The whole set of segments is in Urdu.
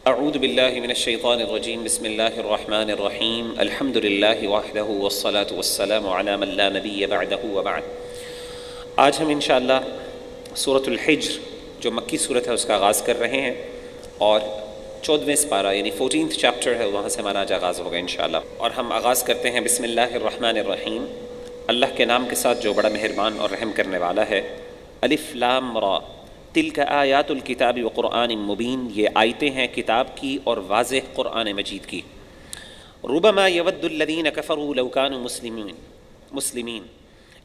اعوذ باللہ من الشیطان الرجیم بسم اللہ الرحمن الرحیم الحمد للہ وحدہ والصلاة والسلام علی من لا نبی بعدہ وبعد۔ آج ہم انشاءاللہ سورۃ الحجر جو مکی صورت ہے اس کا آغاز کر رہے ہیں، اور 14ویں سپارہ یعنی 14th چیپٹر ہے، وہاں سے ہمارا آج آغاز ہوگا انشاءاللہ۔ اور ہم آغاز کرتے ہیں بسم اللہ الرحمن الرحیم، اللہ کے نام کے ساتھ جو بڑا مہربان اور رحم کرنے والا ہے۔ الف لام را تلک آیات الکتاب و قرآن مبین، یہ آیتیں ہیں کتاب کی اور واضح قرآن مجید کی۔ ربما یود الذین کفروا لو کانوا مسلمین،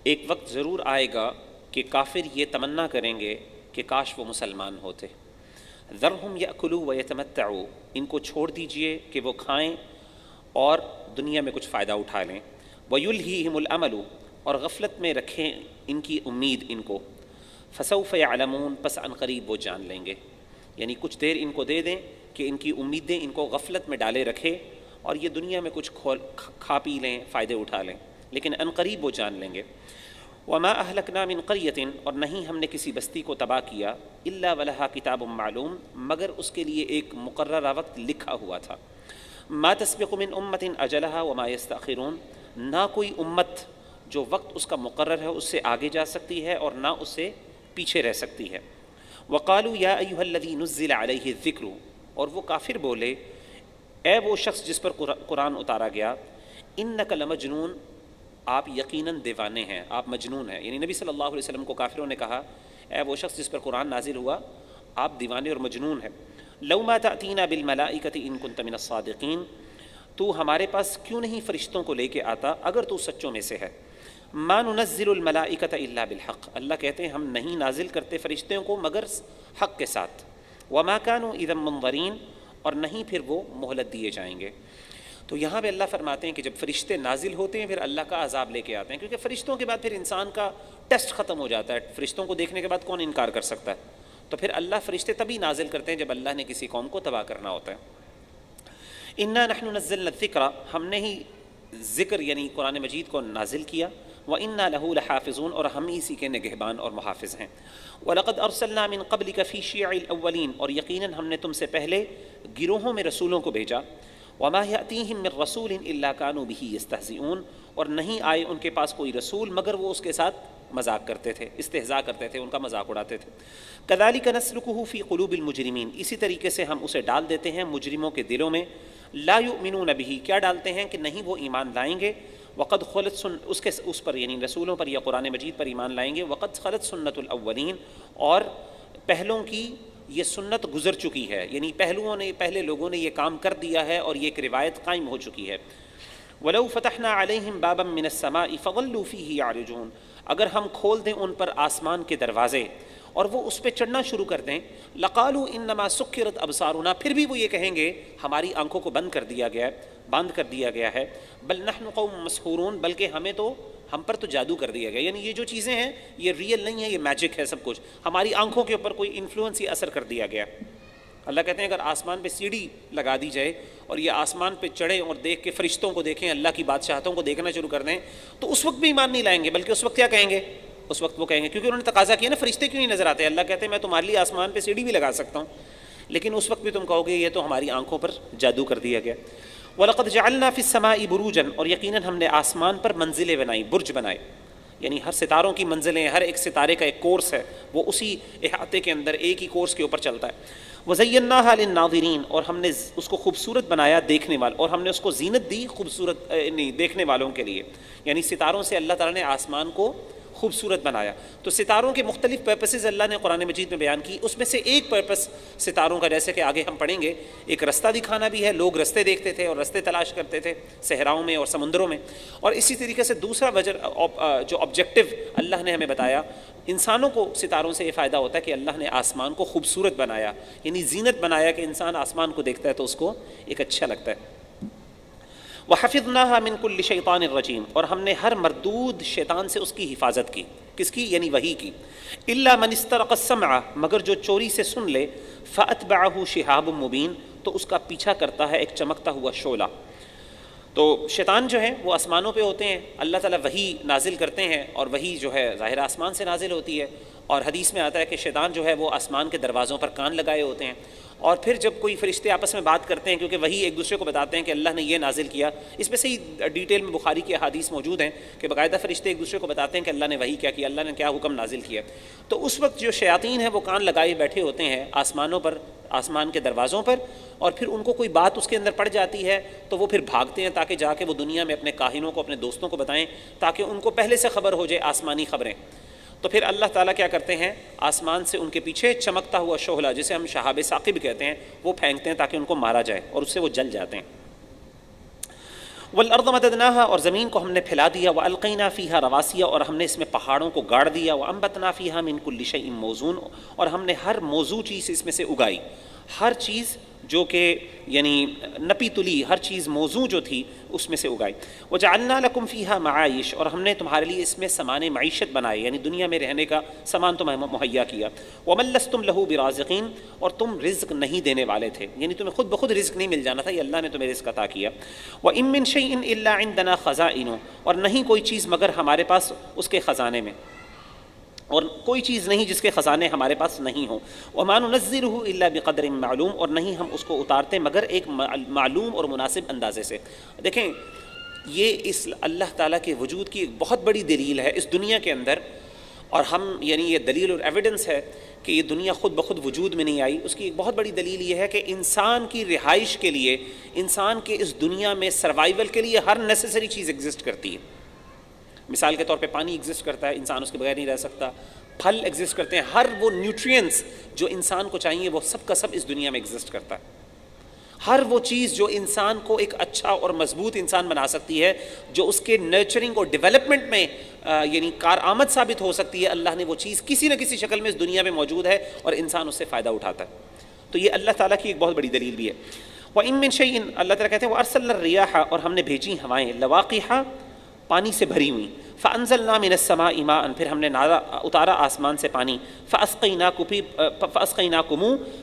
ایک وقت ضرور آئے گا کہ کافر یہ تمنا کریں گے کہ کاش وہ مسلمان ہوتے۔ ذرہم یأکلوا ویتمتعوا، ان کو چھوڑ دیجئے کہ وہ کھائیں اور دنیا میں کچھ فائدہ اٹھا لیں۔ ویلہیہم الامل، اور غفلت میں رکھیں ان کی امید ان کو۔ فسوف یعلمون، پس عن قریب وہ جان لیں گے، یعنی کچھ دیر ان کو دے دیں کہ ان کی امیدیں ان کو غفلت میں ڈالے رکھے اور یہ دنیا میں کچھ کھا پی لیں، فائدے اٹھا لیں، لیکن عن قریب وہ جان لیں گے۔ وما اہلکنا من قریۃ، اور نہیں ہم نے کسی بستی کو تباہ کیا، الا ولہا کتاب معلوم، مگر اس کے لیے ایک مقررہ وقت لکھا ہوا تھا۔ ما تسبق من امت اجلہا وما یستأخرون، نہ کوئی امت جو وقت اس کا مقرر ہے اس سے آگے جا سکتی ہے اور نہ اس سے پیچھے رہ سکتی ہے۔ وقالوا یا ایھا الذی نزل علیہ الذکر، اور وہ کافر بولے اے وہ شخص جس پر قرآن اتارا گیا، انک لمجنون، آپ یقیناً دیوانے ہیں، آپ مجنون ہیں، یعنی نبی صلی اللہ علیہ وسلم کو کافروں نے کہا اے وہ شخص جس پر قرآن نازل ہوا آپ دیوانے اور مجنون ہیں۔ لو ما تأتینا بالملائکۃ ان کنت من الصادقین، تو ہمارے پاس کیوں نہیں فرشتوں کو لے کے آتا اگر تو سچوں میں سے ہے۔ ما ننزل الملائکۃ الا بالحق، اللہ کہتے ہیں ہم نہیں نازل کرتے فرشتوں کو مگر حق کے ساتھ۔ وما كانوا اذا منظرین، اور نہیں پھر وہ مہلت دیے جائیں گے۔ تو یہاں پہ اللہ فرماتے ہیں کہ جب فرشتے نازل ہوتے ہیں پھر اللہ کا عذاب لے کے آتے ہیں، کیونکہ فرشتوں کے بعد پھر انسان کا ٹیسٹ ختم ہو جاتا ہے، فرشتوں کو دیکھنے کے بعد کون انکار کر سکتا ہے؟ تو پھر اللہ فرشتے تبھی نازل کرتے ہیں جب اللہ نے کسی قوم کو تباہ کرنا ہوتا ہے۔ انا نحن نزلنا الذکر، ہم نے ہی ذکر یعنی قرآن مجید کو نازل کیا۔ وَإِنَّا لَهُ لَحَافِظُونَ، اور ہم اسی کے نگہبان اور محافظ ہیں۔ وَلَقَدْ أَرْسَلْنَا مِن قَبْلِكَ فِي شِيَعِ الْأَوَّلِينَ، اور یقیناً ہم نے تم سے پہلے گروہوں میں رسولوں کو بھیجا۔ وَمَا يَأْتِيهِم مِّن رَّسُولٍ إِلَّا كَانُوا بِهِ يَسْتَهْزِئُونَ، اور نہیں آئے ان کے پاس کوئی رسول مگر وہ اس کے ساتھ مذاق کرتے تھے، استہزاء کرتے تھے، ان کا مذاق اڑاتے تھے۔ كَذَلِكَ نَسْلُكُهُ فِي قُلُوبِ الْمُجْرِمِينَ، اسی طریقے سے ہم اسے ڈال دیتے ہیں مجرموں کے دلوں میں۔ لا يؤمنون به، کیا ڈالتے ہیں کہ نہیں وہ ایمان لائیں گے۔ وقد خلت اس پر یعنی رسولوں پر یا قرآن مجید پر ایمان لائیں گے۔ وقد خلت سنت الاولین، اور پہلوں کی یہ سنت گزر چکی ہے، یعنی پہلے لوگوں نے یہ کام کر دیا ہے اور یہ ایک روایت قائم ہو چکی ہے۔ ولو فتحنا علیہم بابا من السماء فظلوا فیہ یعرجون، اگر ہم کھول دیں ان پر آسمان کے دروازے اور وہ اس پہ چڑھنا شروع کر دیں، لقالوا انما سکرت ابصارنا، پھر بھی وہ یہ کہیں گے ہماری آنکھوں کو بند کر دیا گیا ہے۔ بل نحن قوم مسحورون، بلکہ ہم پر تو جادو کر دیا گیا، یعنی یہ جو چیزیں ہیں یہ ریئل نہیں ہے، یہ میجک ہے، سب کچھ ہماری آنکھوں کے اوپر کوئی انفلوئنس یا اثر کر دیا گیا۔ اللہ کہتے ہیں اگر آسمان پہ سیڑھی لگا دی جائے اور یہ آسمان پہ چڑھیں اور دیکھ کے فرشتوں کو دیکھیں، اللہ کی بادشاہتوں کو دیکھنا شروع کر دیں، تو اس وقت بھی ایمان نہیں لائیں گے، بلکہ اس وقت کیا کہیں گے؟ اس وقت وہ کہیں گے، کیونکہ انہوں نے تقاضا کیا نا فرشتے کیوں نہیں نظر آتے؟ اللہ کہتے ہیں میں تمہارے لیے آسمان پہ سیڑھی بھی لگا سکتا ہوں، لیکن اس وقت بھی تم کہو گے یہ تو ہماری آنکھوں پر جادو کر دیا گیا۔ وَلَقَدْ جَعَلْنَا فِي السَّمَاءِ بُرُوجًا، اور یقیناً ہم نے آسمان پر منزلیں بنائی، برج بنائے، یعنی ہر ستاروں کی منزلیں، ہر ایک ستارے کا ایک کورس ہے، وہ اسی احاطے کے اندر ایک ہی کورس کے اوپر چلتا ہے۔ وَزَيَّنَّاهَا لِلنَّاظِرِينَ، اور ہم نے اس کو خوبصورت بنایا دیکھنے والوں، اور ہم نے اس کو زینت دی خوبصورت دیکھنے والوں کے لیے، یعنی ستاروں سے اللہ تعالیٰ نے آسمان کو خوبصورت بنایا۔ تو ستاروں کے مختلف پرپسز اللہ نے قرآن مجید میں بیان کی، اس میں سے ایک پرپس ستاروں کا، جیسے کہ آگے ہم پڑھیں گے، ایک رستہ دکھانا بھی ہے، لوگ رستے دیکھتے تھے اور رستے تلاش کرتے تھے صحراؤں میں اور سمندروں میں، اور اسی طریقے سے دوسرا جو آبجیکٹو اللہ نے ہمیں بتایا، انسانوں کو ستاروں سے یہ فائدہ ہوتا ہے کہ اللہ نے آسمان کو خوبصورت بنایا، یعنی زینت بنایا کہ انسان آسمان کو دیکھتا ہے تو اس کو ایک اچھا لگتا ہے۔ وَحَفِظْنَاهَا مِن كُلِّ شَيْطَانٍ رَجِيمٍ، اور ہم نے ہر مردود شیطان سے اس کی حفاظت کی، کس کی؟ یعنی وحی کی۔ إِلَّا مَنِ اسْتَرَقَ السَّمْعَ، مگر جو چوری سے سن لے، فَأَتْبَعَهُ شِهَابٌ مُبِينٌ، تو اس کا پیچھا کرتا ہے ایک چمکتا ہوا شعلہ۔ تو شیطان جو ہیں وہ آسمانوں پہ ہوتے ہیں، اللہ تعالیٰ وحی نازل کرتے ہیں، اور وحی جو ہے ظاہر آسمان سے نازل ہوتی ہے، اور حدیث میں آتا ہے کہ شیطان جو ہے وہ آسمان کے دروازوں پر کان لگائے ہوتے ہیں، اور پھر جب کوئی فرشتے آپس میں بات کرتے ہیں، کیونکہ وہی ایک دوسرے کو بتاتے ہیں کہ اللہ نے یہ نازل کیا، اس میں سے ہی ڈیٹیل میں بخاری کی احادیث موجود ہیں کہ باقاعدہ فرشتے ایک دوسرے کو بتاتے ہیں کہ اللہ نے وہی کیا کیا، اللہ نے کیا حکم نازل کیا. تو اس وقت جو شیاطین ہیں وہ کان لگائے بیٹھے ہوتے ہیں آسمانوں پر، آسمان کے دروازوں پر، اور پھر ان کو کوئی بات اس کے اندر پڑ جاتی ہے تو وہ پھر بھاگتے ہیں تاکہ جا کے وہ دنیا میں اپنے کاہنوں کو، اپنے دوستوں کو بتائیں تاکہ ان کو پہلے سے خبر ہو جائے آسمانی خبریں. تو پھر اللہ تعالیٰ کیا کرتے ہیں، آسمان سے ان کے پیچھے چمکتا ہوا شعلہ جسے ہم شہاب ثاقب کہتے ہیں وہ پھینکتے ہیں تاکہ ان کو مارا جائے، اور اس سے وہ جل جاتے ہیں. والارض مددناها، اور زمین کو ہم نے پھیلا دیا، والقینا فیہا رواسیہ، اور ہم نے اس میں پہاڑوں کو گاڑ دیا، وانبتنا فیہا من کل شیء موزون، اور ہم نے ہر موزوں چیز اس میں سے اگائی، ہر چیز جو کہ یعنی نپی تلی، ہر چیز موزوں جو تھی اس میں سے اگائی. وجعلنا لکم فیہا معائش، اور ہم نے تمہارے لیے اس میں سامان معیشت بنائے، یعنی دنیا میں رہنے کا سامان تمہیں مہیا کیا. ومن لستم لہ برازقین، اور تم رزق نہیں دینے والے تھے، یعنی تمہیں خود بخود رزق نہیں مل جانا تھا، یہ اللہ نے تمہیں رزق عطا کیا. وَإِن مِّن شَيْءٍ إِلَّا عِندَنَا خَزَائِنُ، اور نہیں کوئی چیز مگر ہمارے پاس اس کے خزانے میں، اور کوئی چیز نہیں جس کے خزانے ہمارے پاس نہیں ہوں. وَمَا نُنَزِّلُهُ إِلَّا بِقَدْرٍ معلوم، اور نہیں ہم اس کو اتارتے مگر ایک معلوم اور مناسب اندازے سے. دیکھیں یہ اس اللہ تعالیٰ کے وجود کی ایک بہت بڑی دلیل ہے اس دنیا کے اندر، اور ہم یعنی یہ دلیل اور ایویڈنس ہے کہ یہ دنیا خود بخود وجود میں نہیں آئی. اس کی ایک بہت بڑی دلیل یہ ہے کہ انسان کی رہائش کے لیے، انسان کے اس دنیا میں سروائیول کے لیے ہر نیسیسری چیز ایگزسٹ کرتی ہے. مثال کے طور پہ پانی ایگزسٹ کرتا ہے، انسان اس کے بغیر نہیں رہ سکتا. پھل ایگزسٹ کرتے ہیں، ہر وہ نیوٹرینٹس جو انسان کو چاہیے وہ سب کا سب اس دنیا میں ایگزسٹ کرتا ہے. ہر وہ چیز جو انسان کو ایک اچھا اور مضبوط انسان بنا سکتی ہے، جو اس کے نرچرنگ اور ڈیولپمنٹ میں یعنی کارآمد ثابت ہو سکتی ہے، اللہ نے وہ چیز کسی نہ کسی شکل میں اس دنیا میں موجود ہے اور انسان اس سے فائدہ اٹھاتا ہے. تو یہ اللہ تعالیٰ کی ایک بہت بڑی دلیل بھی ہے. وَإِن مِّن شَيْءٍ، اللہ تعالیٰ کہتے ہیں وَأَرْسَلْنَا الرِّيَاحَ، اور ہم نے بھیجی ہوائیں، لَوَاقِحَ، پانی سے بھری ہوئی. فَأَنزَلْنَا مِنَ السَّمَاءِ مَاءً، پھر ہم نے اتارا آسمان سے پانی. فَأَسْقَيْنَاكُمُ،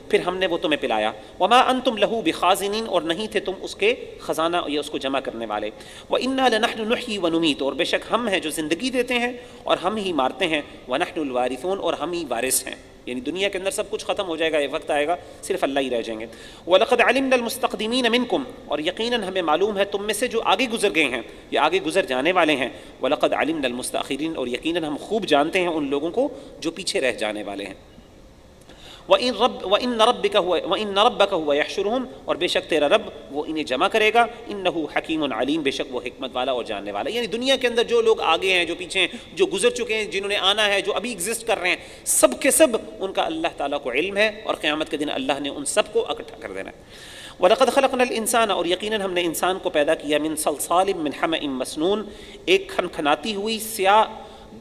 پھر ہم نے وہ تمہیں پلایا. وَمَا أَنْتُمْ لَهُ بِخَازِنِينَ، اور نہیں تھے تم اس کے خزانہ یا اس کو جمع کرنے والے. وَإِنَّا لَنَحْنُ نُحْيِي وَنُمِيتُ، اور بے شک ہم ہیں جو زندگی دیتے ہیں اور ہم ہی مارتے ہیں. وَنَحْنُ الْوَارِثُونَ، اور ہم ہی وارث ہیں، یعنی دنیا کے اندر سب کچھ ختم ہو جائے گا، ایک وقت آئے گا صرف اللہ ہی رہ جائیں گے. وَلَقَدْ عَلِمْنَا الْمُسْتَقْدِمِينَ مِنْكُمْ، اور یقیناً ہمیں معلوم ہے تم میں سے جو آگے گزر گئے ہیں یا آگے گزر جانے والے ہیں. وَلَقَدْ عَلِمْنَا الْمُسْتَأْخِرِينَ، اور یقیناً ہم خوب جانتے ہیں ان لوگوں کو جو پیچھے رہ جانے والے ہیں. وَإِنَّ رَبَّكَ هُوَ يَحْشُرُهُمْ، اور بے شک تیرا رب وہ انہیں جمع کرے گا. إِنَّهُ حَكِيمٌ عَلِيمٌ، بے شک وہ حکمت والا اور جاننے والا. یعنی دنیا کے اندر جو لوگ آگے ہیں، جو پیچھے ہیں، جو گزر چکے ہیں، جنہوں نے آنا ہے، جو ابھی ایگزسٹ کر رہے ہیں، سب کے سب ان کا اللہ تعالیٰ کو علم ہے، اور قیامت کے دن اللہ نے ان سب کو اکٹھا کر دینا ہے. وَلَقَدْ خَلَقْنَا الْإِنسَانَ، اور یقیناً ہم نے انسان کو پیدا کیا. مِنْ صَلْصَالٍ مِّنْ حَمَإٍ مَسْنُونٍ، ایک کھنکھناتی ہوئی سیاہ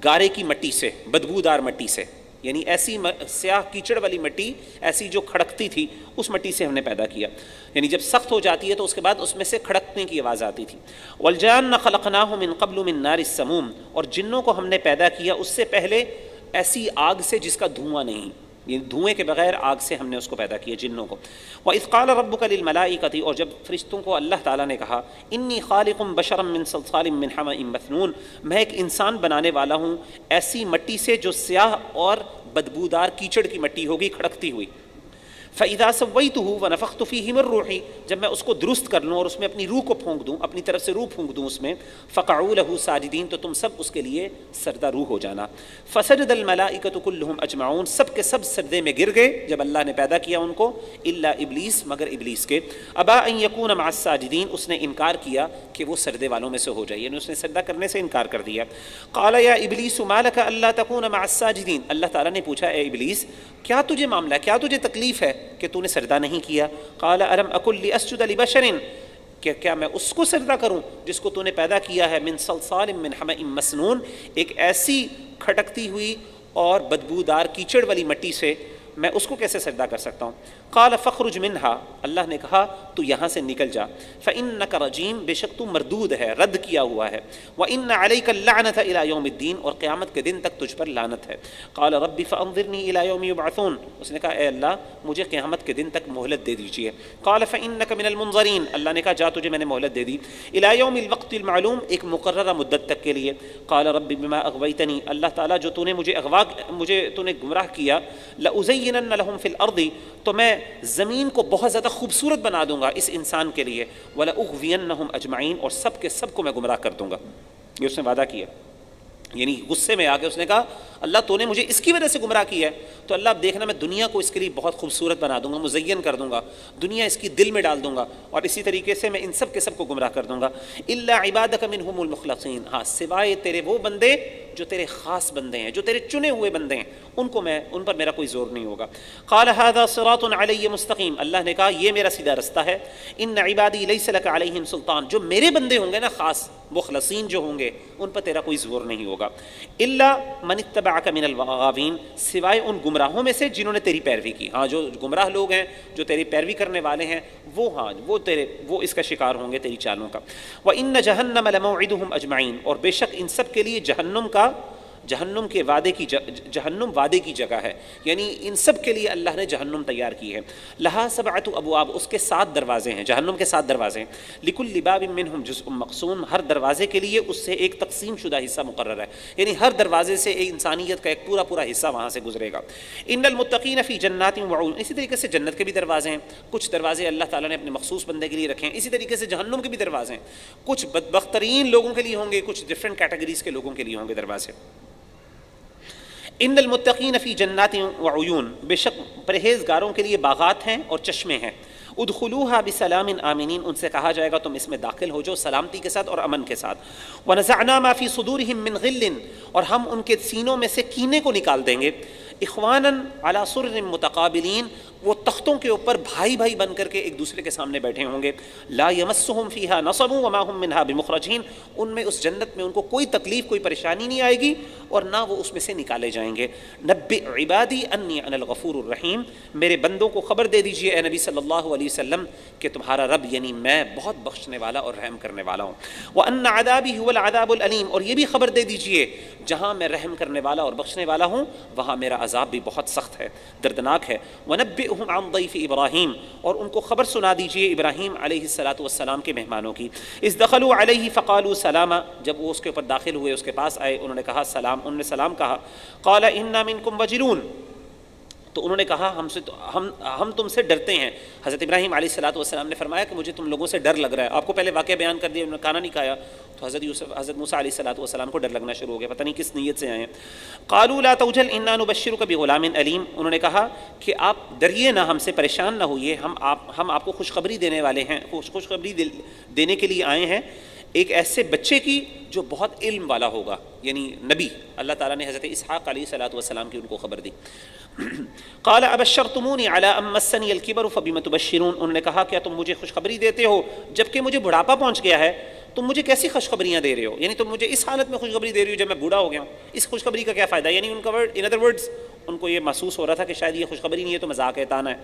گارے کی مٹی سے، بدبودار مٹی سے، یعنی ایسی سیاہ کیچڑ والی مٹی، ایسی جو کھڑکتی تھی، اس مٹی سے ہم نے پیدا کیا. یعنی جب سخت ہو جاتی ہے تو اس کے بعد اس میں سے کھڑکنے کی آواز آتی تھی. وَالْجَانَّ خَلَقْنَاهُ مِنْ قَبْلُ مِنْ نَارِ السَّمُومِ، اور جنوں کو ہم نے پیدا کیا اس سے پہلے ایسی آگ سے جس کا دھواں نہیں، یہ دھوئیں کے بغیر آگ سے ہم نے اس کو پیدا کیا جنوں کو. وَإِذْ قَالَ رَبُّكَ لِلْمَلَائِكَةِ، اور جب فرشتوں کو اللہ تعالیٰ نے کہا إِنِّي خَالِقٌ بَشَرًا مِّن صَلْصَالٍ مِّنْ حَمَإٍ مَسْنُونٍ، میں ایک انسان بنانے والا ہوں ایسی مٹی سے جو سیاہ اور بدبودار کیچڑ کی مٹی ہوگی، کھڑکتی ہوئی. فَإِذَا سَوَّيْتُهُ وَنَفَخْتُ فِيهِ مِن رُّوحِي، جب میں اس کو درست کر لوں اور اس میں اپنی روح کو پھونک دوں، اپنی طرف سے روح پھونک دوں اس میں. فَقَعُوا لَهُ سَاجِدِينَ، تو تم سب اس کے لیے سجدہ روح ہو جانا. فَسَجَدَ الْمَلَائِكَةُ كُلُّهُمْ أَجْمَعُونَ، سب کے سب سجدے میں گر گئے جب اللہ نے پیدا کیا ان کو. إِلَّا إِبْلِيسَ، مگر ابلیس کے. أَبَىٰ أَن يَكُونَ مَعَ السَّاجِدِينَ، اس نے انکار کیا کہ وہ سجدے والوں میں سے ہو جائے، یعنی اس نے سجدہ کرنے سے انکار کر دیا. قَالَ يَا إِبْلِيسُ مَا لَكَ أَلَّا تَكُونَ مَعَ السَّاجِدِينَ، اللہ تعالیٰ نے پوچھا اے ابلیس کیا تجھے معاملہ ہے، کیا تجھے تکلیف ہے کہ تو نے سجدہ نہیں کیا. قال ألم أكن لأسجد لبشر، کہ کیا میں اس کو سجدہ کروں جس کو تو نے پیدا کیا ہے. من صلصال من حمأ مسنون، ایک ایسی کھٹکتی ہوئی اور بدبودار کیچڑ والی مٹی سے، میں اس کو کیسے سجدہ کر سکتا ہوں. قال فخرج منها، اللہ نے کہا تو یہاں سے نکل جا. فإنك رجیم، بے شک تو مردود ہے، رد کیا ہوا ہے. وإن عليك اللعنة إلى يوم الدين، اور قیامت کے دن تک تجھ پر لعنت ہے. قال رب فأنظرني إلى يوم يبعثون، اس نے کہا اے اللہ مجھے قیامت کے دن تک مہلت دے دیجیے. قال فإنك من المنظرين، اللہ نے کہا جا تجھے میں نے مہلت دے دی. إلى يوم الوقت المعلوم، ایک مقررہ مدت تک کے لیے. قال رب بما أغويتني، اللہ تعالیٰ جو تو نے مجھے گمراہ کیا. لأزينن لَأُزَيِّنَنَّ لَهُمْ فِي الْأَرْضِ، تو میں زمین کو بہت زیادہ خوبصورت بنا دوں گا اس انسان کے لیے، وَلَأُغْوِيَنَّهُمْ أَجْمَعِينَ، اور سب کے سب کو میں گمراہ کر دوں گا. یہ اس نے وعدہ کیا. یعنی غصے میں آ کے اس نے کہا اللہ تو نے مجھے اس کی وجہ سے گمراہ کیا ہے، تو اللہ اب دیکھنا میں دنیا کو اس کے لیے بہت خوبصورت بنا دوں گا، مزین کر دوں گا، دنیا اس کی دل میں ڈال دوں گا، اور اسی طریقے سے میں ان سب کے سب کو گمراہ کر دوں گا. الا عبادک منہم المخلصین، ہاں سوائے تیرے وہ بندے جو تیرے خاص بندے ہیں، جو تیرے چنے ہوئے بندے ہیں، ان پر میرا کوئی زور نہیں ہوگا. قال هذا صراط علی مستقیم، اللہ نے کہا یہ میرا سیدھا رستہ ہے. ان عبادی لیس لک علیہم سلطان، جو میرے بندے ہوں گے نا خاص مخلصین جو ہوں گے ان پر تیرا کوئی زور نہیں ہوگا. الا من اتبعک من الغاوین، سوائے ان گمراہوں میں سے جنہوں نے تیری پیروی کی. ہاں جو گمراہ لوگ ہیں، جو تیری پیروی کرنے والے ہیں، وہ اس کا شکار ہوں گے تیری چالوں کا. وَإِنَّ جَهَنَّمَ لَمَوْعِدُهُمْ أَجْمَعِينَ، اور بے شک ان سب کے لیے جہنم کے وعدے کی جگہ ہے، یعنی ان سب کے لیے اللہ نے جہنم تیار کی ہے. لہا 7 ابواب، اس کے 7 دروازے ہیں، جہنم کے 7 دروازے ہیں. لکل باب منہم جزء مقسوم، ہر دروازے کے لیے اس سے ایک تقسیم شدہ حصہ مقرر ہے، یعنی ہر دروازے سے ایک انسانیت کا ایک پورا حصہ وہاں سے گزرے گا. ان المتقین فی جنات وعیون، اسی طریقے سے جنت کے بھی دروازے ہیں، کچھ دروازے اللہ تعالیٰ نے اپنے مخصوص بندے کے لیے رکھے ہیں. اسی طریقے سے جہنم کے بھی دروازے ہیں، کچھ بدبخت ترین لوگوں کے لیے ہوں گے، کچھ ڈفرینٹ کیٹیگریز کے لوگوں کے لیے ہوں گے دروازے. ان المتقین فی جنات وعیون، بے شک پرہیزگاروں کے لیے باغات ہیں اور چشمے ہیں. ادخلوها بسلام آمنین، ان سے کہا جائے گا تم اس میں داخل ہو جاؤ سلامتی کے ساتھ اور امن کے ساتھ. ونزعنا ما فی صدورہم من غل، اور ہم ان کے سینوں میں سے کینے کو نکال دیں گے. اخوانا علی سرر متقابلین، وہ تختوں کے اوپر بھائی بن کر کے ایک دوسرے کے سامنے بیٹھے ہوں گے. لا یمسہم فیہا نصب وما ہم منہا بمخرجین، ان میں اس جنت میں ان کو کوئی تکلیف کوئی پریشانی نہیں آئے گی اور نہ وہ اس میں سے نکالے جائیں گے. نبئ عبادی انی انا الغفور الرحیم، میرے بندوں کو خبر دے دیجئے اے نبی صلی اللہ علیہ وسلم کہ تمہارا رب یعنی میں بہت بخشنے والا اور رحم کرنے والا ہوں. وان عذابی هو العذاب العلیم، اور یہ بھی خبر دے دیجئے جہاں میں رحم کرنے والا اور بخشنے والا ہوں وہاں میرا عذاب بھی بہت سخت ہے، دردناک ہے. ونبئہم عن ضیف ابراہیم، اور ان کو خبر سنا دیجئے ابراہیم علیہ السلام کے مہمانوں کی. اذ دخلوا علیہ فقالوا سلاما، جب وہ اس کے اوپر داخل ہوئے اس کے پاس آئے انہوں نے کہا سلام، انہوں نے سلام کہا. قال انا منکم وجلون، تو انہوں نے کہا ہم تم سے ڈرتے ہیں. حضرت ابراہیم علیہ السلام نے فرمایا کہ مجھے تم لوگوں سے ڈر لگ رہا ہے. آپ کو پہلے واقعہ بیان کر دیا، انہوں نے کھانا نہیں کھایا، تو حضرت موسیٰ علیہ السلام کو ڈر لگنا شروع ہو گیا، پتہ نہیں کس نیت سے آئے ہیں. قالوا لا توجل انا نبشرک بغلام علیم، انہوں نے کہا کہ آپ ڈریے نہ، ہم سے پریشان نہ ہوئیے، ہم آپ کو خوشخبری دینے والے ہیں، خوشخبری دینے کے لیے آئے ہیں ایک ایسے بچے کی جو بہت علم والا ہوگا، یعنی نبی. اللہ تعالیٰ نے حضرت اسحاق علیہ السلام کی ان کو خبر دی. قال ابشرتمونی علی ان مسنی الکبر فبم تبشرون، انہوں نے کہا کیا تم مجھے خوشخبری دیتے ہو جبکہ مجھے بڑھاپا پہنچ گیا ہے، تم مجھے کیسی خوشخبریاں دے رہے ہو، یعنی تم مجھے اس حالت میں خوشخبری دے رہی ہو جب میں بوڑھا ہو گیا ہوں، اس خوشخبری کا کیا فائدہ. یعنی ان کا ان ادر ورڈز ان کو یہ محسوس ہو رہا تھا کہ شاید یہ خوشخبری نہیں ہے تو مذاق ہے، تانا ہے.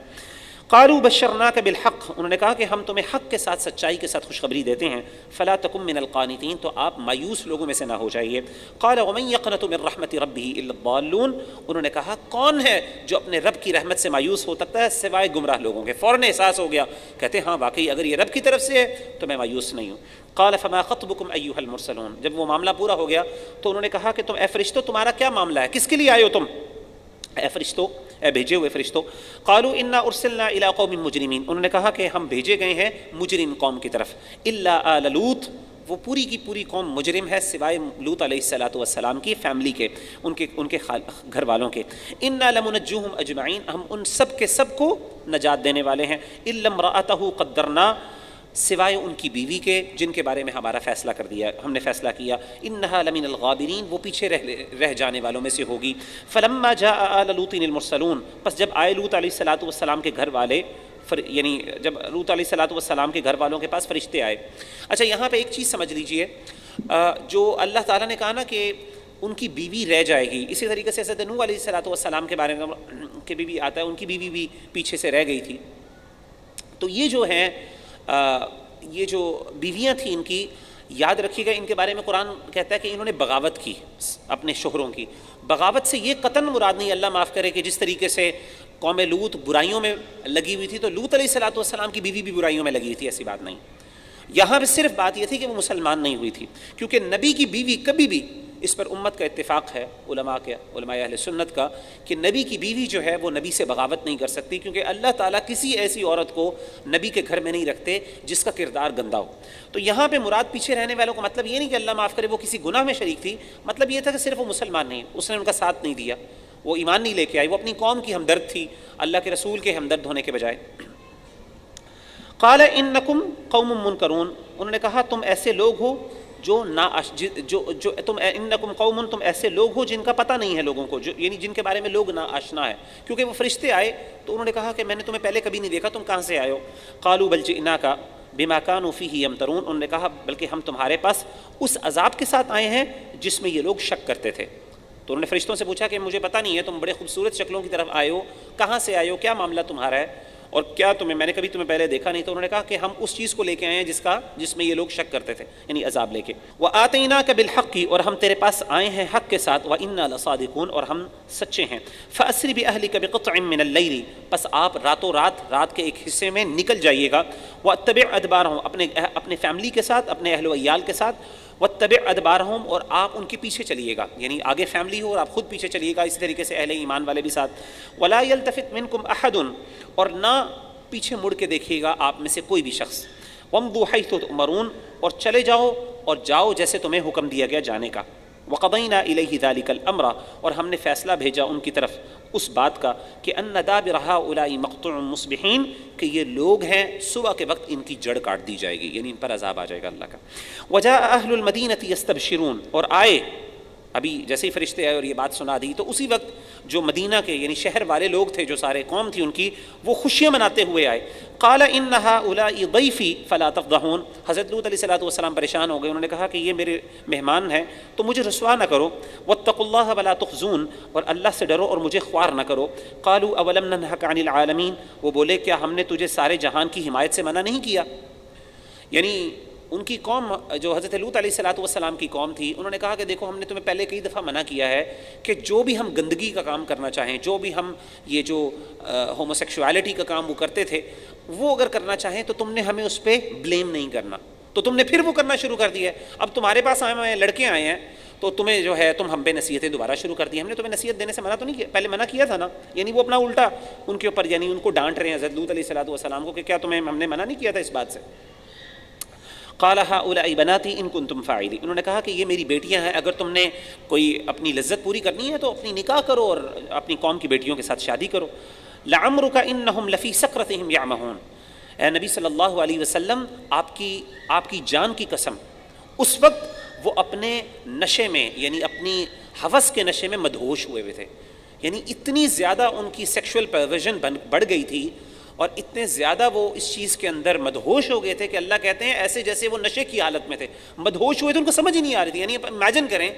قالوا بشرناک بالحق، انہوں نے کہا کہ ہم تمہیں حق کے ساتھ سچائی کے ساتھ خوشخبری دیتے ہیں. فلا تکن من القانتین، تو آپ مایوس لوگوں میں سے نہ ہو جائیے. قال ومن یقنط من رحمت ربہ الا الضالون، انہوں نے کہا کون ہے جو اپنے رب کی رحمت سے مایوس ہو سکتا ہے سوائے گمراہ لوگوں کے. فوراً احساس ہو گیا، کہتے ہاں واقعی اگر یہ رب کی طرف سے ہے تو میں مایوس نہیں ہوں. قال فما خطبکم ایھا المرسلون، جب وہ معاملہ پورا ہو گیا تو انہوں نے کہا کہ تم اے فرشتوں تمہارا کیا معاملہ ہے، کس کے لیے آئے ہو تم، اے فرشتوں، اے بھیجے ہوئے فرشتوں. قالوا انا ارسلنا الی قوم مجرمین، انہوں نے کہا کہ ہم بھیجے گئے ہیں مجرم قوم کی طرف. الا آل لوط، وہ پوری کی پوری قوم مجرم ہے سوائے لوط علیہ السلام کی فیملی کے، ان کے گھر والوں کے. انا لمنجوہم اجمعین، ہم ان سب کے سب کو نجات دینے والے ہیں. الا امرأتہ قدرنا، سوائے ان کی بیوی کے جن کے بارے میں ہمارا فیصلہ کر دیا، ہم نے فیصلہ کیا. انہا لمن الغابرین، وہ پیچھے رہ جانے والوں میں سے ہوگی. فلما جاء آل لوط المرسلون، پس جب آئے لوط علیہ السلام کے گھر والے، یعنی جب لوط علیہ السلام کے گھر والوں کے پاس فرشتے آئے. اچھا یہاں پہ ایک چیز سمجھ لیجئے، جو اللہ تعالیٰ نے کہا نا کہ ان کی بیوی رہ جائے گی، اسی طریقے سے حضرت نوح علیہ السلام کے بارے میں کہ بیوی آتا ہے، ان کی بیوی بھی پیچھے سے رہ گئی تھی. تو یہ جو ہیں یہ جو بیویاں تھیں ان کی، یاد رکھیے گا ان کے بارے میں قرآن کہتا ہے کہ انہوں نے بغاوت کی اپنے شوہروں کی. بغاوت سے یہ قطعاً مراد نہیں، اللہ معاف کرے، کہ جس طریقے سے قوم لوط برائیوں میں لگی ہوئی تھی تو لوط علیہ السلام کی بیوی بھی برائیوں میں لگی ہوئی تھی، ایسی بات نہیں. یہاں پہ صرف بات یہ تھی کہ وہ مسلمان نہیں ہوئی تھی، کیونکہ نبی کی بیوی کبھی بھی اس پر امت کا اتفاق ہے، علماء اہل سنت کا، کہ نبی کی بیوی جو ہے وہ نبی سے بغاوت نہیں کر سکتی، کیونکہ اللہ تعالیٰ کسی ایسی عورت کو نبی کے گھر میں نہیں رکھتے جس کا کردار گندا ہو۔ تو یہاں پہ مراد پیچھے رہنے والوں کا مطلب یہ نہیں کہ اللہ معاف کرے وہ کسی گناہ میں شریک تھی، مطلب یہ تھا کہ صرف وہ مسلمان نہیں، اس نے ان کا ساتھ نہیں دیا، وہ ایمان نہیں لے کے آئی، وہ اپنی قوم کی ہمدرد تھی اللہ کے رسول کے ہمدرد ہونے کے بجائے۔ قال انکم قوم منکرون، انہوں نے کہا تم ایسے لوگ ہو جو تم انکم قوم، تم ایسے لوگ ہو جن کا پتہ نہیں ہے لوگوں کو، یعنی جن کے بارے میں لوگ نا آشنا ہے، کیونکہ وہ فرشتے آئے تو انہوں نے کہا کہ میں نے تمہیں پہلے کبھی نہیں دیکھا، تم کہاں سے آئے ہو؟ قالوا بل جئناک بما كانوا فيه يمترون، انہوں نے کہا بلکہ ہم تمہارے پاس اس عذاب کے ساتھ آئے ہیں جس میں یہ لوگ شک کرتے تھے۔ تو انہوں نے فرشتوں سے پوچھا کہ مجھے پتہ نہیں ہے، تم بڑے خوبصورت شکلوں کی طرف آئے ہو، کہاں سے آئے ہو، کیا معاملہ تمہارا ہے، اور کیا میں نے کبھی تمہیں پہلے دیکھا نہیں؟ تو انہوں نے کہا کہ ہم اس چیز کو لے کے آئے ہیں جس میں یہ لوگ شک کرتے تھے، یعنی عذاب لے کے۔ وَآتَيْنَاكَ بِالْحَقِّ، اور ہم تیرے پاس آئے ہیں حق کے ساتھ، وَإِنَّا لَصَادِقُونَ، اور ہم سچے ہیں۔ فَأَسْرِ بِأَهْلِكَ بِقِطْعٍ مِّنَ اللَّيْلِ، پس آپ راتوں رات کے ایک حصے میں نکل جائیے گا، وَاتَّبِعْ أَدْبَارَهُمْ، اپنے فیملی کے ساتھ، اپنے اہل و عیال کے ساتھ، وَاتَّبِعْ أَدْبَارَهُمْ، اور آپ ان کے پیچھے چلیے گا، یعنی آگے فیملی ہو اور آپ خود پیچھے چلیے گا، اسی طریقے سے اہل ایمان والے بھی ساتھ۔ وَلَا يَلْتَفِتْ مِنْكُمْ أَحَدٌ، اور نہ پیچھے مڑ کے دیکھیے گا آپ میں سے کوئی بھی شخص۔ وَامْضُوا حَيْثُ تُؤْمَرُونَ، اور چلے جاؤ جیسے تمہیں حکم دیا گیا جانے کا۔ وَقَضَيْنَا إِلَيْهِ ذَلِكَ الْأَمْرَ، اور ہم نے فیصلہ بھیجا ان کی طرف اس بات کا کہ أَنَّ دَابِرَ هَؤُلَاءِ مَقْطُوعٌ مُصْبِحِينَ، کہ یہ لوگ ہیں صبح کے وقت ان کی جڑ کاٹ دی جائے گی، یعنی ان پر عذاب آ جائے گا اللہ کا۔ وَجَاءَ أَهْلُ الْمَدِينَةِ يَسْتَبْشِرُونَ، اور آئے ابھی جیسے ہی فرشتے آئے اور یہ بات سنا دی تو اسی وقت جو مدینہ کے یعنی شہر والے لوگ تھے، جو سارے قوم تھی ان کی، وہ خوشیاں مناتے ہوئے آئے۔ قال ان هؤلاء ضیفی فلا تفضحون، حضرت لوط علیہ السلام پریشان ہو گئے، انہوں نے کہا کہ یہ میرے مہمان ہیں تو مجھے رسوا نہ کرو، واتقوا اللہ ولا تخزون، اور اللہ سے ڈرو اور مجھے خوار نہ کرو۔ قالوا اولم ننهک عن العالمین، وہ بولے کیا ہم نے تجھے سارے جہان کی حمایت سے منع نہیں کیا؟ یعنی ان کی قوم جو حضرت لوط علیہ السلام کی قوم تھی، انہوں نے کہا کہ دیکھو ہم نے تمہیں پہلے کئی دفعہ منع کیا ہے کہ جو بھی ہم گندگی کا کام کرنا چاہیں، جو بھی ہم یہ جو ہومو سیکشوالٹی کا کام وہ کرتے تھے، وہ اگر کرنا چاہیں تو تم نے ہمیں اس پہ بلیم نہیں کرنا، تو تم نے پھر وہ کرنا شروع کر دیا ہے۔ اب تمہارے پاس آئے ہیں لڑکے آئے ہیں تو تمہیں جو ہے تم ہم پہ نصیحتیں دوبارہ شروع کر دی، ہم نے تمہیں نصیحت دینے سے منع تو نہیں کیا، پہلے منع کیا تھا نا، یعنی وہ اپنا الٹا ان کے اوپر یعنی ان کو ڈانٹ رہے ہیں حضرت لوط علیہ السلام کو کہ کیا تمہیں ہم نے منع نہیں کیا تھا اس بات سے۔ قال هؤلاء بناتی ان کنتم فاعلین، انہوں نے کہا کہ یہ میری بیٹیاں ہیں، اگر تم نے کوئی اپنی لذت پوری کرنی ہے تو اپنی نکاح کرو اور اپنی قوم کی بیٹیوں کے ساتھ شادی کرو۔ لعمرک انہم لفی سکرتہم یعمہون، اے نبی صلی اللہ علیہ وسلم آپ کی جان کی قسم، اس وقت وہ اپنے نشے میں یعنی اپنی ہوس کے نشے میں مدہوش ہوئے تھے، یعنی اتنی زیادہ ان کی سیکشول پرورژن بڑھ گئی تھی اور اتنے زیادہ وہ اس چیز کے اندر مدہوش ہو گئے تھے کہ اللہ کہتے ہیں ایسے جیسے وہ نشے کی حالت میں تھے، مدہوش ہوئے تھے، ان کو سمجھ ہی نہیں آ رہی تھی۔ یعنی امیجن کریں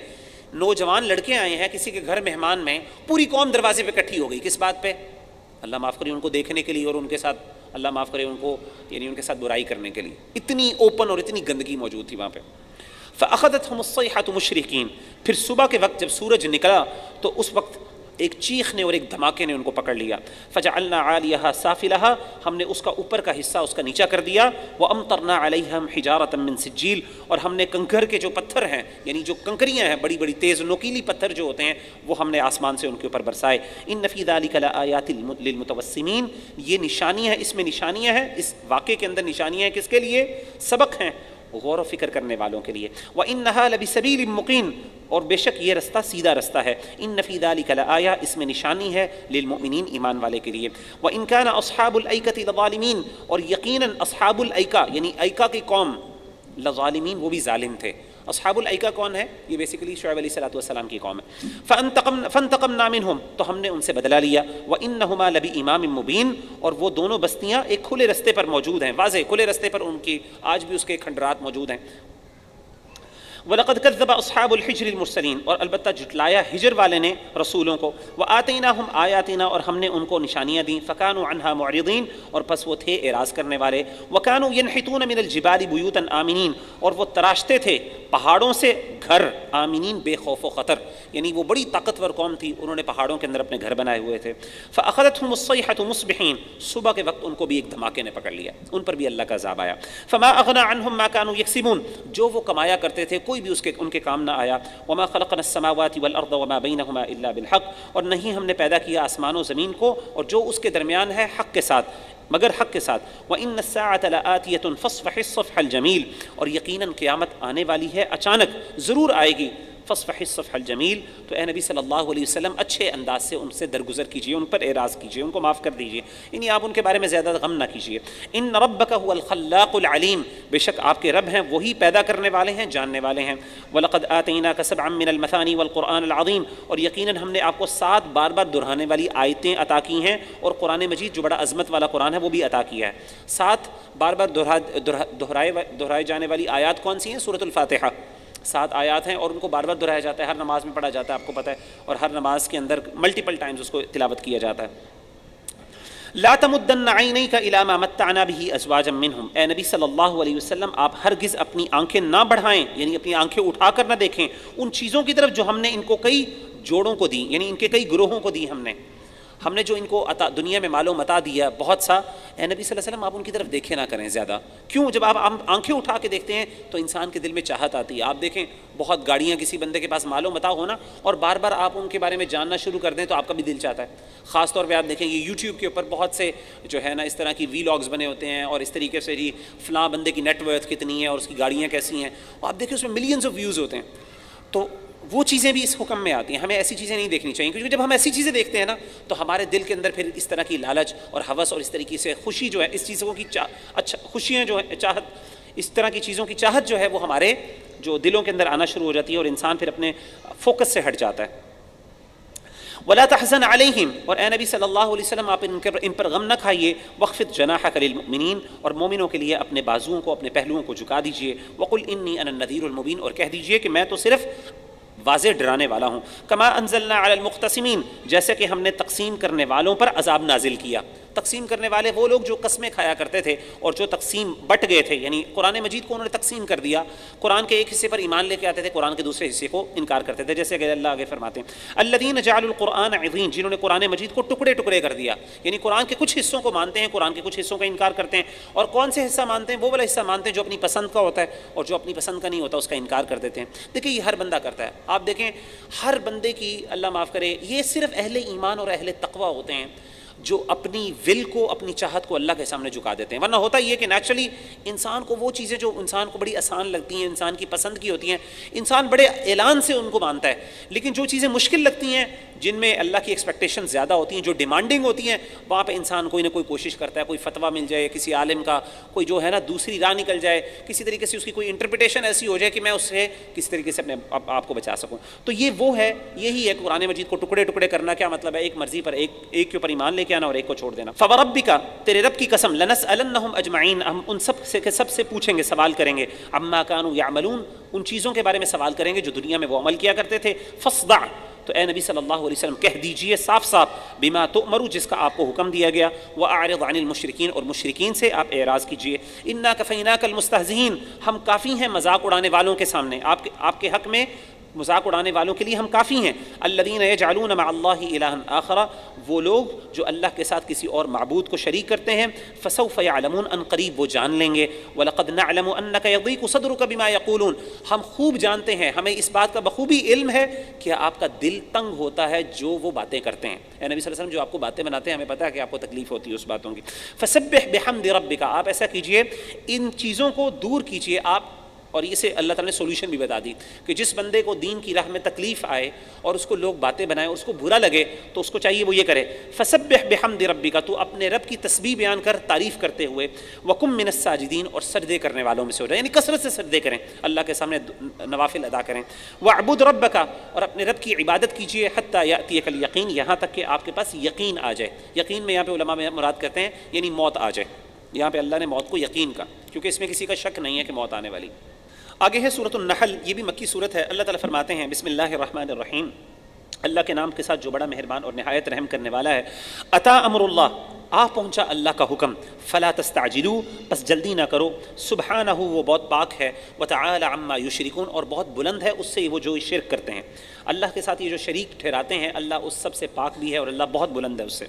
نوجوان لڑکے آئے ہیں کسی کے گھر مہمان میں، پوری قوم دروازے پہ اکٹھی ہو گئی، کس بات پہ؟ اللہ معاف کرے ان کو دیکھنے کے لیے اور ان کے ساتھ اللہ معاف کرے ان کو یعنی ان کے ساتھ برائی کرنے کے لیے، اتنی اوپن اور اتنی گندگی موجود تھی وہاں پہ۔ فأخذتهم الصيحة مشرقین، پھر صبح کے وقت جب سورج نکلا تو اس وقت ایک چیخ نے اور ایک دھماکے نے ان کو پکڑ لیا۔ فجعلنا عالیہا سافلہا، ہم نے اس کا اوپر کا حصہ اس کا نیچا کر دیا، وامطرنا علیہم حجارۃ من سجیل، اور ہم نے کنکر کے جو پتھر ہیں یعنی جو کنکریاں ہیں بڑی بڑی تیز نوکیلی پتھر جو ہوتے ہیں وہ ہم نے آسمان سے ان کے اوپر برسائے۔ ان فی ذلک لآیات للمتوسمین، یہ نشانیاں ہیں، اس میں نشانیاں ہیں، اس واقعے کے اندر نشانیاں ہیں، کس کے لیے؟ سبق ہیں غور و فکر کرنے والوں کے لیے۔ وَإِنَّهَا لَبِسَبِيلٍ مُقِيمٍ، اور بے شک یہ رستہ سیدھا رستہ ہے۔ إِنَّ فِي ذَلِكَ لَآیَةً، اس میں نشانی ہے للمؤمنین ایمان والے کے لیے۔ وَإِن كَانَ أَصْحَابُ الْأَيْكَةِ لَظَالِمِينَ، اور یقیناً اصحاب الایکہ یعنی ایکہ کی قوم لظالمین، وہ بھی ظالم تھے۔ اصحاب الایکہ کون ہے؟ یہ بیسیکلی شعیب علیہ السلام کی قوم ہے۔ فانتقمنا منہم، تو ہم نے ان سے بدلہ لیا۔ وانہما لبإمام مبین، اور وہ دونوں بستیاں ایک کھلے رستے پر موجود ہیں، واضح کھلے رستے پر ان کی آج بھی اس کے کھنڈرات موجود ہیں۔ وَلَقَدْ كَذَّبَ أَصْحَابُ الْحِجْرِ الْمُرْسَلِينَ، اور البتہ جھٹلایا ہجر والے نے رسولوں کو۔ وَآتَيْنَاهُمْ آیَاتِنَا، اور ہم نے ان کو نشانیاں دیں۔ فَكَانُوا عَنْهَا مُعْرِضِينَ، اور پس وہ تھے اعراض کرنے والے۔ وَكَانُوا يَنْحِتُونَ مِنَ الْجِبَالِ بُيُوتًا آمِنِينَ، اور وہ تراشتے تھے پہاڑوں سے گھر، آمینین بے خوف و خطر، یعنی وہ بڑی طاقتور قوم تھی، انہوں نے پہاڑوں کے اندر اپنے گھر بنائے ہوئے تھے۔ فَأَخَذَتْهُمُ الصَّيْحَةُ مُصْبِحِينَ، صبح کے وقت ان کو بھی ایک دھماکے نے پکڑ لیا، ان پر بھی اللہ کا عذاب آیا۔ فَمَا أَغْنَىٰ عَنْهُمْ مَا كَانُوا يَكْسِبُونَ، جو وہ کمایا کرتے تھے کوئی بھی ان کے کام نہ آیا. وما خلقنا السماوات والارض وما بينهما الا بالحق، اور نہیں ہم نے پیدا کیا آسمان و زمین کو اور جو اس کے درمیان ہے حق کے ساتھ، مگر حق کے ساتھ. وَإِنَّ السَّاعَةَ لَآتِيَةٌ فَاصْفَحِ الصَّفْحَ الْجَمِيلَ، اور یقیناً قیامت آنے والی ہے، اچانک ضرور آئے گی. فَاصْفَحِ الصَّفْحَ الْجَمِيلَ، تو اے نبی صلی اللہ علیہ وسلم اچھے انداز سے ان سے درگزر کیجیے، ان پر اعراض کیجیے، ان کو معاف کر دیجیے، یعنی آپ ان کے بارے میں زیادہ غم نہ کیجیے. ان ربک هو الخلاق العلیم، بے شک آپ کے رب ہیں وہی پیدا کرنے والے ہیں، جاننے والے ہیں. وَلَقَدْ آتَيْنَاكَ سَبْعًا مِّنَ الْمَثَانِي وَالْقُرْآنِ الْعَظِيمِ، اور یقیناً ہم نے آپ کو 7 بار بار دہرانے والی آیتیں عطا کی ہیں، اور قرآن مجید جو بڑا عظمت والا قرآن ہے وہ بھی عطا کیا ہے. 7 بار بار دہرائے جانے والی آیات کون سی ہیں؟ سورۃ الفاتحہ. 7 آیات ہیں اور ان کو بار بار دہرایا جاتا ہے، ہر نماز میں پڑھا جاتا ہے، آپ کو پتہ ہے، اور ہر نماز کے اندر ملٹیپل ٹائمز اس کو تلاوت کیا جاتا ہے. لا تمدن عینیک الی ما متعنا به ازواجا منہم، اے نبی صلی اللہ علیہ وسلم آپ ہرگز اپنی آنکھیں نہ بڑھائیں، یعنی اپنی آنکھیں اٹھا کر نہ دیکھیں ان چیزوں کی طرف جو ہم نے ان کو کئی جوڑوں کو دی، یعنی ان کے کئی گروہوں کو دی. ہم نے جو ان کو دنیا میں مال و متاع دیا بہت سا، اے نبی صلی اللہ علیہ وسلم آپ ان کی طرف دیکھے نہ کریں زیادہ. کیوں؟ جب آپ آنکھیں اٹھا کے دیکھتے ہیں تو انسان کے دل میں چاہت آتی ہے. آپ دیکھیں بہت گاڑیاں کسی بندے کے پاس مال و متاع ہونا اور بار بار آپ ان کے بارے میں جاننا شروع کر دیں تو آپ کا بھی دل چاہتا ہے. خاص طور پہ آپ دیکھیں یہ یوٹیوب کے اوپر بہت سے جو ہے نا اس طرح کی ویلاگز بنے ہوتے ہیں اور اس طریقے سے جی فلاں بندے کی نیٹ ورتھ کتنی ہے اور اس کی گاڑیاں کیسی ہیں، اور آپ دیکھیں اس میں ملینز آف ویوز ہوتے ہیں. تو وہ چیزیں بھی اس حکم میں آتی ہیں. ہمیں ایسی چیزیں نہیں دیکھنی چاہیے، کیونکہ جب ہم ایسی چیزیں دیکھتے ہیں نا تو ہمارے دل کے اندر پھر اس طرح کی لالچ اور ہوس اور اس طریقے سے خوشی جو ہے اس چیزوں کی خوشیاں جو ہے چاہت، اس طرح کی چیزوں کی چاہت جو ہے وہ ہمارے جو دلوں کے اندر آنا شروع ہو جاتی ہے اور انسان پھر اپنے فوکس سے ہٹ جاتا ہے. ولا تحزن علیہم، اور اے نبی صلی اللہ علیہ وسلم آپ ان پر غم نہ کھائیے. واخفض جناحک للمؤمنین، اور مومنوں کے لیے اپنے بازوؤں کو، اپنے پہلوؤں کو جھکا دیجیے. وقل انی انا النذیر المبین، اور کہہ دیجیے کہ میں تو صرف واضح ڈرانے والا ہوں. کما انزلنا علی المقتسمین، جیسے کہ ہم نے تقسیم کرنے والوں پر عذاب نازل کیا. تقسیم کرنے والے وہ لوگ جو قسمیں کھایا کرتے تھے اور جو تقسیم بٹ گئے تھے، یعنی قرآن مجید کو انہوں نے تقسیم کر دیا. قرآن کے ایک حصے پر ایمان لے کے آتے تھے، قرآن کے دوسرے حصے کو انکار کرتے تھے. جیسے کہ اللہ آگے فرماتے ہیں الذین جعلوا القرآن عضین، جنہوں نے قرآن مجید کو ٹکڑے ٹکڑے کر دیا، یعنی قرآن کے کچھ حصوں کو مانتے ہیں، قرآن کے کچھ حصوں کا انکار کرتے ہیں. اور کون سے حصہ مانتے ہیں؟ وہ والا حصہ مانتے ہیں جو اپنی پسند کا ہوتا ہے، اور جو اپنی پسند کا نہیں ہوتا اس کا انکار کر دیتے ہیں. دیکھیں یہ ہر بندہ کرتا ہے. آپ دیکھیں ہر بندے کی، اللہ معاف کرے، یہ صرف اہل ایمان اور اہل تقوی ہوتے ہیں جو اپنی ول کو، اپنی چاہت کو اللہ کے سامنے جھکا دیتے ہیں. ورنہ ہوتا یہ کہ نیچرلی انسان کو وہ چیزیں جو انسان کو بڑی آسان لگتی ہیں، انسان کی پسند کی ہوتی ہیں، انسان بڑے اعلان سے ان کو مانتا ہے. لیکن جو چیزیں مشکل لگتی ہیں، جن میں اللہ کی ایکسپیکٹیشن زیادہ ہوتی ہیں، جو ڈیمانڈنگ ہوتی ہیں، وہاں پہ انسان کوئی نہ کوئی کوشش کرتا ہے، کوئی فتویٰ مل جائے کسی عالم کا، کوئی جو ہے نا دوسری راہ نکل جائے، کسی طریقے سے اس کی کوئی انٹرپریٹیشن ایسی ہو جائے کہ میں اس سے کسی طریقے سے اپنے آپ کو بچا سکوں. تو یہ وہ ہے، یہی ہے قرآن مجید کو ٹکڑے ٹکڑے کرنا. کیا مطلب ہے؟ ایک مرضی پر ایک کے اوپر ایمان لے کے آنا اور ایک کو چھوڑ دینا. فوربک، تیرے رب کی قسم، لنسألنہم اجمعین، ہم ان سب سے پوچھیں گے، سوال کریں گے. عما کانوا یعملون، ان چیزوں کے بارے میں سوال کریں گے جو دنیا میں وہ عمل کیا کرتے تھے. فاصدع، تو اے نبی صلی اللہ علیہ وسلم کہہ دیجئے صاف صاف، بما تؤمر، جس کا آپ کو حکم دیا گیا. واعرض عن المشرکین، اور مشرکین سے آپ اعراض کیجئے. انا کفیناک المستہزئین، ہم کافی ہیں مذاق اڑانے والوں کے سامنے، آپ کے حق میں مذاق اڑانے والوں کے لیے ہم کافی ہیں. الذین یجعلون مع اللہ الہا آخر، وہ لوگ جو اللہ کے ساتھ کسی اور معبود کو شریک کرتے ہیں. فسوف یعلمون، ان قریب وہ جان لیں گے. ولقد نعلم انک یضیق صدرک بما یقولون، ہم خوب جانتے ہیں، ہمیں اس بات کا بخوبی علم ہے کہ آپ کا دل تنگ ہوتا ہے جو وہ باتیں کرتے ہیں. اے نبی صلی اللہ علیہ وسلم جو آپ کو باتیں بناتے ہیں ہمیں پتہ ہے کہ آپ کو تکلیف ہوتی ہے اس باتوں کی. فسبح بحمد ربک، آپ ایسا کیجئے، ان چیزوں کو دور کیجئے آپ. اور اسے اللہ تعالیٰ نے سولوشن بھی بتا دی کہ جس بندے کو دین کی راہ میں تکلیف آئے اور اس کو لوگ باتیں بنائیں اور اس کو برا لگے تو اس کو چاہیے وہ یہ کرے، فسبح بحمد ربک، تو اپنے رب کی تسبیح بیان کر، تعریف کرتے ہوئے. وقم من الساجدین، اور سجدے کرنے والوں میں سے ہو جائے، یعنی کثرت سے سجدے کریں، اللہ کے سامنے نوافل ادا کریں. واعبد ربک، اور اپنے رب کی عبادت کیجیے. حتی یأتیک الیقین، یہاں تک کہ آپ کے پاس یقین آ جائے. یقین میں یہاں پہ علماء مراد کرتے ہیں یعنی موت آ جائے. یہاں پہ اللہ نے موت کو یقین کا، کیونکہ اس میں کسی کا شک نہیں ہے کہ موت آنے والی. آگے ہے سورۃ النحل، یہ بھی مکی سورت ہے. اللہ تعالیٰ فرماتے ہیں بسم اللہ الرحمن الرحیم، اللہ کے نام کے ساتھ جو بڑا مہربان اور نہایت رحم کرنے والا ہے. اتا امر اللہ، آ پہنچا اللہ کا حکم، فلا تستعجلوا، بس جلدی نہ کرو، سبحانہ وہ بہت پاک ہے، وتعالی عما یشرکون اور بہت بلند ہے اس سے وہ جو شرک کرتے ہیں، اللہ کے ساتھ یہ جو شریک ٹھہراتے ہیں اللہ اس سب سے پاک بھی ہے اور اللہ بہت بلند ہے اس سے۔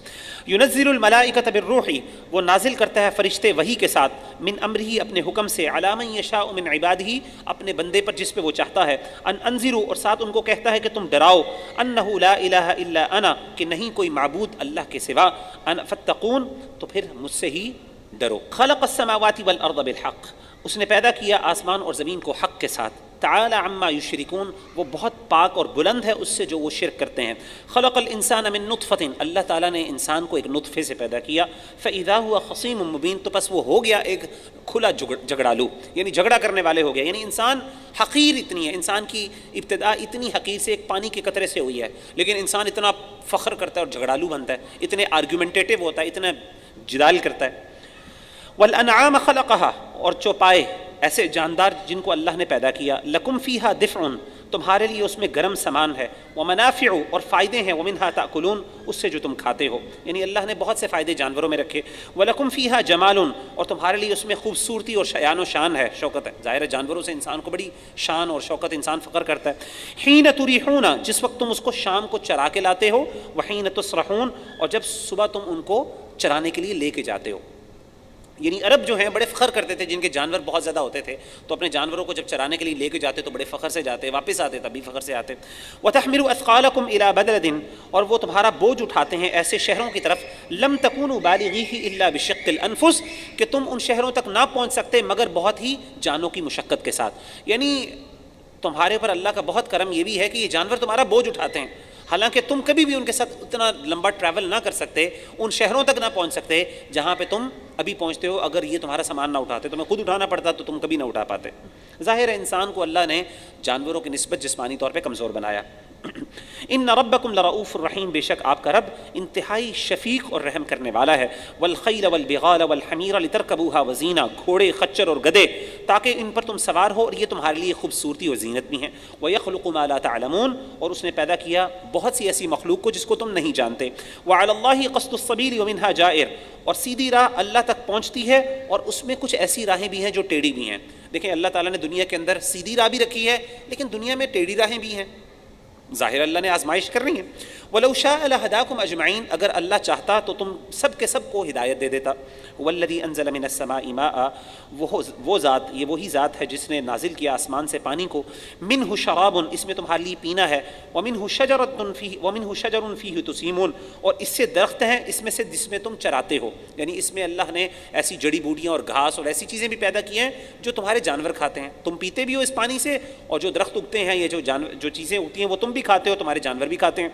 ینزل الملائکۃ بالروح، وہ نازل کرتا ہے فرشتے وحی کے ساتھ، من امرہ اپنے حکم سے، علی من یشاء من عبادہ اپنے بندے پر جس پہ وہ چاہتا ہے، ان انذروا اور ساتھ ان کو کہتا ہے کہ تم ڈراؤ، انہ لا الہ الا انا کہ نہیں کوئی معبود اللہ کے سوا، ان فاتقون تو پھر مجھ سے ہی ڈرو۔ خلق السماوات والارض بالحق، اس نے پیدا کیا آسمان اور زمین کو حق کے ساتھ، تعالی عما یشرکون وہ بہت پاک اور بلند ہے اس سے جو وہ شرک کرتے ہیں۔ خلق الانسان من نطفۃ، اللہ تعالیٰ نے انسان کو ایک نطفے سے پیدا کیا، فاذا هو خصیم مبین تو بس وہ ہو گیا ایک کھلا جھگڑالو، یعنی جھگڑا کرنے والے ہو گیا، یعنی انسان حقیر اتنی ہے، انسان کی ابتدا اتنی حقیر سے ایک پانی کے قطرے سے ہوئی ہے، لیکن انسان اتنا فخر کرتا ہے اور جھگڑالو بنتا ہے، اتنے آرگیومنٹیٹو ہوتا ہے، اتنا جدال کرتا ہے۔ والانعام خلقها اور چوپائے ایسے جاندار جن کو اللہ نے پیدا کیا، لکم فیہا دفع تمہارے لیے اس میں گرم سامان ہے، ومنافع اور فائدے ہیں، ومنہا تاکلون اس سے جو تم کھاتے ہو، یعنی اللہ نے بہت سے فائدے جانوروں میں رکھے، ولکم فیہا جمال اور تمہارے لیے اس میں خوبصورتی اور شیان و شان ہے، شوکت ہے، ظاہر ہے جانوروں سے انسان کو بڑی شان اور شوکت انسان فخر کرتا ہے۔ حین تریحون جس وقت تم اس کو شام کو چرا کے لاتے ہو، وحین تسرحون اور جب صبح تم ان کو چرانے کے لیے لے کے جاتے ہو، یعنی عرب جو ہیں بڑے فخر کرتے تھے، جن کے جانور بہت زیادہ ہوتے تھے تو اپنے جانوروں کو جب چرانے کے لیے لے کے جاتے تو بڑے فخر سے جاتے، واپس آتے تب بھی فخر سے آتے۔ وَتَحْمِلُوا أَثْقَالَكُمْ إِلَىٰ بَلَدٍ اور وہ تمہارا بوجھ اٹھاتے ہیں ایسے شہروں کی طرف، لَمْ تَكُونُوا بَالِغِيهِ إِلَّا بِشِقِّ الْأَنفُسِ کہ تم ان شہروں تک نہ پہنچ سکتے مگر بہت ہی جانوں کی مشقت کے ساتھ، یعنی تمہارے پر اللہ کا بہت کرم یہ بھی ہے کہ یہ جانور تمہارا بوجھ اٹھاتے ہیں، حالانکہ تم کبھی بھی ان کے ساتھ اتنا لمبا ٹریول نہ کر سکتے، ان شہروں تک نہ پہنچ سکتے جہاں پہ تم ابھی پہنچتے ہو، اگر یہ تمہارا سامان نہ اٹھاتے، تمہیں خود اٹھانا پڑتا تو تم کبھی نہ اٹھا پاتے۔ ظاہر ہے انسان کو اللہ نے جانوروں کی نسبت جسمانی طور پہ کمزور بنایا۔ ان ربکم لرؤوف الرحیم بے شک آپ کا رب انتہائی شفیق اور رحم کرنے والا ہے۔ والخیل والبغال والحمیر لترکبوها وزینہ گھوڑے خچر اور گدھے تاکہ ان پر تم سوار ہو اور یہ تمہارے لیے خوبصورتی اور زینت بھی ہیں۔ ویخلق ما لا تعلمون اور اس نے پیدا کیا بہت سی ایسی مخلوق کو جس کو تم نہیں جانتے۔ وعلی اللہ قصد السبیل ومنها جائر اور سیدھی راہ اللہ تک پہنچتی ہے اور اس میں کچھ ایسی راہیں بھی ہیں جو ٹیڑھی بھی ہیں۔ دیکھیں اللہ تعالیٰ نے دنیا کے اندر سیدھی راہ بھی رکھی ہے لیکن دنیا میں ٹیڑھی راہیں بھی ہیں، ظاہر اللہ نے آزمائش کرنی ہے۔ وَلَوْ شَاءَ لَهَدَاكُمْ أَجْمَعِينَ اگر اللہ چاہتا تو تم سب کے سب کو ہدایت دے دیتا۔ وَالَّذِي أَنزَلَ مِنَ السَّمَاءِ مَاءً وہ ذات یہ وہی ذات ہے جس نے نازل کیا آسمان سے پانی کو، مِنْهُ شَرَابٌ اس میں تمہارے لیے پینا ہے، وَمِنْهُ شَجَرٌ فِيهِ تُسِيمُونَ اور اس سے درخت ہیں اس میں سے جس میں تم چراتے ہو، یعنی اس میں اللہ نے ایسی جڑی بوٹیاں اور گھاس اور ایسی چیزیں بھی پیدا کی ہیں جو تمہارے جانور کھاتے ہیں، تم پیتے بھی ہو اس پانی سے، اور جو درخت اگتے ہیں یہ جو چیزیں اگتی ہیں وہ تم بھی کھاتے ہو، تمہارے جانور بھی کھاتے ہیں۔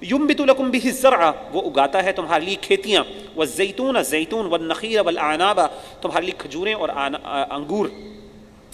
ينبت لكم به الزرع وہ اگاتا ہے تمہارے لیے کھیتیاں، والزیتون زیتون والنخیل والاعناب تمہارے لیے کھجوریں اور انگور،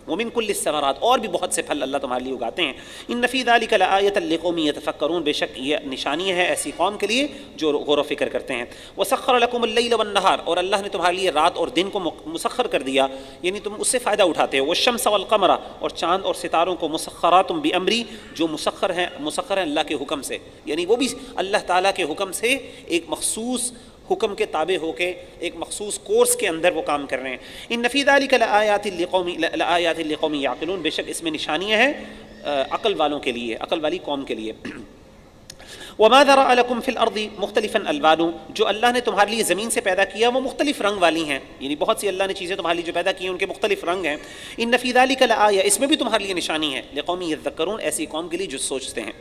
ومن كل الثمرات اور بھی بہت سے پھل اللہ تمہارے لیے اگاتے ہیں۔ ان فی ذلک لآیۃ لقوم یتفکرون بے شک یہ نشانی ہے ایسی قوم کے لیے جو غور و فکر کرتے ہیں۔ وسخر لكم اللیل والنہار اور اللہ نے تمہارے لیے رات اور دن کو مسخر کر دیا، یعنی تم اس سے فائدہ اٹھاتے ہو۔ والشمس والقمر اور چاند اور ستاروں کو مسخرات بامری جو مسخر ہیں اللہ کے حکم سے، یعنی وہ بھی اللہ تعالیٰ کے حکم سے ایک مخصوص حکم کے تابع ہو کے ایک مخصوص کورس کے اندر وہ کام کر رہے ہیں۔ ان فی ذلک لآیات لقوم یعقلون بے شک اس میں نشانیاں ہیں عقل والوں کے لیے، عقل والی قوم کے لیے۔ وما ذرأ لكم في الارض مختلفا الوان جو اللہ نے تمہارے لیے زمین سے پیدا کیا وہ مختلف رنگ والی ہیں، یعنی بہت سی اللہ نے چیزیں تمہارے لیے جو پیدا کی ہیں ان کے مختلف رنگ ہیں۔ ان فی ذلک لآیہ اس میں بھی تمہارے لیے نشانی ہے، لقوم یذکرون ایسی قوم کے لیے جو سوچتے ہیں،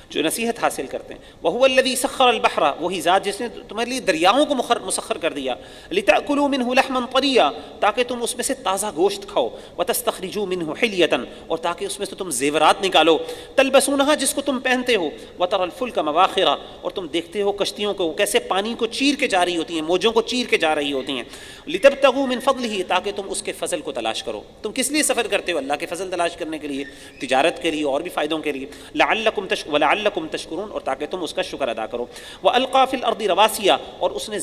جو نصیحت حاصل کرتے ہیں۔ وَهُوَ الَّذِي سَخَّرَ الْبَحْرَ وہی ذات جس نے تمہارے لیے دریاؤں کو مسخر کر دیا، لِتَأْكُلُوا مِنْهُ لَحْمًا طَرِيًّا تاکہ تم اس میں سے تازہ گوشت کھاؤ، وَتَسْتَخْرِجُوا مِنْهُ حِلْيَةً اور تاکہ اس میں سے تم زیورات نکالو، تَلْبَسُونَهَا جس کو تم پہنتے ہو، وَتَرَى الْفُلْكَ مَوَاخِرَ اور تم دیکھتے ہو کشتیوں کو کیسے پانی کو چیر کے جا رہی ہوتی ہیں، موجوں کو چیر کے جا رہی ہوتی ہیں، لِتَبْتَغُوا مِنْ فَضْلِهِ تاکہ تم اس کے فضل کو تلاش کرو۔ تم کس لیے سفر کرتے ہو؟ اللہ کے فضل تلاش کرنے کے لیے، تجارت کے لیے اور بھی فائدوں کے لیے، وَلَعَلَّكُمْ تَشْكُرُونَ اور تاکہ تم اس کا شکر ادا کرو۔ وَأَلْقَى فِي الْأَرْضِ رَوَاسِيَ اور اس نے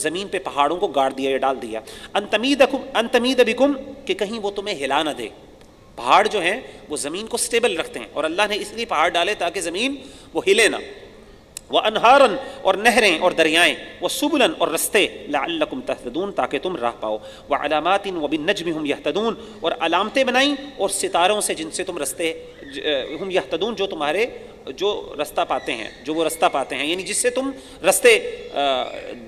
زمین پہ پہاڑوں کو گاڑ دیا یا ڈال دیا، أَن تَمِيدَ بِكُمْ کہ کہیں وہ تمہیں ہلا نہ دے۔ پہاڑ جو ہیں وہ زمین کو سٹیبل رکھتے ہیں اور اللہ نے اس لیے پہاڑ ڈالے تاکہ زمین وہ ہلے نہ۔ وَأَنْهَارًا اور نہریں اور دریائیں، وَسُبُلًا اور رستے، لَعَلَّكُمْ تَهْتَدُونَ تاکہ تم راہ پاؤ، وَعَلَامَاتٍ وَبِالنَّجْمِ هُمْ يَهْتَدُونَ اور علامتیں بنائیں اور ستاروں سے جن سے تم رستے ہم یہتدون جو رستہ پاتے ہیں، جو وہ رستہ پاتے ہیں، یعنی جس سے تم رستے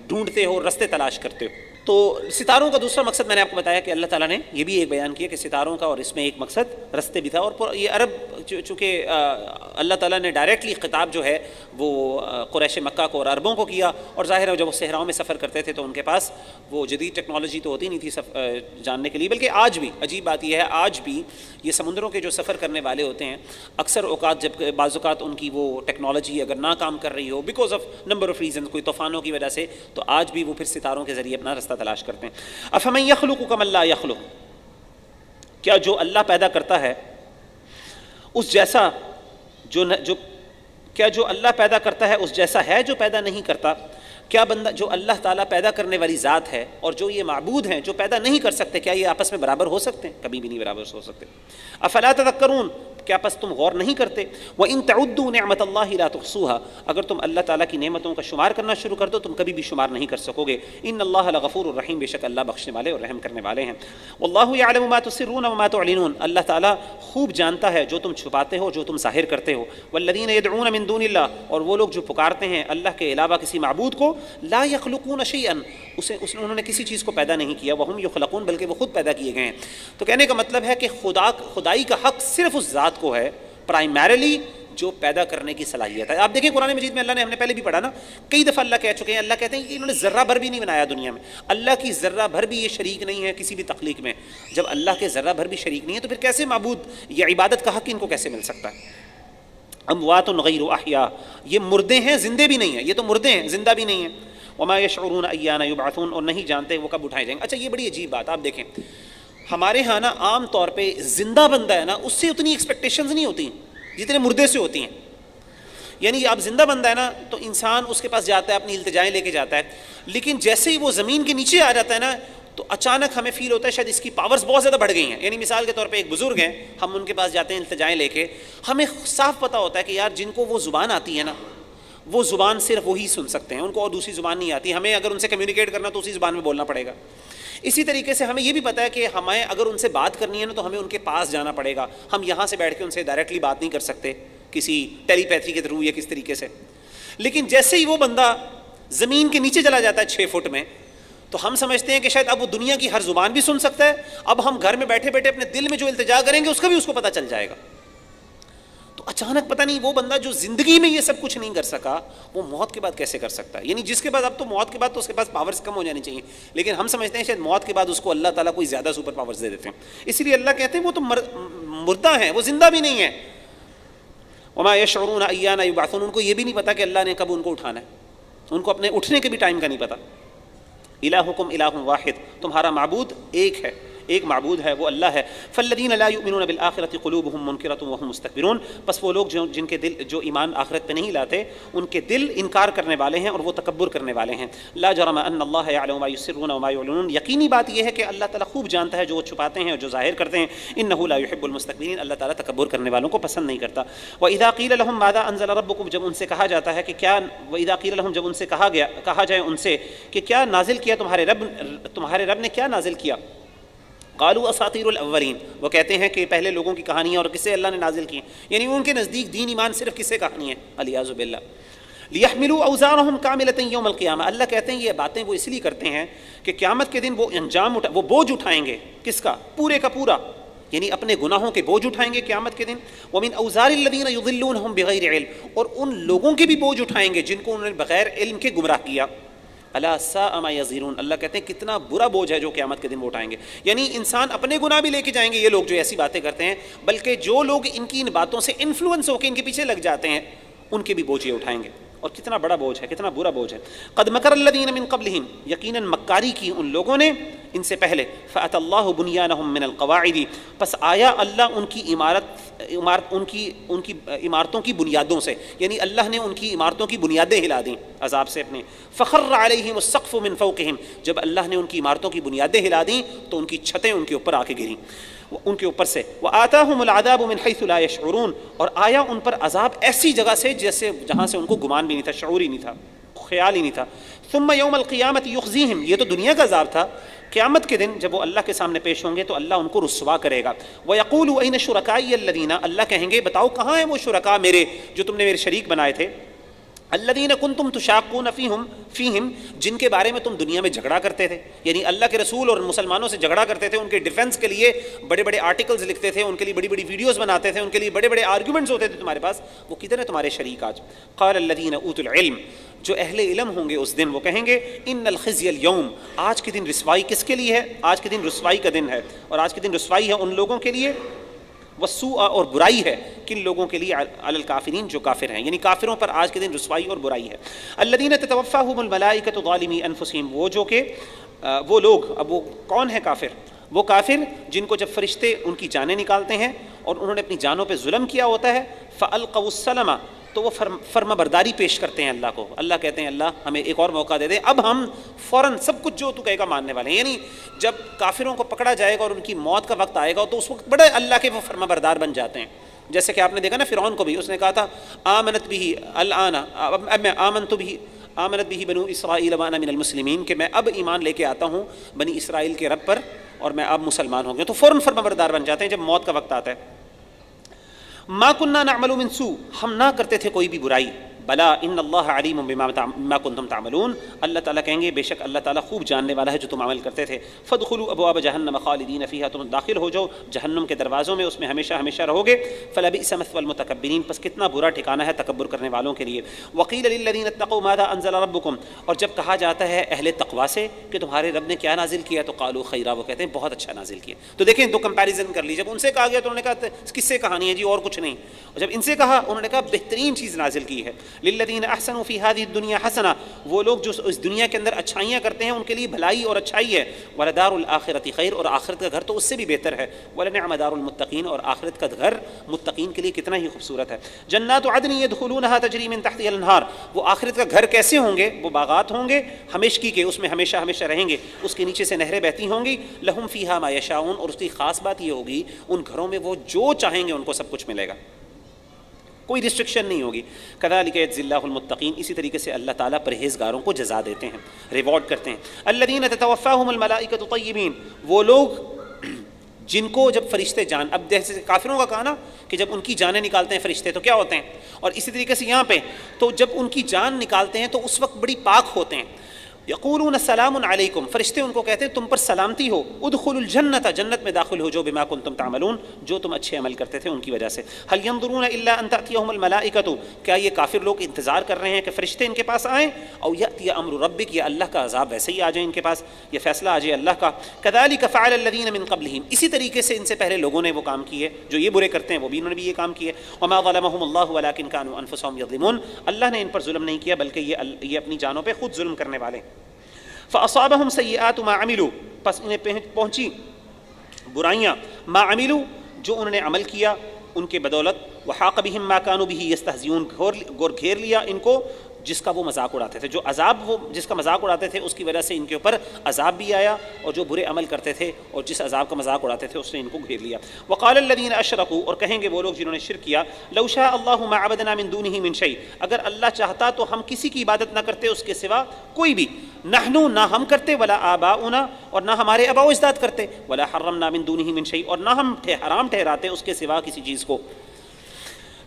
ڈھونڈتے ہو، رستے تلاش کرتے ہو۔ تو ستاروں کا دوسرا مقصد میں نے آپ کو بتایا کہ اللہ تعالیٰ نے یہ بھی ایک بیان کیا کہ ستاروں کا، اور اس میں ایک مقصد رستے بھی تھا، اور یہ عرب چونکہ اللہ تعالیٰ نے ڈائریکٹلی خطاب جو ہے وہ قریش مکہ کو اور عربوں کو کیا، اور ظاہر ہے جب وہ صحراؤں میں سفر کرتے تھے تو ان کے پاس وہ جدید ٹیکنالوجی تو ہوتی نہیں تھی جاننے کے لیے، بلکہ آج بھی عجیب بات یہ ہے، آج بھی یہ سمندروں کے جو سفر کرنے والے ہوتے ہیں اکثر اوقات جب بعض اوقات ان کی وہ ٹیکنالوجی اگر نہ کام کر رہی ہو because of number of reasons, کوئی طوفانوں کی وجہ سے، تو آج بھی وہ پھر ستاروں کے ذریعے اپنا رستہ تلاش کرتے ہیں۔ افمن یخلق کمن لا یخلق، کیا جو اللہ پیدا کرتا ہے اس جیسا کیا جو اللہ پیدا کرتا ہے اس جیسا ہے جو پیدا نہیں کرتا؟ کیا بندہ جو اللہ تعالیٰ پیدا کرنے والی ذات ہے اور جو یہ معبود ہیں جو پیدا نہیں کر سکتے، کیا یہ آپس میں برابر ہو سکتے ہیں؟ کبھی بھی نہیں برابر ہو سکتے۔ افلا تذکرون، کیا پس تم غور نہیں کرتے؟ وَإِن تَعُدُّوا نِعْمَةَ اللَّهِ لَا تُحْصُوهَا، اگر تم اللہ تعالیٰ کی نعمتوں کا شمار کرنا شروع کر دو تم کبھی بھی شمار نہیں کر سکو گے۔ إِنَّ اللَّهَ لَغَفُورٌ رَحِيمٌ، بے شک اللہ بخشنے والے اور رحم کرنے والے ہیں۔ وَاللَّهُ يَعْلَمُ مَا تُسِرُّونَ وَمَا تُعْلِنُونَ، اللہ تعالیٰ خوب جانتا ہے جو تم چھپاتے ہو جو تم ظاہر کرتے ہو۔ وَالَّذِينَ يَدْعُونَ مِن دُونِ اللَّهِ، اور وہ لوگ جو پکارتے ہیں اللہ کے علاوہ کسی معبود کو، لا يخلقون شيئا، انہوں نے کسی چیز کو پیدا نہیں کیا، وہم یخلقون، بلکہ وہ خود پیدا کیے گئے ہیں۔ تو کہنے کا مطلب ہے کہ خدائی کا حق صرف اس ذات کو ہے پرائمریلی جو پیدا کرنے کی صلاحیت ہے۔ آپ دیکھیں قرآن مجید میں اللہ نے، ہم نے پہلے بھی پڑھا نا، کئی دفعہ اللہ کہہ چکے ہیں، اللہ کہتے ہیں کہ انہوں نے ذرہ بھر بھی نہیں بنایا دنیا میں، اللہ کی ذرہ بھر بھی یہ شریک نہیں ہے کسی بھی تخلیق میں۔ جب اللہ کے ذرہ بھر بھی شریک نہیں ہے تو پھر کیسے معبود یا عبادت کا حق ان کو کیسے مل سکتا ہے؟ اموات غیر احیاء، یہ مردے ہیں زندے بھی نہیں ہیں، یہ تو مردے ہیں زندہ بھی نہیں ہیں۔ وما یشعرون ایان یبعثون، اور نہیں جانتے وہ کب اٹھائے جائیں گے۔ اچھا یہ بڑی عجیب بات، آپ دیکھیں ہمارے ہاں نا عام طور پہ زندہ بندہ ہے نا اس سے اتنی ایکسپیکٹیشنز نہیں ہوتی جتنے مردے سے ہوتی ہیں۔ یعنی اب زندہ بندہ ہے نا تو انسان اس کے پاس جاتا ہے، اپنی التجائیں لے کے جاتا ہے، لیکن جیسے ہی وہ زمین کے نیچے آ جاتا ہے نا تو اچانک ہمیں فیل ہوتا ہے شاید اس کی پاورز بہت زیادہ بڑھ گئی ہیں۔ یعنی مثال کے طور پہ ایک بزرگ ہیں، ہم ان کے پاس جاتے ہیں التجائیں لے کے، ہمیں صاف پتہ ہوتا ہے کہ یار جن کو وہ زبان آتی ہے نا وہ زبان صرف وہی سن سکتے ہیں، ان کو اور دوسری زبان نہیں آتی، ہمیں اگر ان سے کمیونیکیٹ کرنا تو اسی زبان میں بولنا پڑے گا۔ اسی طریقے سے ہمیں یہ بھی پتہ ہے کہ ہمیں اگر ان سے بات کرنی ہے نا تو ہمیں ان کے پاس جانا پڑے گا، ہم یہاں سے بیٹھ کے ان سے ڈائریکٹلی بات نہیں کر سکتے کسی ٹیلی پیتھی کے تھرو یا کس طریقے سے۔ لیکن جیسے ہی وہ بندہ زمین کے نیچے چلا جاتا ہے 6 فٹ میں تو ہم سمجھتے ہیں کہ شاید اب وہ دنیا کی ہر زبان بھی سن سکتا ہے، اب ہم گھر میں بیٹھے بیٹھے اپنے دل میں جو التجا کریں گے اس کا بھی اس کو پتہ چل جائے گا۔ تو اچانک پتہ نہیں وہ بندہ جو زندگی میں یہ سب کچھ نہیں کر سکا وہ موت کے بعد کیسے کر سکتا ہے؟ یعنی جس کے بعد اب تو موت کے بعد تو اس کے پاس پاورز کم ہو جانی چاہیے، لیکن ہم سمجھتے ہیں شاید موت کے بعد اس کو اللہ تعالیٰ کوئی زیادہ سپر پاورز دے دیتے ہیں، اسی لیے اللہ کہتے ہیں وہ تو مردہ ہیں، وہ زندہ بھی نہیں ہیں۔ وما یشعرون ایان یبعثون، ان کو یہ بھی نہیں پتا کہ اللہ نے کب ان کو اٹھانا ہے، ان کو اپنے اٹھنے کے بھی ٹائم کا نہیں پتا۔ الہکم الہ واحد، تمہارا معبود ایک ہے، ایک معبود ہے وہ اللہ ہے۔ فالذین لا یؤمنون بالآخرۃ قلوبهم منکرۃ وهم مستکبرون، پس وہ لوگ جن کے دل جو ایمان آخرت پہ نہیں لاتے ان کے دل انکار کرنے والے ہیں اور وہ تکبر کرنے والے ہیں۔ لا جرم ان اللہ یعلم ما یسرون وما یعلنون، یقینی بات یہ ہے کہ اللہ تعالیٰ خوب جانتا ہے جو وہ چھپاتے ہیں اور جو ظاہر کرتے ہیں۔ انہ لا یحب المستکبرین، اللہ تعالیٰ تکبر کرنے والوں کو پسند نہیں کرتا۔ واذا قیل لهم ماذا انزل ربکم، جب ان سے کہا جاتا ہے کہ کیا، واذا قیل لهم جب ان سے کہا جائے ان سے کہ کیا نازل کیا تمہارے رب نے کیا نازل کیا، قالوا اساطیر الاولین، وہ کہتے ہیں کہ پہلے لوگوں کی کہانیاں اور قصے اللہ نے نازل کی، یعنی ان کے نزدیک دین ایمان صرف قصے کہانی ہے، الیاذ باللہ۔ لیحملوا اوزارهم کاملۃ یوم القیامہ، اللہ کہتے ہیں یہ باتیں وہ اس لیے کرتے ہیں کہ قیامت کے دن وہ بوجھ اٹھائیں گے، کس کا؟ پورے کا پورا، یعنی اپنے گناہوں کے بوجھ اٹھائیں گے قیامت کے دن۔ ومن اوزار الذین یضلونہم بغیر علم، اور ان لوگوں کے بھی بوجھ اٹھائیں گے جن کو انہوں نے بغیر علم کے گمراہ کیا۔ الا ساء ما یزرون، اللہ کہتے ہیں کتنا برا بوجھ ہے جو قیامت کے دن وہ اٹھائیں گے۔ یعنی انسان اپنے گناہ بھی لے کے جائیں گے یہ لوگ جو ایسی باتیں کرتے ہیں، بلکہ جو لوگ ان کی ان باتوں سے انفلوئنس ہو کے ان کے پیچھے لگ جاتے ہیں ان کے بھی بوجھ یہ اٹھائیں گے، اور کتنا بڑا بوجھ ہے، کتنا برا بوجھ ہے۔ قد مکر الذین من قبلہم، یقیناً مکاری کی ان لوگوں نے ان سے پہلے۔ فأتی اللہ بنیانہم من القواعد، پس آیا اللہ ان کی عمارتوں کی بنیادوں سے، یعنی اللہ نے ان کی عمارتوں کی بنیادیں ہلا دیں عذاب سے اپنے۔ فخر علیہم السقف من فوقہم، جب اللہ نے ان کی عمارتوں کی بنیادیں ہلا دیں تو ان کی چھتیں ان کے اوپر آ کے گریں۔ ان کے اوپر سے، وآتاہم العذاب من حیث لا یشعرون، اور آیا ان پر عذاب ایسی جگہ سے جیسے جہاں سے ان کو گمان بھی نہیں تھا، شعور ہی نہیں تھا، خیال ہی نہیں تھا۔ ثم یوم القیامت یخزیہم، یہ تو دنیا کا عذاب تھا، قیامت کے دن جب وہ اللہ کے سامنے پیش ہوں گے تو اللہ ان کو رسوا کرے گا۔ وَيَقُولُ أَيْنَ شُرَكَائِيَ الَّذِينَ، اللہ کہیں گے بتاؤ کہاں ہیں وہ شرکا میرے جو تم نے میرے شریک بنائے تھے، الذین کنتم تشاقون فیہم، جن کے بارے میں تم دنیا میں جھگڑا کرتے تھے، یعنی اللہ کے رسول اور مسلمانوں سے جھگڑا کرتے تھے، ان کے ڈیفنس کے لیے بڑے بڑے آرٹیکلز لکھتے تھے، ان کے لیے بڑی بڑی ویڈیوز بناتے تھے، ان کے لیے بڑے بڑے آرگیومنٹس ہوتے تھے تمہارے پاس، وہ کدھر ہے تمہارے شریک آج؟ قال الذین اوتوا العلم، جو اہل علم ہوں گے اس دن وہ کہیں گے ان الخزي اليوم، آج کے دن رسوائی کس کے لیے ہے؟ آج کے دن رسوائی کا دن ہے، اور آج کے دن رسوائی ہے ان لوگوں کے لیے، والسوء، اور برائی ہے کن لوگوں کے لیے؟ علی الکافرین، جو کافر ہیں، یعنی کافروں پر آج کے دن رسوائی اور برائی ہے۔ الذین تتوفاہم الملائکۃ ظالمی انفسہم، وہ جو کہ وہ لوگ، اب وہ کون ہے کافر؟ وہ کافر جن کو جب فرشتے ان کی جانیں نکالتے ہیں اور انہوں نے اپنی جانوں پہ ظلم کیا ہوتا ہے، فألقوا السلم، تو وہ فرما برداری پیش کرتے ہیں اللہ کو، اللہ کہتے ہیں اللہ ہمیں ایک اور موقع دے دے، اب ہم فوراً سب کچھ جو تو کہے گا ماننے والے ہیں۔ یعنی جب کافروں کو پکڑا جائے گا اور ان کی موت کا وقت آئے گا تو اس وقت بڑے اللہ کے وہ فرما بردار بن جاتے ہیں، جیسے کہ آپ نے دیکھا نا فرعون کو بھی، اس نے کہا تھا آمنت بھی الآن، اب میں آمنت بھی بنو اسرائیل وانا من المسلمین، کہ میں اب ایمان لے کے آتا ہوں بنی اسرائیل کے رب پر اور میں اب مسلمان ہو گیا، تو فوراً فرما بردار بن جاتے ہیں جب موت کا وقت آتا ہے۔ ما کننا نعمل من سوء، ہم نہ کرتے تھے کوئی بھی برائی، بلا ان اللہ علیم بما کنتم تعملون، اللہ تعالیٰ کہیں گے بے شک اللہ تعالیٰ خوب جاننے والا ہے جو تم عمل کرتے تھے۔ فادخلوا ابواب جہنم خالدین فیہا، تم داخل ہو جاؤ جہنم کے دروازوں میں، اس میں ہمیشہ ہمیشہ رہو گے۔ فلبئس مثوى المتکبرین، پس کتنا برا ٹھکانہ ہے تکبر کرنے والوں کے لیے۔ وقیل للذین اتقوا ماذا انزل ربکم، اور جب کہا جاتا ہے اہل تقوی سے کہ تمہارے رب نے کیا نازل کیا، تو قالوا خیرا، وہ کہتے ہیں بہت اچھا نازل کیا۔ تو دیکھیں دو کمپیریزن کر لی، جب ان سے کہا گیا تو انہوں نے کہا کس سے کہانی ہے جی اور کچھ نہیں، اور جب ان سے کہا انہوں نے کہا بہترین چیز نازل کی ہے۔ للذین احسنوا فی هذه الدنیا حسنہ، وہ لوگ جو اس دنیا کے اندر اچھائیاں کرتے ہیں ان کے لیے بھلائی اور اچھائی ہے۔ ولدار الآخرۃ خیر، اور آخرت کا گھر تو اس سے بھی بہتر ہے۔ ولنعم دار المتقین، اور آخرت کا گھر متقین کے لیے کتنا ہی خوبصورت ہے۔ جنات عدن يدخلونها تجری من تحتها الانہار، وہ آخرت کا گھر کیسے ہوں گے؟ وہ باغات ہوں گے ہمیشگی کے، اس میں ہمیشہ ہمیشہ رہیں گے، اس کے نیچے سے نہریں بہتی ہوں گی۔ لہم فیہا ما یشاؤون، اور اس کی خاص بات یہ ہوگی ان گھروں میں وہ جو چاہیں گے ان کو سب کچھ ملے گا، کوئی ریسٹرکشن نہیں ہوگی۔ کذالک یجزی اللہ المتقین، اسی طریقے سے اللہ تعالیٰ پرہیزگاروں کو جزا دیتے ہیں، ریوارڈ کرتے ہیں۔ الذین تتوفاہم الملائکۃ طیبین، وہ لوگ جن کو جب فرشتے جان، اب جیسے کافروں کا کہا نا کہ جب ان کی جانیں نکالتے ہیں فرشتے تو کیا ہوتے ہیں، اور اسی طریقے سے یہاں پہ تو جب ان کی جان نکالتے ہیں تو اس وقت بڑی پاک ہوتے ہیں۔ یقولون سلام علیکم، فرشتے ان کو کہتے ہیں تم پر سلامتی ہو، ادخلوا الجنت، جنت میں داخل ہو جو بما کنتم تعملون، جو تم اچھے عمل کرتے تھے ان کی وجہ سے۔ هل ينظرون الا ان تأتيهم الملائکۃ، کیا یہ کافر لوگ انتظار کر رہے ہیں کہ فرشتے ان کے پاس آئیں؟ او یأتی امر ربک، یا اللہ کا عذاب ویسے ہی آ جائے ان کے پاس، یہ فیصلہ آ جائے اللہ کا۔ کذالک فعل الذین من قبلہم، اسی طریقے سے ان سے پہلے لوگوں نے وہ کام کیے جو یہ برے کرتے ہیں، وہ بھی انہوں نے بھی یہ کام کیے۔ وما ظلمهم اللہ ولکن كانوا انفسهم یظلمون، اللہ نے ان پر ظلم نہیں کیا بلکہ یہ اپنی جانوں پہ خود ظلم کرنے والے۔ فاصابهم سیئات ما عملوا، پس انہیں پہنچی برائیاں، ما عملوا، جو انہوں نے عمل کیا ان کے بدولت، وحاق بهم ما كانوا به يستهزئون، گھیر لیا ان کو جس کا وہ مذاق اڑاتے تھے، جو عذاب وہ جس کا مذاق اڑاتے تھے اس کی وجہ سے ان کے اوپر عذاب بھی آیا، اور جو برے عمل کرتے تھے اور جس عذاب کا مذاق اڑاتے تھے اس نے ان کو گھیر لیا۔ وقال الذین اشرکوا، اور کہیں گے وہ لوگ جنہوں نے شرک کیا، لو شاء اللہ ما عبدنا من دونہ من شیء، اگر اللہ چاہتا تو ہم کسی کی عبادت نہ کرتے اس کے سوا کوئی بھی، نحنو، نہ ہم کرتے، ولا آباؤنا، اور نہ ہمارے آباء و اجداد کرتے، ولا حرمنا من دونہ من شیء، اور نہ ہم حرام ٹھہراتے اس کے سوا کسی چیز کو۔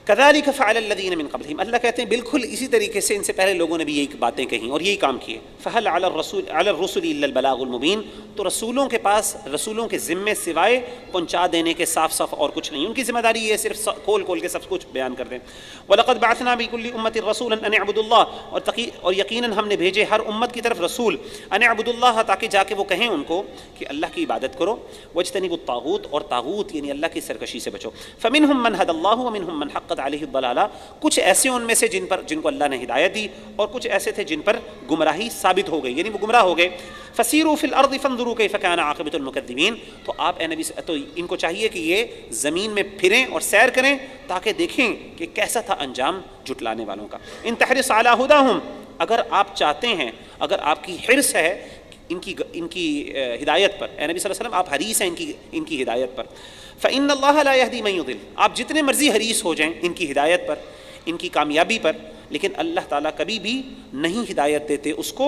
کذالک فعل الذین من قبلہم، اللہ کہتے ہیں بالکل اسی طریقے سے ان سے پہلے لوگوں نے بھی یہی باتیں کہیں اور یہی کام کیے۔ فہل علی الرسل الا البلاغ المبین، تو رسولوں کے پاس، رسولوں کے ذمے سوائے پہنچا دینے کے صاف صاف اور کچھ نہیں، ان کی ذمہ داری یہ صرف کھول کھول کے سب کچھ بیان کر دیں۔ وَلَقَدْ بَعَثْنَا بِكُلِّ أُمَّةٍ رَسُولًا أَنِ اعْبُدُوا اللَّهَ، اور یقیناً ہم نے بھیجے ہر امت کی طرف رسول، أَنِ اعْبُدُوا اللَّهَ، تاکہ جا کے وہ کہیں ان کو کہ اللہ کی عبادت کرو، وَاجْتَنِبُوا الطَّاغُوتَ، اور طاغوت یعنی اللہ کی سرکشی سے بچو۔ فَمِنْهُمْ مَنْ هَدَى اللَّهُ وَمِنْهُمْ مَنْ حَقَّتْ عَلَيْهِ الضَّلَالَةُ، کچھ ایسے ان میں سے جن کو اللہ نے ہدایت دی اور کچھ ایسے تھے جن پر گمراہی ثابت ہو گئی، یعنی وہ گمراہ ہو گئے۔ فسیروا فی الارض فانظروا کیف کان عاقبۃ المکذبین، تو آپ اے نبی تو ان کو چاہیے کہ یہ زمین میں پھریں اور سیر کریں تاکہ دیکھیں کہ کیسا تھا انجام جھٹلانے والوں کا۔ ان تحرص علی ھداھم، اگر آپ چاہتے ہیں، اگر آپ کی حرص ہے ان کی ہدایت پر، اے نبی صلی اللہ علیہ وسلم آپ حریص ہیں ان کی ہدایت پر۔ فإن اللہ لا يهدي من يضل، آپ جتنے مرضی حریص ہو جائیں ان کی ہدایت پر، ان کی کامیابی پر، لیکن اللہ تعالیٰ کبھی بھی نہیں ہدایت دیتے اس کو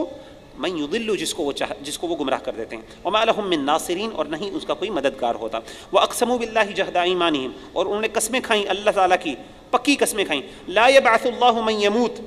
من یضل، جس کو وہ گمراہ کر دیتے ہیں۔ وما لهم من ناصرین، اور نہیں اس کا کوئی مددگار ہوتا۔ واقسموا باللہ جہد ایمانہم، اور انہوں نے قسمیں کھائیں اللہ تعالیٰ کی پکی قسمیں کھائیں، لا یبعث اللہ من یموت،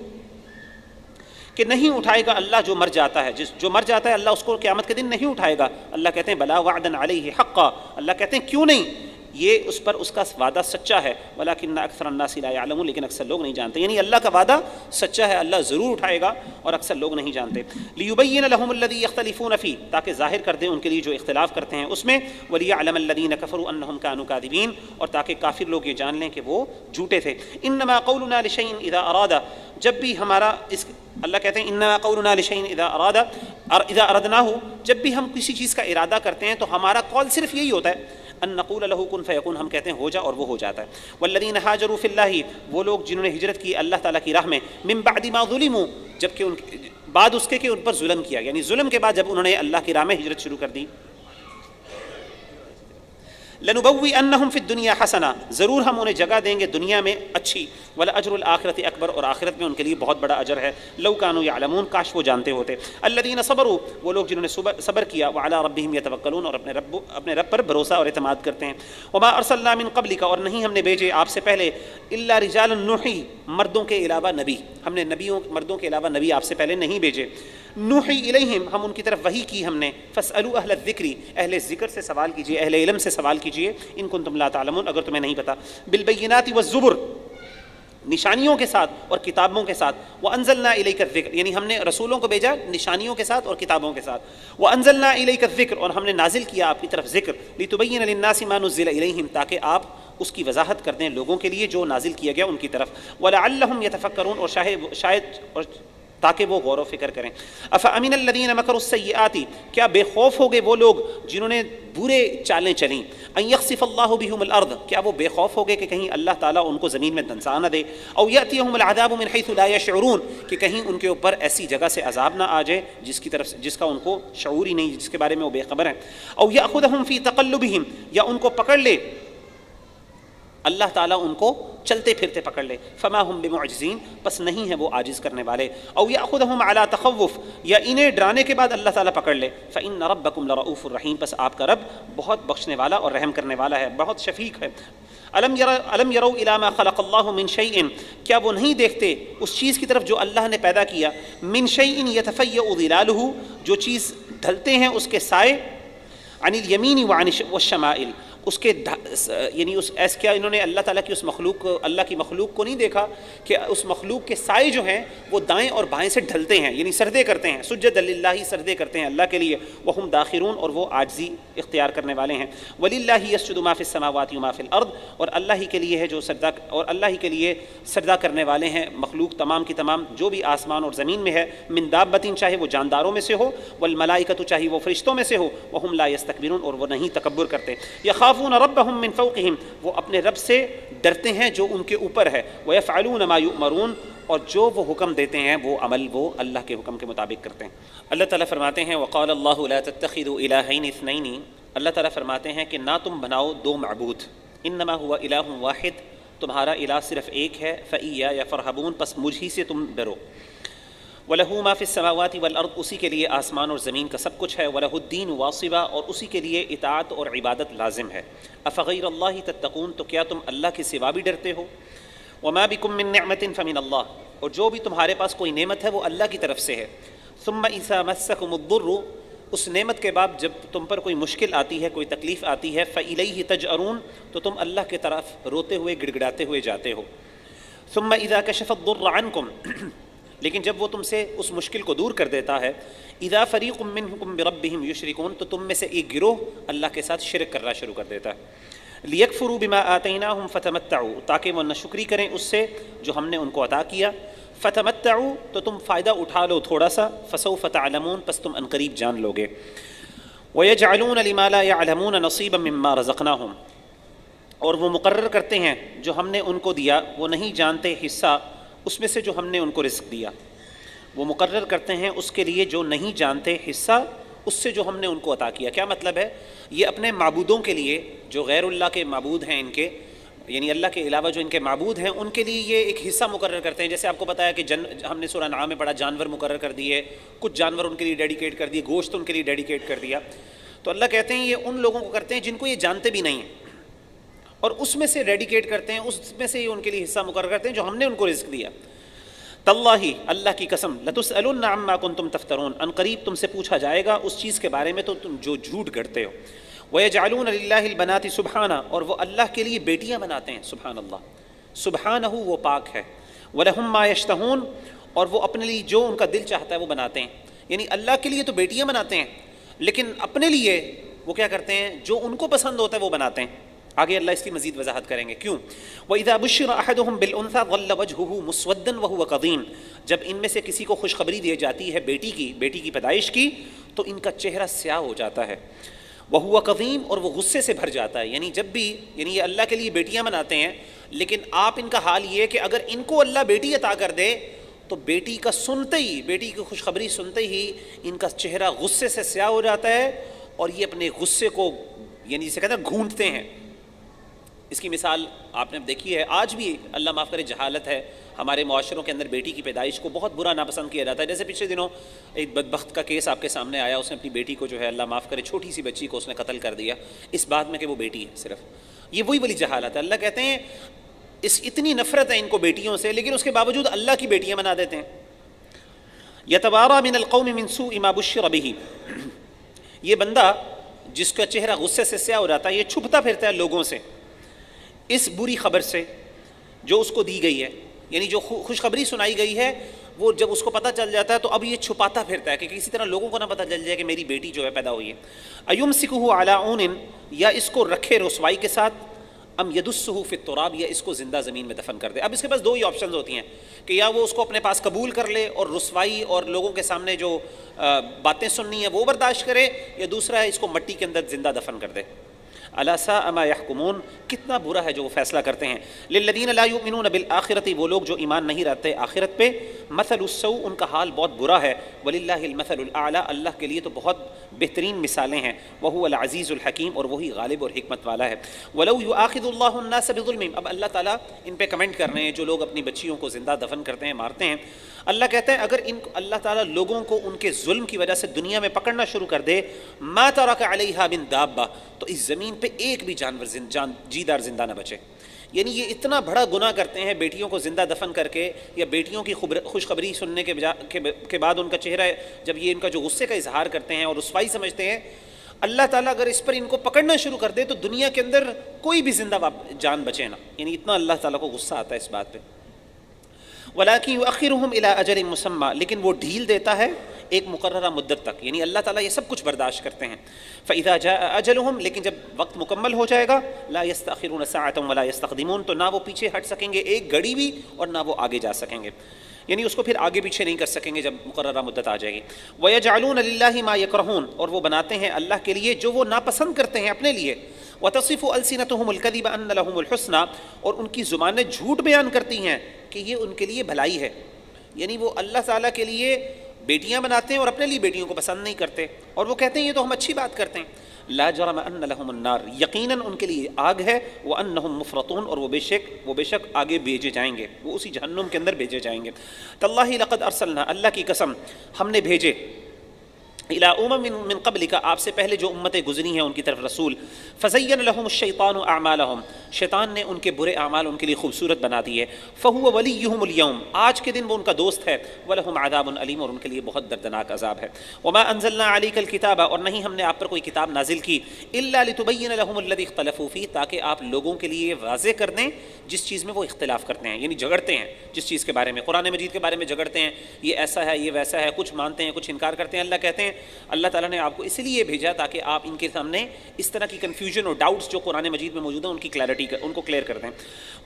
کہ نہیں اٹھائے گا اللہ جو مر جاتا ہے، جو مر جاتا ہے اللہ اس کو قیامت کے دن نہیں اٹھائے گا۔ اللہ کہتے ہیں بلا وعدا علیہ حقا، اللہ کہتے ہیں کیوں نہیں، یہ اس پر اس کا وعدہ سچا ہے، ولکن اکثر الناس لا یعلمون، لیکن اکثر لوگ نہیں جانتے، یعنی اللہ کا وعدہ سچا ہے، اللہ ضرور اٹھائے گا اور اکثر لوگ نہیں جانتے۔ لیبین لهم الذی یختلفون فیہ، تاکہ ظاہر کر دیں ان کے لیے جو اختلاف کرتے ہیں اس میں، ولیعلم الذین کفروا انہم کانوا کاذبین، اور تاکہ کافر لوگ یہ جان لیں کہ وہ جھوٹے تھے۔ انما قولنا لشیء اذا اراد، جب بھی ہمارا اللہ کہتے ہیں انما قولنا لشیء اذا اردناہ، جب بھی ہم کسی چیز کا ارادہ کرتے ہیں تو ہمارا قول صرف یہی ہوتا ہے، ان نقول له کن فیکون، ہم کہتے ہیں ہو جا اور وہ ہو جاتا ہے۔ والذین ہاجروا فی اللہ، وہ لوگ جنہوں نے ہجرت کی اللہ تعالیٰ کی راہ میں، من بعد ما ظلموا، جبکہ بعد اس کے کہ ان پر ظلم کیا، یعنی ظلم کے بعد جب انہوں نے اللہ کی راہ میں ہجرت شروع کر دی۔ لنبوئنہم فی الدنیا حسنہ، ضرور ہم انہیں جگہ دیں گے دنیا میں اچھی، ولاجر الآخرۃ اکبر، اور آخرت میں ان کے لیے بہت بڑا اجر ہے، لو کانوا یعلمون، کاش وہ جانتے ہوتے۔ الذین صبروا، وہ لوگ جنہوں نے صبر کیا، وعلی ربہم یتوکلون، اور اپنے رب پر بھروسہ اور اعتماد کرتے ہیں۔ وما ارسلنا من قبلک، اور نہیں ہم نے بھیجے آپ سے پہلے، الا رجالا نوحی، مردوں کے علاوہ نبی، ہم نے مردوں کے علاوہ نبی آپ سے پہلے نہیں بھیجے۔ نوحی الیہم، ہم ان کی طرف وحی کی ہم نے، فاسألوا اہل الذکر، اہل ذکر سے سوال کیجیے، اہل علم سے سوال کیجیے، ان کنتم لا تعلمون، اگر تمہیں نہیں پتا۔ بالبینات والزبر، نشانیوں کے ساتھ اور کتابوں کے ساتھ، وانزلنا الیک الذکر، یعنی ہم نے رسولوں کو بھیجا نشانیوں کے ساتھ اور کتابوں کے ساتھ، وانزلنا الیک الذکر، اور ہم نے نازل کیا آپ کی طرف ذکر، لتبین للناس ما نزل الیہم، تاکہ آپ اس کی وضاحت کر دیں لوگوں کے لیے جو نازل کیا گیا ان کی طرف، ولعلہم یتفکرون، اور شاید تاکہ وہ غور و فکر کریں۔ افامن الذین مکروا السیئات، کیا بے خوف ہو گئے وہ لوگ جنہوں نے برے چالیں چلیں، ان یخسف اللہ بہم الارض، کیا وہ بے خوف ہو گئے کہ کہیں اللہ تعالیٰ ان کو زمین میں دنسا نہ دے، او یاتیہم العذاب من حیث لا یشعرون، کہ کہیں ان کے اوپر ایسی جگہ سے عذاب نہ آ جائے جس کا ان کو شعور ہی نہیں، جس کے بارے میں وہ بے خبر ہیں، او یاخذہم فی تقلبہم، یا ان کو پکڑ لے اللہ تعالیٰ ان کو چلتے پھرتے پکڑ لے، فما ہم بمعجزین، پس نہیں ہیں وہ عاجز کرنے والے، او یاخذہم علی تخوف، یا انہیں ڈرانے کے بعد اللہ تعالیٰ پکڑ لے، فإن ربکم لرؤوف الرحیم، پس آپ کا رب بہت بخشنے والا اور رحم کرنے والا ہے، بہت شفیق ہے۔ الم یروا الی ما خلق اللہ من شیء، کیا وہ نہیں دیکھتے اس چیز کی طرف جو اللہ نے پیدا کیا، من شیء یتفیأ ظلالہ، جو چیز ڈھلتے ہیں اس کے سائے، عن الیمین وعن والشمائل، اس کے یعنی کیا انہوں نے اللہ تعالیٰ کی اس مخلوق اللہ کی مخلوق کو نہیں دیکھا کہ اس مخلوق کے سائے جو ہیں وہ دائیں اور بائیں سے ڈھلتے ہیں، یعنی سردے کرتے ہیں، سجد للہ، سردے کرتے ہیں اللہ کے لیے، وہم داخرون، اور وہ عاجزی اختیار کرنے والے ہیں، وللہ یسجد ما فی السماوات وما فی الارض، اور اللہ ہی کے لیے ہے جو سجدہ، اور اللہ ہی کے لیے سجدہ کرنے والے ہیں مخلوق تمام کی تمام جو بھی آسمان اور زمین میں ہے، من دابۃ، چاہے وہ جانداروں میں سے ہو، والملائکۃ، چاہے وہ فرشتوں میں سے ہو، وہم لا یستکبرون، اور وہ نہیں تکبر کرتے، یخافون ربہم من فوقہم، وہ اپنے رب سے ڈرتے ہیں جو ان کے اوپر ہے، ویفعلون ما یؤمرون، اور جو وہ حکم دیتے ہیں وہ عمل وہ اللہ کے حکم کے مطابق کرتے ہیں۔ اللہ تعالیٰ فرماتے ہیں وقال اللہ لا تتخذوا الہین اثنین، اللہ تعالیٰ فرماتے ہیں کہ نہ تم بناؤ دو معبود، انما هو الہ واحد، تمہارا الہ صرف ایک ہے، فإیایا فرحبون، پس مجھ ہی سے تم ڈرو، وَلَهُ مَا فِي السَّمَاوَاتِ وَالْأَرْضِ، اسی کے لیے آسمان اور زمین کا سب کچھ ہے، وَلَهُ الدِّينُ وَاصِبًا، اور اسی کے لیے اطاعت اور عبادت لازم ہے، أَفَغَيْرَ اللَّهِ تَتَّقُونَ، تو کیا تم اللہ کے سوا بھی ڈرتے ہو، وَمَا بِكُم مِّن نِّعْمَةٍ فَمِنَ اللَّهِ، اور جو بھی تمہارے پاس کوئی نعمت ہے وہ اللہ کی طرف سے ہے، ثُمَّ إِذَا مَسَّكُمُ الضُّرُّ، اس نعمت کے بعد جب تم پر کوئی مشکل آتی ہے، کوئی تکلیف آتی ہے، فَإِلَيْهِ تَجْأَرُونَ، تو تم اللہ کی طرف روتے ہوئے گڑ گڑاتے ہوئے جاتے ہو، ثُمَّ إِذَا كَشَفَ الضُّرَّ عَنْكُمْ، لیکن جب وہ تم سے اس مشکل کو دور کر دیتا ہے، اذا فریق منکم بربہم یشرکون، تو تم میں سے ایک گروہ اللہ کے ساتھ شرک کرنا شروع کر دیتا ہے، لیکفروا بما آتیناہم فتمتعوا، تاکہ وہ ناشکری کریں اس سے جو ہم نے ان کو عطا کیا، فتمتعوا، تو تم فائدہ اٹھا لو تھوڑا سا، فسوف تعلمون، پس تم عنقریب جان لو گے، ویجعلون لما لا يعلمون نصیبا مما رزقناہم، اور وہ مقرر کرتے ہیں جو ہم نے ان کو دیا، وہ نہیں جانتے حصہ اس میں سے جو ہم نے ان کو رزق دیا، وہ مقرر کرتے ہیں اس کے لیے جو نہیں جانتے حصہ اس سے جو ہم نے ان کو عطا کیا۔ کیا مطلب ہے؟ یہ اپنے معبودوں کے لیے، جو غیر اللہ کے معبود ہیں ان کے، یعنی اللہ کے علاوہ جو ان کے معبود ہیں ان کے لیے یہ ایک حصہ مقرر کرتے ہیں۔ جیسے آپ کو پتہ ہے کہ ہم نے سورہ انعام میں پڑھا جانور مقرر کر دیے، کچھ جانور ان کے لیے ڈیڈیکیٹ کر دیے، گوشت ان کے لیے ڈیڈیکیٹ کر دیا۔ تو اللہ کہتے ہیں یہ ان لوگوں کو کرتے ہیں جن کو یہ جانتے بھی نہیں ہیں، اور اس میں سے ڈیڈیکیٹ کرتے ہیں، اس میں سے یہ ان کے لیے حصہ مقرر کرتے ہیں جو ہم نے ان کو رزق دیا۔ تاللہ، اللہ کی قسم، لتسألن عما کنتم تفترون، ان قریب تم سے پوچھا جائے گا اس چیز کے بارے میں تو تم جو جھوٹ گڑتے ہو۔ وَيَجْعَلُونَ لِلَّهِ الْبَنَاتِ سُبْحَانَهُ، اور وہ اللہ کے لیے بیٹیاں بناتے ہیں، سبحان اللہ، سبحانہ وہ پاک ہے، وَلَهُمْ مَا يَشْتَهُونَ، اور وہ اپنے لیے جو ان کا دل چاہتا ہے وہ بناتے ہیں۔ یعنی اللہ کے لیے تو بیٹیاں بناتے ہیں، لیکن اپنے لیے وہ کیا کرتے ہیں؟ جو ان کو پسند ہوتا ہے وہ بناتے ہیں۔ آگے اللہ اس کی مزید وضاحت کریں گے کیوں۔ وَإِذَا بُشِّرَ أَحَدُهُمْ بِالْأُنثَىٰ ظَلَّ وَجْهُهُ مُسْوَدًّا وَهُوَ كَظِيمٌ، جب ان میں سے کسی کو خوشخبری دی جاتی ہے بیٹی کی پیدائش کی، تو ان کا چہرہ سیاہ ہو جاتا ہے، وَهُوَ كَظِيمٌ، اور وہ غصے سے بھر جاتا ہے۔ یعنی جب بھی، یعنی یہ اللہ کے لیے بیٹیاں بناتے ہیں، لیکن آپ ان کا حال یہ ہے کہ اگر ان کو اللہ بیٹی عطا کر دے تو بیٹی کا سنتے ہی، بیٹی کی خوشخبری سنتے ہی ان کا چہرہ غصے سے سیاہ ہو جاتا ہے، اور یہ اپنے غصے کو، یعنی جسے کہتے ہیں گھونٹتے ہیں۔ اس کی مثال آپ نے دیکھی ہے، آج بھی اللہ معاف کرے جہالت ہے، ہمارے معاشروں کے اندر بیٹی کی پیدائش کو بہت برا ناپسند کیا جاتا ہے۔ جیسے پچھلے دنوں ایک بدبخت کا کیس آپ کے سامنے آیا، اس نے اپنی بیٹی کو جو ہے اللہ معاف کرے چھوٹی سی بچی کو اس نے قتل کر دیا، اس بات میں کہ وہ بیٹی ہے صرف۔ یہ وہی والی جہالت ہے۔ اللہ کہتے ہیں اتنی نفرت ہے ان کو بیٹیوں سے، لیکن اس کے باوجود اللہ کی بیٹیاں بنا دیتے ہیں۔ یتوارا من القوم من سوء ما بشر به، یہ بندہ جس کا چہرہ غصے سے سیاہ ہو جاتا ہے، یہ چھپتا پھرتا ہے لوگوں سے اس بری خبر سے جو اس کو دی گئی ہے، یعنی جو خوشخبری سنائی گئی ہے، وہ جب اس کو پتہ چل جاتا ہے تو اب یہ چھپاتا پھرتا ہے کہ کسی طرح لوگوں کو نہ پتہ چل جائے کہ میری بیٹی جو ہے پیدا ہوئی ہے۔ ایمسکہ علی عون، یا اس کو رکھے رسوائی کے ساتھ، ام یدسہ فی التراب، یا اس کو زندہ زمین میں دفن کر دے۔ اب اس کے پاس دو ہی آپشنز ہوتی ہیں کہ یا وہ اس کو اپنے پاس قبول کر لے اور رسوائی اور لوگوں کے سامنے جو باتیں سننی ہیں وہ برداشت کرے، یا دوسرا ہے اس کو مٹی کے اندر زندہ دفن کر دے۔ الا ساء ما يحكمون، کتنا برا ہے جو وہ فیصلہ کرتے ہیں۔ للذین لا یؤمنون بالآخرۃ، وہ لوگ جو ایمان نہیں رکھتے آخرت پہ، مثل السوء، ان کا حال بہت برا ہے، وللہ المثل الاعلی، اللہ کے لیے تو بہت بہترین مثالیں ہیں، وهو العزیز الحکیم، اور وہی غالب اور حکمت والا ہے۔ ولو یؤاخذ اللہ الناس بظلمهم، اب اللہ تعالیٰ ان پہ کمنٹ کر رہے ہیں جو لوگ اپنی بچیوں کو زندہ دفن کرتے ہیں، مارتے ہیں۔ اللہ کہتا ہے اگر اللہ تعالیٰ لوگوں کو ان کے ظلم کی وجہ سے دنیا میں پکڑنا شروع کر دے، ما ترک علیہا من دابہ، تو اس زمین پہ ایک بھی جانور جیدار زندہ نہ بچے۔ یعنی یہ اتنا بڑا گناہ کرتے ہیں بیٹیوں کو زندہ دفن کر کے، یا بیٹیوں کی خوشخبری سننے کے بعد ان کا چہرہ، جب یہ ان کا جو غصے کا اظہار کرتے ہیں اور رسوائی سمجھتے ہیں، اللہ تعالیٰ اگر اس پر ان کو پکڑنا شروع کر دے تو دنیا کے اندر کوئی بھی زندہ جان بچے نہ، یعنی اتنا اللہ تعالیٰ کو غصہ آتا ہے اس بات پہ۔ وَلَٰكِن يُؤَخِّرُهُمْ إِلَىٰ أَجَلٍ مُّسَمًّى، لیکن وہ ڈھیل دیتا ہے ایک مقررہ مدت تک، یعنی اللہ تعالیٰ یہ سب کچھ برداشت کرتے ہیں۔ فَإِذَا جَاءَ أَجَلُهُمْ، لیکن جب وقت مکمل ہو جائے گا، لَا يَسْتَأْخِرُونَ سَاعَةً وَلَا يَسْتَقْدِمُونَ، تو نہ وہ پیچھے ہٹ سکیں گے ایک گھڑی بھی، اور نہ وہ آگے جا سکیں گے، یعنی اس کو پھر آگے پیچھے نہیں کر سکیں گے جب مقررہ مدت آ جائے گی۔ وَيَجْعَلُونَ لِلَّهِ مَا يَكْرَهُونَ، اور وہ بناتے ہیں اللہ کے لیے جو وہ ناپسند کرتے ہیں اپنے لیے۔ وَتَصِفُ أَلْسِنَتُهُمُ الْكَذِبَ أَنَّ لَهُمُ الْحُسْنَىٰ، اور ان کی زبانیں جھوٹ بیان کرتی ہیں کہ یہ ان کے لیے بھلائی ہے، یعنی وہ اللہ تعالیٰ کے لیے بیٹیاں بناتے ہیں اور اپنے لیے بیٹیوں کو پسند نہیں کرتے، اور وہ کہتے ہیں یہ تو ہم اچھی بات کرتے ہیں۔ لا جرم ان لهم النار، یقیناً ان کے لیے آگ ہے، وانہم مفرطون، اور وہ بے شک آگے بھیجے جائیں گے، وہ اسی جہنم کے اندر بھیجے جائیں گے۔ تاللہ لقد ارسلنا، اللہ کی قسم ہم نے بھیجے، الى امم من قبلک، آپ سے پہلے جو امتیں گزری ہیں ان کی طرف رسول، فزین لهم الشیطان اعمالهم، شیطان نے ان کے برے اعمال ان کے لیے خوبصورت بنا دیے، فهو ولیہم اليوم، آج کے دن وہ ان کا دوست ہے، ولہم عذاب علیم، اور ان کے لیے بہت دردناک عذاب ہے۔ وما انزلنا علیک الکتاب، اور نہیں ہم نے آپ پر کوئی کتاب نازل کی، الا لتبین لهم الذی اختلفوا فیہ، تاکہ آپ لوگوں کے لیے واضح کر دیں جس چیز میں وہ اختلاف کرتے ہیں، یعنی جھگڑتے ہیں جس چیز کے بارے میں، قرآن مجید کے بارے میں جھگڑتے ہیں، یہ ایسا ہے یہ ویسا ہے، کچھ مانتے ہیں کچھ انکار کرتے ہیں۔ اللہ کہتے ہیں اللہ تعالیٰ نے آپ کو اس لیے بھیجا تاکہ آپ ان کے سامنے اس طرح کی کنفیوژن اور ڈاؤٹس جو قرآن مجید میں موجود ہیں ان کی کلیئرٹی ان کو کلیئر کر دیں۔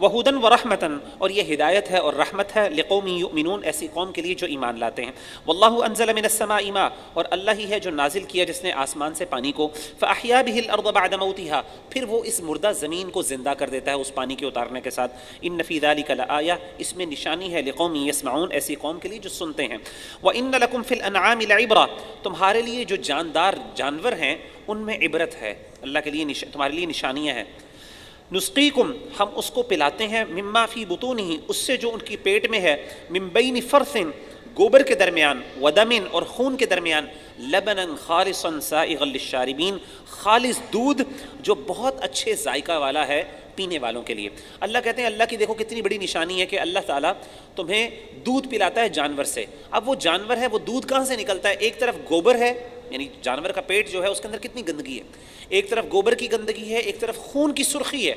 وہدن ورحمتن، اور یہ ہدایت ہے اور رحمت ہے، لقوم یؤمنون، ایسی قوم کے لیے جو ایمان لاتے ہیں۔ واللہ انزل من السماء ماء، اور اللہ ہی ہے جو نازل کیا جس نے آسمان سے پانی کو، فاحیا به الارض بعد موتها، پھر وہ اس مردہ زمین کو زندہ کر دیتا ہے اس پانی کے اتارنے کے ساتھ۔ ان فی ذلک لآیہ، اس میں نشانی ہے، لقوم یسمعون، ایسی قوم کے لیے جو سنتے ہیں۔ وان لکم فی الانعام لعبرہ، تمہارے لیے جو جاندار جانور ہیں ان میں عبرت ہے، اللہ کے لیے تمہارے لیے نشانیاں ہیں۔ نسقیکم ہم اس کو پلاتے ہیں، مما فی بطونہ اس سے جو ان کی پیٹ میں ہے، من بین فرث گوبر کے درمیان، ودم اور خون کے درمیان، لبنا خالصا سائغا للشاربین خالص دودھ جو بہت اچھے ذائقہ والا ہے پینے والوں کے لیے۔ اللہ کہتے ہیں اللہ کی دیکھو کتنی بڑی نشانی ہے کہ اللہ تعالیٰ تمہیں دودھ پلاتا ہے جانور سے۔ اب وہ جانور ہے، وہ دودھ کہاں سے نکلتا ہے؟ ایک طرف گوبر ہے، یعنی جانور کا پیٹ جو ہے اس کے اندر کتنی گندگی ہے، ایک طرف گوبر کی گندگی ہے، ایک طرف خون کی سرخی ہے،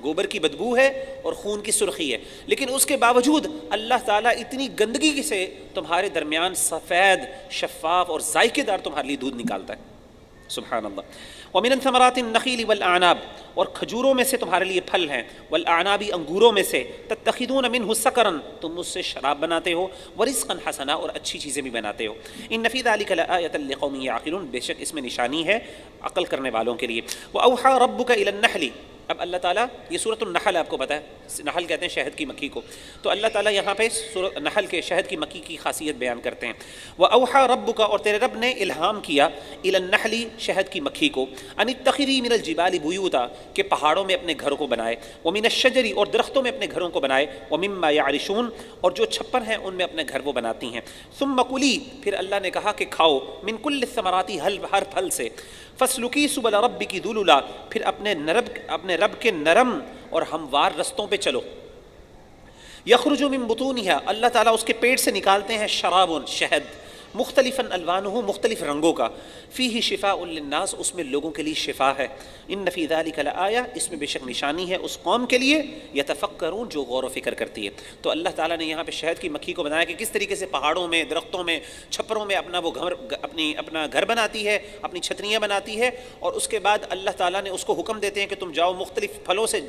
گوبر کی بدبو ہے اور خون کی سرخی ہے، لیکن اس کے باوجود اللہ تعالیٰ اتنی گندگی سے تمہارے درمیان سفید شفاف اور ذائقے دار تمہارے لیے دودھ نکالتا ہے، سبحان اللہ۔ وَمِنَ الثَّمَرَاتِ النَّخِيلِ وَالْأَعْنَابِ اور کھجوروں میں سے تمہارے لیے پھل ہیں، وَالْأَعْنَابِ انگوروں میں سے، تَتَّخِذُونَ مِنْهُ سَكَرًا تم اس سے شراب بناتے ہو، وَرِزْقًا حَسَنًا اور اچھی چیزیں بھی بناتے ہو۔ إِنَّ فِي ذَلِكَ لَآيَةً لِقَوْمٍ يَعْقِلُونَ بے شک اس میں نشانی ہے عقل کرنے والوں کے لیے۔ وَأَوْحَىٰ رَبُّكَ إِلَى النَّحْلِ اب اللہ تعالیٰ، یہ سورۃ النحل آپ کو پتہ ہے، نحل کہتے ہیں شہد کی مکھی کو، تو اللہ تعالیٰ یہاں پہ سورۃ نحل کے شہد کی مکھی کی خاصیت بیان کرتے ہیں۔ وَأَوْحَىٰ رَبُّكَ اور تیرے رب نے الہام کیا، إِلَى النَّحْلِ شہد کی مکھی کو، أَنِ اتَّخِذِي مِنَ الْجِبَالِ بُيُوتًا کہ پہاڑوں میں اپنے گھروں کو بنائے، وَمِنَ الشَّجَرِ اور درختوں میں اپنے گھروں کو بنائے، وَمِمَّا يَعْرِشُونَ اور جو چھپر ہیں ان میں اپنے گھر وہ بناتی ہیں۔ ثُمَّ كُلِي پھر اللہ نے کہا کہ کھاؤ، مِن كُلِّ الثَّمَرَاتِ ہر پھل سے، فَاسْلُكِي سُبُلَ رَبِّكِ ذُلُلًا پھر اپنے رب کے نرم اور ہموار رستوں پہ چلو۔ یخرج من بطونہا اللہ تعالیٰ اس کے پیٹ سے نکالتے ہیں شراب شہد، مختلفاً الوانہ مختلف رنگوں کا، فیہ شفاء للناس اس میں لوگوں کے لیے شفا ہے، ان فی ذلک لآیہ اس میں بے شک نشانی ہے اس قوم کے لیے، یتفکرون جو غور و فکر کرتی ہے۔ تو اللہ تعالیٰ نے یہاں پہ شہد کی مکھی کو بنایا کہ کس طریقے سے پہاڑوں میں، درختوں میں، چھپروں میں اپنا وہ اپنا گھر بناتی ہے، اپنی چھتریاں بناتی ہے، اور اس کے بعد اللہ تعالیٰ نے اس کو حکم دیتے ہیں کہ تم جاؤ مختلف پھلوں سے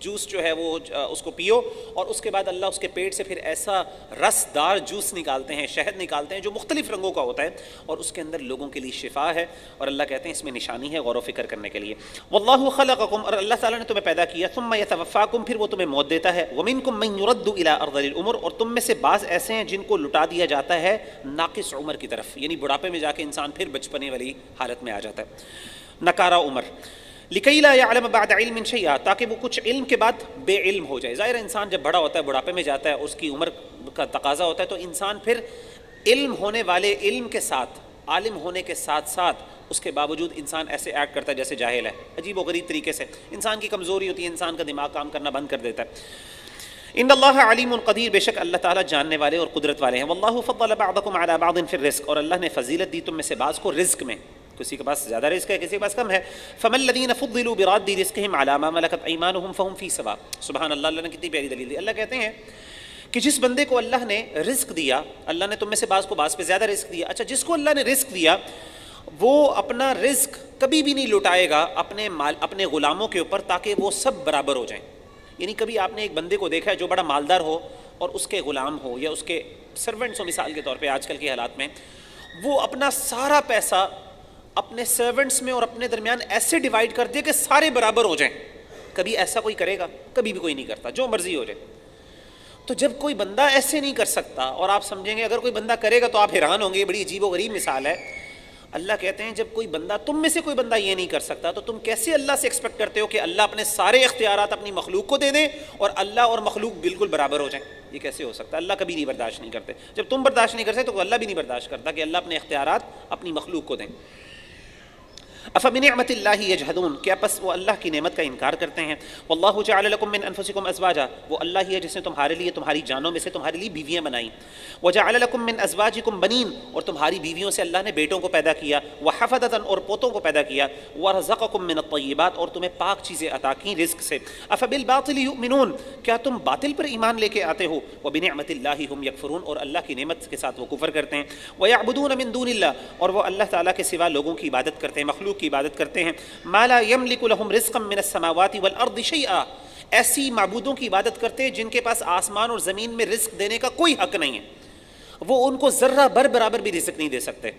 جوس جو ہے وہ اس کو پیو، اور اس کے بعد اللہ اس کے پیٹ سے پھر ایسا رس دار جوس نکالتے ہیں، شہد نکالتے ہیں جو مختلف رنگوں کا ہوتا ہے، اور اس کے اندر لوگوں کے لیے شفا ہے، اور اللہ کہتے ہیں اس میں نشانی ہے غور و فکر کرنے کے لیے۔ واللہ خلقکم اور اللہ تعالیٰ نے تمہیں پیدا کیا، ثم یتوفاکم پھر وہ تمہیں موت دیتا ہے، ومنکم من یرد الی ارذل العمر اور تم میں سے بعض ایسے ہیں جن کو لٹا دیا جاتا ہے ناقص عمر کی طرف، یعنی بڑھاپے میں جا کے انسان پھر بچپنے والی حالت میں آ جاتا ہے، نکارہ عمر۔ لکی لا یعلم بعد علم شیئا تاکہ وہ کچھ علم کے بعد بے علم ہو جائے۔ ظاہر انسان جب بڑا ہوتا ہے، بڑھاپے میں جاتا ہے، اس کی عمر کا تقاضا ہوتا ہے، تو انسان پھر علم ہونے والے علم کے ساتھ، عالم ہونے کے ساتھ ساتھ اس کے باوجود انسان ایسے ایکٹ کرتا ہے جیسے جاہل ہے، عجیب و غریب طریقے سے۔ انسان کی کمزوری ہوتی ہے، انسان کا دماغ کام کرنا بند کر دیتا ہے۔ ان اللہ علیم قدیر بے شک اللہ تعالیٰ جاننے والے اور قدرت والے ہیں۔ واللہ فضل بعضکم علی بعض فی الرزق اور اللہ نے فضیلت دی تم میں سے بعض کو رزق میں، کسی کے پاس زیادہ رزق ہے، کسی کے پاس کم ہے۔ فَمَا الَّذِينَ فُضِّلُوا بِرَادِّ رِزْقِهِمْ عَلَىٰ مَا مَلَكَتْ أَيْمَانُهُمْ فَهُمْ فِي سَوَاءٍ۔ سبحان اللہ، اللہ نے کتنی پیاری دلیل دی۔ اللہ کہتے ہیں کہ جس بندے کو اللہ نے رزق دیا، اللہ نے تم میں سے بعض کو بعض پہ زیادہ رزق دیا، اچھا جس کو اللہ نے رزق دیا وہ اپنا رزق کبھی بھی نہیں لٹائے گا اپنے غلاموں کے اوپر تاکہ وہ سب برابر ہو جائیں۔ یعنی کبھی آپ نے ایک بندے کو دیکھا ہے جو بڑا مالدار ہو اور اس کے غلام ہو یا اس کے سرونٹس ہو، مثال کے طور پہ آج کل کے حالات میں وہ اپنا سارا پیسہ اپنے سرونٹس میں اور اپنے درمیان ایسے ڈیوائیڈ کر دے کہ سارے برابر ہو جائیں۔ کبھی ایسا کوئی کرے گا؟ کبھی بھی کوئی نہیں کرتا، جو مرضی ہو جائے۔ تو جب کوئی بندہ ایسے نہیں کر سکتا، اور آپ سمجھیں گے اگر کوئی بندہ کرے گا تو آپ حیران ہوں گے، یہ بڑی عجیب و غریب مثال ہے۔ اللہ کہتے ہیں جب کوئی بندہ، تم میں سے کوئی بندہ یہ نہیں کر سکتا تو تم کیسے اللہ سے ایکسپیکٹ کرتے ہو کہ اللہ اپنے سارے اختیارات اپنی مخلوق کو دے دیں اور اللہ اور مخلوق بالکل برابر ہو جائیں؟ یہ کیسے ہو سکتا ہے؟ اللہ کبھی نہیں برداشت نہیں کرتے۔ جب تم برداشت نہیں کر سکتے تو اللہ بھی نہیں برداشت کرتا کہ اللہ اپنے اختیارات اپنی مخلوق کو دیں۔ افبنعمت اللہ یجحدون کیا پس وہ اللہ کی نعمت کا انکار کرتے ہیں؟ واللہ جعل لکم من انفسکم ازواجا وہ اللہ ہی ہے جس نے تمہارے لیے تمہاری جانوں میں سے تمہارے لیے بیویاں بنائیں۔ وجعل لکم من ازواجکم بنین اور تمہاری بیویوں سے اللہ نے بیٹوں کو پیدا کیا، وحفدۃ اور پوتوں کو پیدا کیا، ورزقکم من الطیبات اور تمہیں پاک چیزیں عطا کی رزق سے۔ افبالباطل یؤمنون کیا تم باطل پر ایمان لے کے آتے ہو؟ وبنعمت اللہ ہم یکفرون اور اللہ کی نعمت کے ساتھ وہ کفر کرتے ہیں۔ ویعبدون من دون اللہ اور وہ اللہ تعالیٰ کے سوا لوگوں کی عبادت کرتے ہیں، مخلوق کی عبادت کرتے ہیں۔ ما لا یملک لہم رزقا من السماوات والارض شیئا ایسی معبودوں کی عبادت کرتے ہیں جن کے پاس آسمان اور زمین میں رزق دینے کا کوئی حق نہیں ہے، وہ ان کو ذرہ بر برابر بھی رزق نہیں دے سکتے۔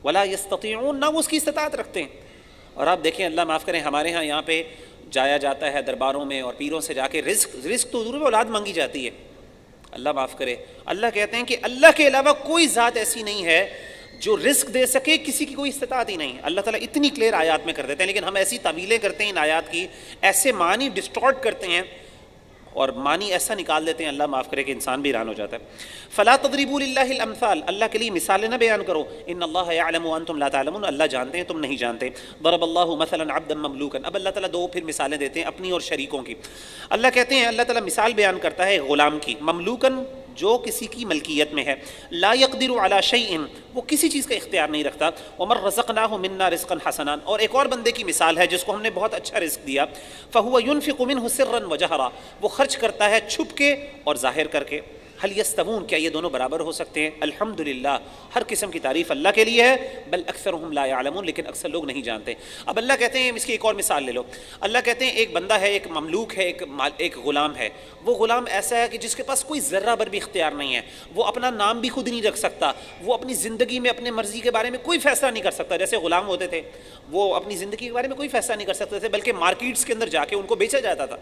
ولا یستطیعون نہ وہ اس کی استطاعت رکھتے ہیں۔ اور آپ دیکھیں اللہ معاف کریں، ہمارے ہاں یہاں پہ جایا جاتا ہے درباروں میں اور پیروں سے جا کے رزق تو دور اولاد مانگی جاتی ہے۔ اللہ معاف کرے، اللہ کہتے ہیں کہ اللہ کے علاوہ کوئی ذات ایسی نہیں ہے جو رزق دے سکے کسی کی کوئی استطاعت ہی نہیں. اللہ تعالیٰ اتنی کلیئر آیات میں کر دیتے ہیں، لیکن ہم ایسی تعویلیں کرتے ہیں ان آیات کی، ایسے معنی ڈسٹارٹ کرتے ہیں اور معنی ایسا نکال دیتے ہیں، اللہ معاف کرے کہ انسان بھی حیران ہو جاتا ہے. فلا تضربوا للہ الامثال، اللہ کے لیے مثالیں نہ بیان کرو. ان اللہ یعلم وانتم لا تعلمون، اللہ جانتے ہیں تم نہیں جانتے. ضرب اللہ مثلا عبدا مملوکا، اب اللہ تعالیٰ دو پھر مثالیں دیتے ہیں اپنی اور شریکوں کی. اللہ کہتے ہیں، اللہ تعالیٰ مثال بیان کرتا ہے غلام کی، مملوکن جو کسی کی ملکیت میں ہے، لا یقدر علی شیء وہ کسی چیز کا اختیار نہیں رکھتا. ومن رزقناہ منا رزقا حسنا، اور ایک اور بندے کی مثال ہے جس کو ہم نے بہت اچھا رزق دیا. فہو ينفق منہ سرا وجہرا، وہ خرچ کرتا ہے چھپ کے اور ظاہر کر کے. هل یستوون، کیا یہ دونوں برابر ہو سکتے ہیں؟ الحمدللہ، ہر قسم کی تعریف اللہ کے لیے ہے. بل اکثرهم لا يعلمون، لیکن اکثر لوگ نہیں جانتے. اب اللہ کہتے ہیں، اس کی ایک اور مثال لے لو. اللہ کہتے ہیں ایک بندہ ہے، ایک مملوک ہے، ایک غلام ہے. وہ غلام ایسا ہے کہ جس کے پاس کوئی ذرہ بھر بھی اختیار نہیں ہے. وہ اپنا نام بھی خود نہیں رکھ سکتا، وہ اپنی زندگی میں اپنے مرضی کے بارے میں کوئی فیصلہ نہیں کر سکتا. جیسے غلام ہوتے تھے، وہ اپنی زندگی کے بارے میں کوئی فیصلہ نہیں کر سکتے تھے، بلکہ مارکیٹس کے اندر جا کے ان کو بیچا جاتا تھا.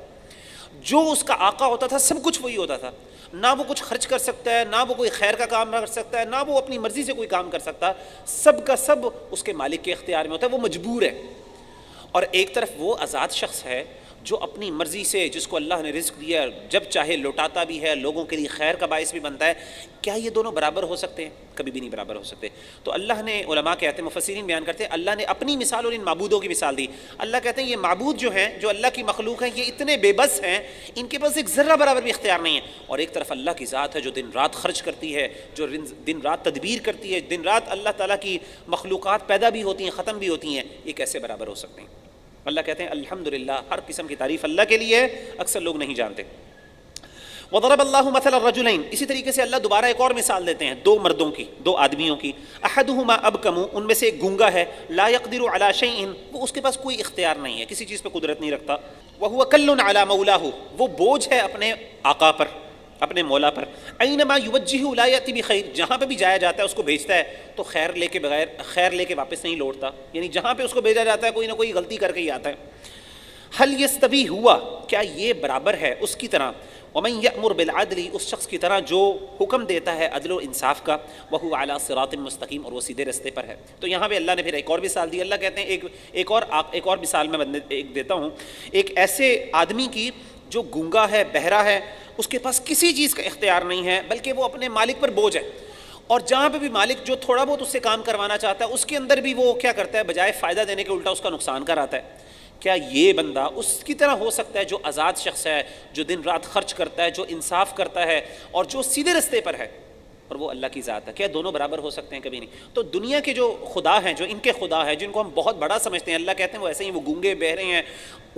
جو اس کا آقا ہوتا تھا سب کچھ وہی ہوتا تھا. نہ وہ کچھ خرچ کر سکتا ہے، نہ وہ کوئی خیر کا کام کر سکتا ہے، نہ وہ اپنی مرضی سے کوئی کام کر سکتا. سب کا سب اس کے مالک کے اختیار میں ہوتا ہے، وہ مجبور ہے. اور ایک طرف وہ آزاد شخص ہے جو اپنی مرضی سے، جس کو اللہ نے رزق دیا جب چاہے لوٹاتا بھی ہے، لوگوں کے لیے خیر کا باعث بھی بنتا ہے. کیا یہ دونوں برابر ہو سکتے ہیں؟ کبھی بھی نہیں برابر ہو سکتے. تو اللہ نے، علماء کہتے ہیں، مفسرین بیان کرتے ہیں، اللہ نے اپنی مثال اور ان معبودوں کی مثال دی. اللہ کہتے ہیں یہ معبود جو ہیں، جو اللہ کی مخلوق ہیں، یہ اتنے بے بس ہیں، ان کے پاس ایک ذرہ برابر بھی اختیار نہیں ہے. اور ایک طرف اللہ کی ذات ہے جو دن رات خرچ کرتی ہے، جو دن رات تدبیر کرتی ہے، دن رات اللہ تعالیٰ کی مخلوقات پیدا بھی ہوتی ہیں، ختم بھی ہوتی ہیں. یہ کیسے برابر ہو سکتے ہیں؟ اللہ کہتے ہیں الحمدللہ، ہر قسم کی تعریف اللہ کے لیے ہے، اکثر لوگ نہیں جانتے. وضرب اللہ مثلا الرجلین، اسی طریقے سے اللہ دوبارہ ایک اور مثال دیتے ہیں دو مردوں کی، دو آدمیوں کی. احدہما ابکم، ان میں سے ایک گونگا ہے. لا یقدر علی شیء، وہ اس کے پاس کوئی اختیار نہیں ہے، کسی چیز پہ قدرت نہیں رکھتا. وہو کل علی مولاہ، وہ بوجھ ہے اپنے آقا پر، اپنے مولا پر. اینما یوجہ لا یأتی بخیر، جہاں پہ بھی جایا جاتا ہے اس کو بھیجتا ہے تو خیر لے کے واپس نہیں لوٹتا. یعنی جہاں پہ اس کو بھیجا جاتا ہے کوئی نہ کوئی غلطی کر کے ہی آتا ہے. حل یستوی ہوا، کیا یہ برابر ہے اس کی طرح؟ ومن یأمر بالعدل، اس شخص کی طرح جو حکم دیتا ہے عدل و انصاف کا. وہو علی صراط مستقیم، اور وہ سیدھے رستے پر ہے. تو یہاں پہ اللہ نے پھر ایک اور مثال دی. اللہ کہتے ہیں ایک اور مثال میں دیتا ہوں، ایک ایسے آدمی کی جو گونگا ہے، بہرا ہے، اس کے پاس کسی چیز کا اختیار نہیں ہے، بلکہ وہ اپنے مالک پر بوجھ ہے. اور جہاں پہ بھی مالک جو تھوڑا بہت اس سے کام کروانا چاہتا ہے، اس کے اندر بھی وہ کیا کرتا ہے، بجائے فائدہ دینے کے الٹا اس کا نقصان کراتا ہے. کیا یہ بندہ اس کی طرح ہو سکتا ہے جو آزاد شخص ہے، جو دن رات خرچ کرتا ہے، جو انصاف کرتا ہے اور جو سیدھے رستے پر ہے، اور وہ اللہ کی ذات ہے؟ کیا دونوں برابر ہو سکتے ہیں؟ کبھی نہیں. تو دنیا کے جو خدا ہیں، جو ان کے خدا ہیں، جن کو ہم بہت بڑا سمجھتے ہیں، اللہ کہتے ہیں وہ ایسے ہی، وہ گونگے بہرے ہیں،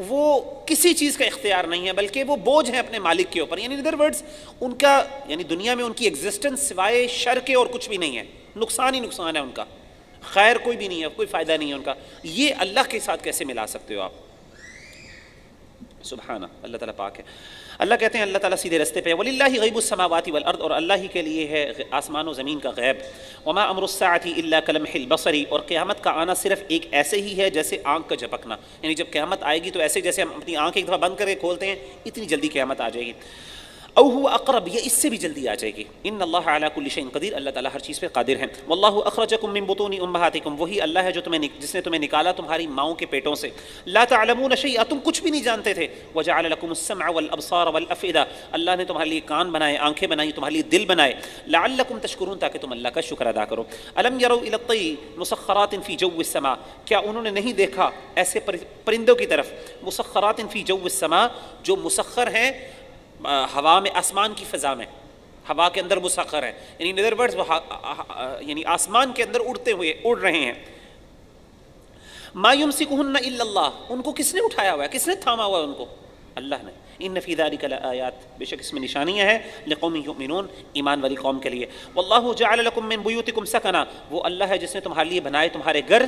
وہ کسی چیز کا اختیار نہیں ہے، بلکہ وہ بوجھ ہیں اپنے مالک کے اوپر. یعنی ادر ورڈز ان کا، یعنی دنیا میں ان کی ایگزسٹنس سوائے شر کے اور کچھ بھی نہیں ہے، نقصان ہی نقصان ہے ان کا، خیر کوئی بھی نہیں ہے، کوئی فائدہ نہیں ہے ان کا. یہ اللہ کے ساتھ کیسے ملا سکتے ہو آپ؟ سبحانہ، اللہ تعالیٰ پاک ہے. اللہ کہتے ہیں اللہ تعالیٰ سیدھے رستے پہ. وَلِلَّهِ غیب السماوات والارض، اور اللہ ہی کے لیے ہے آسمان و زمین کا غیب. وما امر الساعة الا كلمح البصر، اور قیامت کا آنا صرف ایک ایسے ہی ہے جیسے آنکھ کا جھپکنا. یعنی جب قیامت آئے گی تو ایسے جیسے ہم اپنی آنکھ ایک دفعہ بند کر کے کھولتے ہیں، اتنی جلدی قیامت آ جائے گی. او هو اقرب، یہ اس سے بھی جلدی آ جائے گی. ان اللہ علی کل شیء قدیر، اللہ تعالیٰ ہر چیز پہ قادر ہے. واللہ اخرجکم من بطون امہاتکم، وہی اللہ ہے جو جس نے تمہیں نکالا تمہاری ماؤں کے پیٹوں سے. لا تعلمون شیئا، تم کچھ بھی نہیں جانتے تھے. وجعل لکم السمع والابصار والافئدہ، اللہ نے تمہارے لیے کان بنائے، آنکھیں بنائی، تمہارے لیے دل بنائے. لعلکم تشکرون، تاکہ تم اللہ کا شکر ادا کرو. الم یروا الی الطیر مسخرات فی جو السماء، کیا انہوں نے نہیں دیکھا ایسے پرندوں کی طرف، مسخرات فی جو السماء، جو مسخر ہیں ہوا میں، آسمان کی فضا میں، ہوا کے اندر مسخر ہے. یعنی ادر ورڈز یعنی آسمان کے اندر اڑتے ہوئے، اڑ رہے ہیں. ما یمسکہن الا اللہ، ان کو کس نے اٹھایا ہوا ہے، کس نے تھاما ہوا ہے ان کو؟ اللہ نے. ان فی ذلک لآیات، بے شک اس میں نشانیاں ہیں، لقوم یؤمنون، ایمان والی قوم کے لیے. واللہ جعل لکم من بیوتکم سکنا، وہ اللہ ہے جس نے تمہارے لیے بنائے تمہارے گھر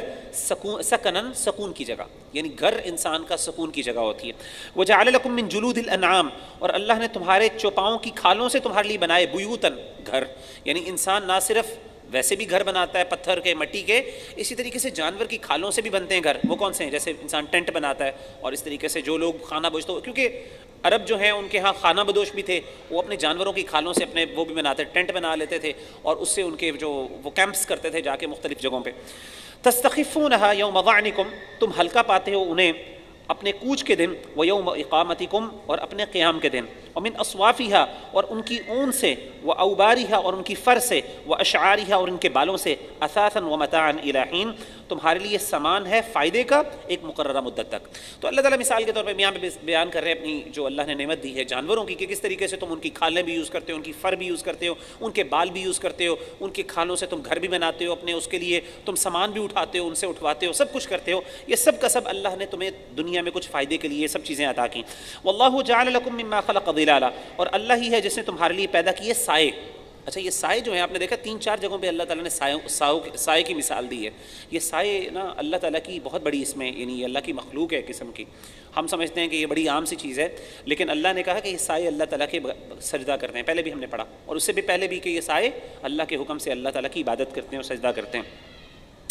سکنن، سکون کی جگہ، یعنی گھر انسان کا سکون کی جگہ ہوتی ہے. وجعل لکم من جلود الانعام، اور اللہ نے تمہارے چوپاؤں کی کھالوں سے تمہارے لیے بنائے بیوتن، گھر. یعنی انسان نہ صرف ویسے بھی گھر بناتا ہے پتھر کے مٹی کے، اسی طریقے سے جانور کی کھالوں سے بھی بنتے ہیں گھر۔ وہ کون سے ہیں؟ جیسے انسان ٹینٹ بناتا ہے، اور اس طریقے سے جو لوگ خانہ بدوش، تو کیونکہ عرب جو ہیں ان کے ہاں خانہ بدوش بھی تھے، وہ اپنے جانوروں کی کھالوں سے اپنے وہ بھی بناتے، ٹینٹ بنا لیتے تھے، اور اس سے ان کے جو وہ کیمپس کرتے تھے جا کے مختلف جگہوں پہ۔ تستخفونھا یوم ظعنکم، تم ہلکا پاتے ہو انہیں اپنے کوچ کے دن، ویوم اقامتکم، اور اپنے قیام کے دن، ومن اصوافھا، اور ان کی اون سے، واوبارھا، اور ان کی فر سے، واشعارھا، اور ان کے بالوں سے، اثاثا ومتاعا الی حین، تمہارے لیے سامان ہے فائدے کا ایک مقررہ مدت تک۔ تو اللہ تعالیٰ مثال کے طور پہ یہاں پہ بیان کر رہے ہیں اپنی جو اللہ نے نعمت دی ہے جانوروں کی، کہ کس طریقے سے تم ان کی کھالیں بھی یوز کرتے ہو، ان کی فر بھی یوز کرتے ہو، ان کے بال بھی یوز کرتے ہو، ان کی کھالوں سے تم گھر بھی بناتے ہو اپنے، اس کے لیے تم سامان بھی اٹھاتے ہو، ان سے اٹھواتے ہو، سب کچھ کرتے ہو۔ یہ سب کا سب اللہ نے تمہیں دنیا میں کچھ فائدے کے لیے یہ سب چیزیں عطا کی۔ واللہ جعل لکم مما خلق ظلالا، اور اللہ ہی ہے جس نے تمہارے لیے پیدا کیے سائے۔ اچھا یہ سائے جو ہیں آپ نے دیکھا 3-4 جگہوں پہ اللہ تعالیٰ نے سائے کی مثال دی ہے۔ یہ سائے نا اللہ تعالیٰ کی بہت بڑی اس میں یعنی یہ اللہ کی مخلوق ہے قسم کی۔ ہم سمجھتے ہیں کہ یہ بڑی عام سی چیز ہے، لیکن اللہ نے کہا کہ یہ سائے اللہ تعالیٰ کے سجدہ کرتے ہیں، پہلے بھی ہم نے پڑھا، اور اس سے بھی پہلے بھی کہ یہ سائے اللہ کے حکم سے اللہ تعالیٰ کی عبادت کرتے ہیں اور سجدہ کرتے ہیں۔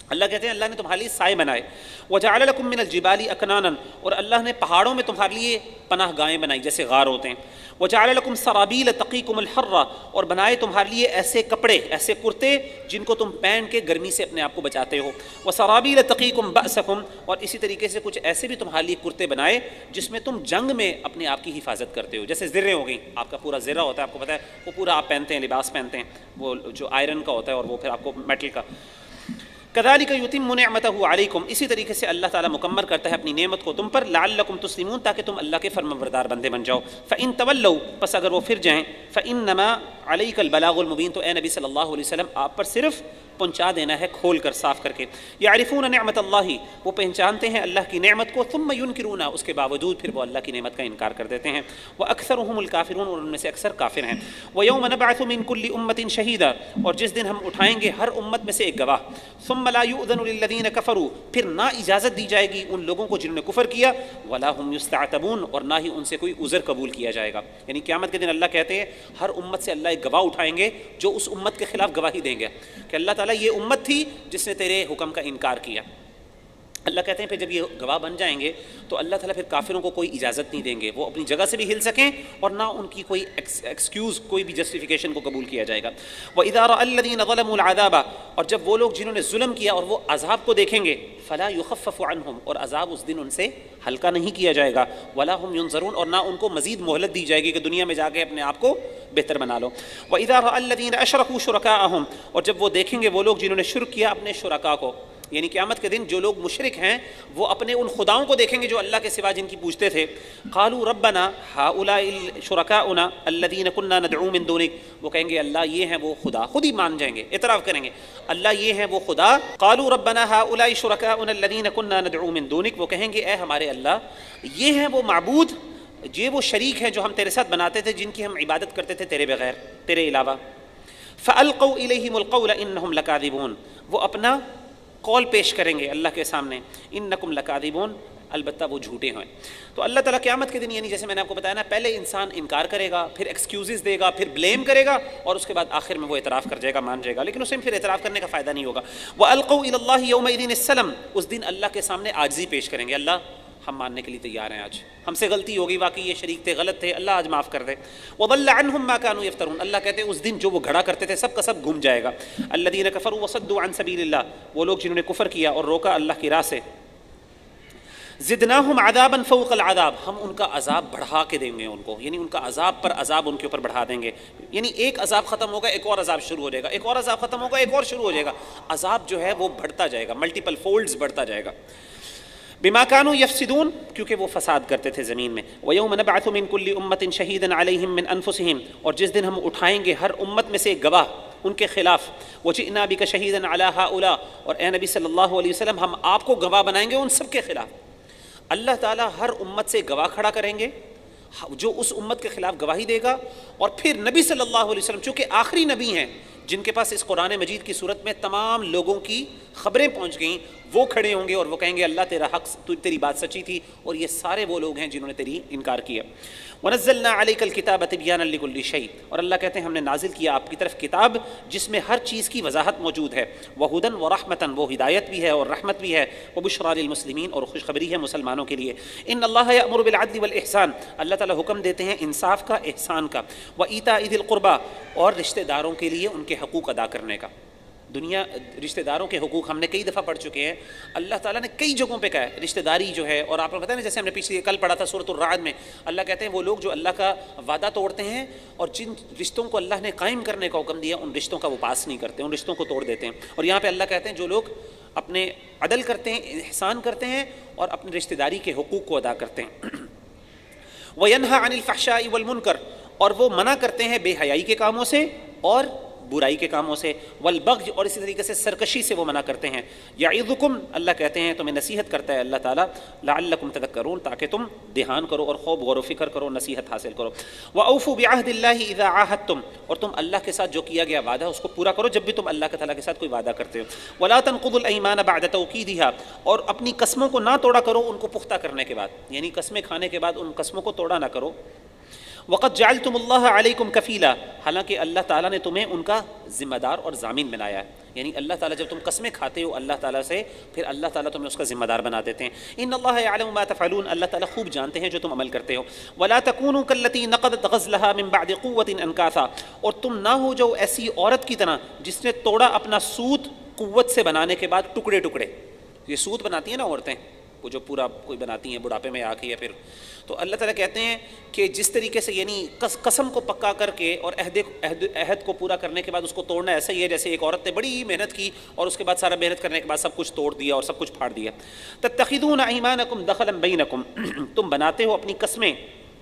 اللہ کہتے ہیں اللہ نے تمہارے لیے سائے بنائے۔ وجعل لکم من الجبال اکنانا، اور اللہ نے پہاڑوں میں تمہارے لیے پناہ گاہیں بنائی جیسے غار ہوتے ہیں۔ وجعل لکم سرابیل تقیکم الحر، اور بنائے تمہارے لیے ایسے کپڑے، ایسے کرتے جن کو تم پہن کے گرمی سے اپنے آپ کو بچاتے ہو۔ وسرابیل تقیکم بأسکم، اور اسی طریقے سے کچھ ایسے بھی تمہارے لیے کرتے بنائے جس میں تم جنگ میں اپنے آپ کی حفاظت کرتے ہو، جیسے زریں ہو گئیں، آپ کا پورا زرہ ہوتا ہے، آپ کو پتہ ہے وہ پورا آپ پہنتے ہیں، لباس پہنتے ہیں، وہ جو آئرن کا ہوتا ہے اور وہ پھر آپ کو میٹل کا۔ کذالک یتم نعمتہ علیکم، اسی طریقے سے اللہ تعالیٰ مکمل کرتا ہے اپنی نعمت کو تم پر، لعلکم تسلمون، تاکہ تم اللہ کے فرمانبردار بندے بن جاؤ۔ فإن تولوا، پس اگر وہ پھر جائیں، فإنما علیک البلاغ المبین، تو اے نبی صلی اللہ علیہ وسلم آپ پر صرف پہنچا دینا ہے کھول کر، صاف کر کے۔ یعرفون نعمت اللہ، وہ پہچانتے ہیں اللہ کی نعمت کو، ثم ینکرون، اس کے باوجود پھر وہ اللہ کی نعمت کا انکار کر دیتے ہیں۔ واکثرهم الکافرون، اور ان میں سے اکثر کافر ہیں۔ ویوم نبعث من کل امۃ شہیدا، اور جس دن ہم اٹھائیں گے ہر امت میں سے ایک گواہ۔ ثم لا یؤذن للذین کفروا، پھر نہ اجازت دی جائے گی ان لوگوں کو جنہوں نے کفر کیا، ولا هم یستعتبون، اور نہ ہی ان سے کوئی عذر قبول کیا جائے گا۔ یعنی قیامت کے دن اللہ کہتے ہیں ہر امت سے اللہ ایک گواہ اٹھائیں گے جو اس امت کے خلاف گواہی دیں گے کہ اللہ تعالیٰ یہ امت تھی جس نے تیرے حکم کا انکار کیا۔ اللہ کہتے ہیں پھر جب یہ گواہ بن جائیں گے تو اللہ تعالیٰ پھر کافروں کو کوئی اجازت نہیں دیں گے، وہ اپنی جگہ سے بھی ہل سکیں اور نہ ان کی کوئی ایکسکیوز، کوئی بھی جسٹیفیکیشن کو قبول کیا جائے گا۔ وَإِذَا رَأَى الَّذِينَ ظَلَمُوا الْعَذَابَ، اور جب وہ لوگ جنہوں نے ظلم کیا اور وہ عذاب کو دیکھیں گے، فَلَا يُخَفَّفُ عَنْهُمْ، اور عذاب اس دن ان سے ہلکا نہیں کیا جائے گا، وَلَا هُمْ يُنظَرُونَ، اور نہ ان کو مزید مہلت دی جائے گی کہ دنیا میں جا کے اپنے آپ کو بہتر بنا لو۔ وَإِذَا رَأَى الَّذِينَ أَشْرَكُوا شُرَكَاءَهُمْ، اور جب وہ دیکھیں گے وہ لوگ جنہوں نے شرک کیا اپنے شرکا کو، یعنی قیامت کے دن جو لوگ مشرک ہیں وہ اپنے ان خداؤں کو دیکھیں گے جو اللہ کے سوا جن کی پوجتے تھے۔ قالوا ربنا هؤلاء شركاؤنا الذين كنا ندعو من دونك، وہ کہیں گے اللہ یہ ہیں وہ خدا، خود ہی مان جائیں گے، اعتراف کریں گے اللہ یہ ہیں وہ خدا۔ قالوا ربنا هؤلاء شركاؤنا الذين كنا ندعو من دونك، وہ کہیں گے اے ہمارے اللہ یہ ہیں وہ معبود، یہ وہ شریک ہیں جو ہم تیرے ساتھ بناتے تھے، جن کی ہم عبادت کرتے تھے تیرے بغیر، تیرے علاوہ۔ فالقوا اليهم القول انهم لكاذبون، وہ اپنا قول پیش کریں گے اللہ کے سامنے، انکم لکاذبون، البتہ وہ جھوٹے ہیں۔ تو اللہ تعالیٰ قیامت کے دن یعنی جیسے میں نے آپ کو بتایا نا، پہلے انسان انکار کرے گا، پھر ایکسکیوزز دے گا، پھر بلیم کرے گا، اور اس کے بعد آخر میں وہ اعتراف کر جائے گا، مان جائے گا، لیکن اس میں پھر اعتراف کرنے کا فائدہ نہیں ہوگا۔ وَأَلْقَوْا إِلَى اللَّهِ يَوْمَئِذٍ السَّلَمَ، اس دن اللہ کے سامنے عاجزی پیش کریں گے، اللہ ہم ماننے کے لیے تیار ہیں، آج ہم سے غلطی ہوگی، واقعی یہ شریک تھے، غلط تھے، اللہ آج معاف کر دے۔ وَضَلَّ عَنْهُمْ مَا كَانُوا يَفْتَرُونَ، اللہ کہتے ہیں اس دن جو وہ گھڑا کرتے تھے سب کا سب گم جائے گا۔ الَّذِينَ كَفَرُوا وَصَدُّوا عَنْ سَبِيلِ اللَّهِ، وہ لوگ جنہوں نے کفر کیا اور روکا اللہ کی راہ سے۔ زدناہم عذابا فوق العذاب، ہم ان کا عذاب بڑھا کے دیں گے ان کو، یعنی ان کا عذاب پر عذاب ان کے اوپر بڑھا دیں گے، یعنی ایک عذاب ختم ہوگا ایک اور عذاب شروع ہو جائے گا، ایک اور عذاب ختم ہوگا ایک اور شروع ہو جائے گا، عذاب جو ہے وہ بڑھتا جائے گا، ملٹیپل فولڈز بڑھتا جائے گا۔ بما كانوا يفسدون، کیونکہ وہ فساد کرتے تھے زمین میں۔ ويوم نبعث من كل امة شهيدا عليهم من انفسهم، اور جس دن ہم اٹھائیں گے ہر امت میں سے ایک گواہ ان کے خلاف۔ وجئنا بك شهيدا على هؤلاء، اور اے نبی صلی اللہ علیہ وسلم ہم آپ کو گواہ بنائیں گے ان سب کے خلاف۔ اللہ تعالیٰ ہر امت سے گواہ کھڑا کریں گے جو اس امت کے خلاف گواہی دے گا، اور پھر نبی صلی اللہ علیہ وسلم چونکہ آخری نبی ہیں جن کے پاس اس قرآن مجید کی صورت میں تمام لوگوں کی خبریں پہنچ گئیں، وہ کھڑے ہوں گے اور وہ کہیں گے اللہ تیرا حق، تیری بات سچی تھی، اور یہ سارے وہ لوگ ہیں جنہوں نے تیری انکار کیا۔ وَنَزَّلْنَا عَلَيْكَ الْكِتَابَ تِبْيَانًا لِكُلِّ شَيْءٍ، اور اللہ کہتے ہیں ہم نے نازل کیا آپ کی طرف کتاب جس میں ہر چیز کی وضاحت موجود ہے، وَهُدًى وَرَحْمَةً، وہ ہدایت بھی ہے اور رحمت بھی ہے، وَبُشْرَىٰ لِلْمُسْلِمِينَ، اور خوشخبری ہے مسلمانوں کے لیے۔ إِنَّ اللَّهَ يَأْمُرُ بِالْعَدْلِ وَالْإِحْسَانِ، اللہ تعالیٰ حکم دیتے ہیں انصاف کا، احسان کا، وَإِيتَاءِ ذِي الْقُرْبَىٰ، اور رشتہ داروں کے لیے ان کے حقوق ادا کرنے کا۔ دنیا رشتہ داروں کے حقوق ہم نے کئی دفعہ پڑھ چکے ہیں، اللہ تعالیٰ نے کئی جگہوں پہ کہا ہے رشتہ داری جو ہے، اور آپ کو پتہ ہے نا جیسے ہم نے پچھلے کل پڑھا تھا سورۃ الرعد میں، اللہ کہتے ہیں وہ لوگ جو اللہ کا وعدہ توڑتے ہیں اور جن رشتوں کو اللہ نے قائم کرنے کا حکم دیا ان رشتوں کا وہ پاس نہیں کرتے، ان رشتوں کو توڑ دیتے ہیں۔ اور یہاں پہ اللہ کہتے ہیں جو لوگ اپنے عدل کرتے ہیں، احسان کرتے ہیں اور اپنی رشتہ داری کے حقوق کو ادا کرتے ہیں۔ وَيَنْهَى عَنِ الْفَحْشَاءِ وَالْمُنْكَرِ، اور وہ منع کرتے ہیں بے حیائی کے کاموں سے اور برائی کے کاموں سے، والبغي، اور اسی طریقے سے سرکشی سے وہ منع کرتے ہیں۔ یعظکم، اللہ کہتے ہیں تمہیں نصیحت کرتا ہے اللہ تعالیٰ، لعلکم تذکرون، تاکہ تم دھیان کرو اور خوب غور و فکر کرو، نصیحت حاصل کرو۔ وأوفوا بعہد اللہ اذا عاہدتم، اور تم اللہ کے ساتھ جو کیا گیا وعدہ اس کو پورا کرو جب بھی تم اللہ تعالیٰ کے ساتھ کوئی وعدہ کرتے ہو۔ ولا تنقضوا الایمان بعد توکیدها، اور اپنی قسموں کو نہ توڑا کرو ان کو پختہ کرنے کے بعد، یعنی قسمیں کھانے کے بعد ان قسموں کو توڑا نہ کرو۔ وقد جعلتم اللہ علیکم کفیلا، حالانکہ اللہ تعالیٰ نے تمہیں ان کا ذمہ دار اور ضامن بنایا ہے، یعنی اللہ تعالیٰ جب تم قسمیں کھاتے ہو اللہ تعالیٰ سے، پھر اللہ تعالیٰ تمہیں اس کا ذمہ دار بنا دیتے ہیں۔ ان اللہ یعلم ما تفعلون، اللہ تعالیٰ خوب جانتے ہیں جو تم عمل کرتے ہو۔ ولا تکونوا کالتی نقضت غزلها من بعد قوة انکاثا، اور تم نہ ہو جو ایسی عورت کی طرح جس نے توڑا اپنا سوت قوت سے بنانے کے بعد ٹکڑے ٹکڑے۔ یہ سوت بناتی ہیں نا عورتیں، وہ جو پورا کوئی بناتی ہیں بڑھاپے میں آ کے، یا پھر تو اللہ تعالیٰ کہتے ہیں کہ جس طریقے سے یعنی قسم کو پکا کر کے اور عہد کو پورا کرنے کے بعد اس کو توڑنا ایسا ہی ہے جیسے ایک عورت نے بڑی محنت کی اور اس کے بعد سارا محنت کرنے کے بعد سب کچھ توڑ دیا اور سب کچھ پھاڑ دیا۔ تتخذون ایمانکم دخلا بینکم، تم بناتے ہو اپنی قسمیں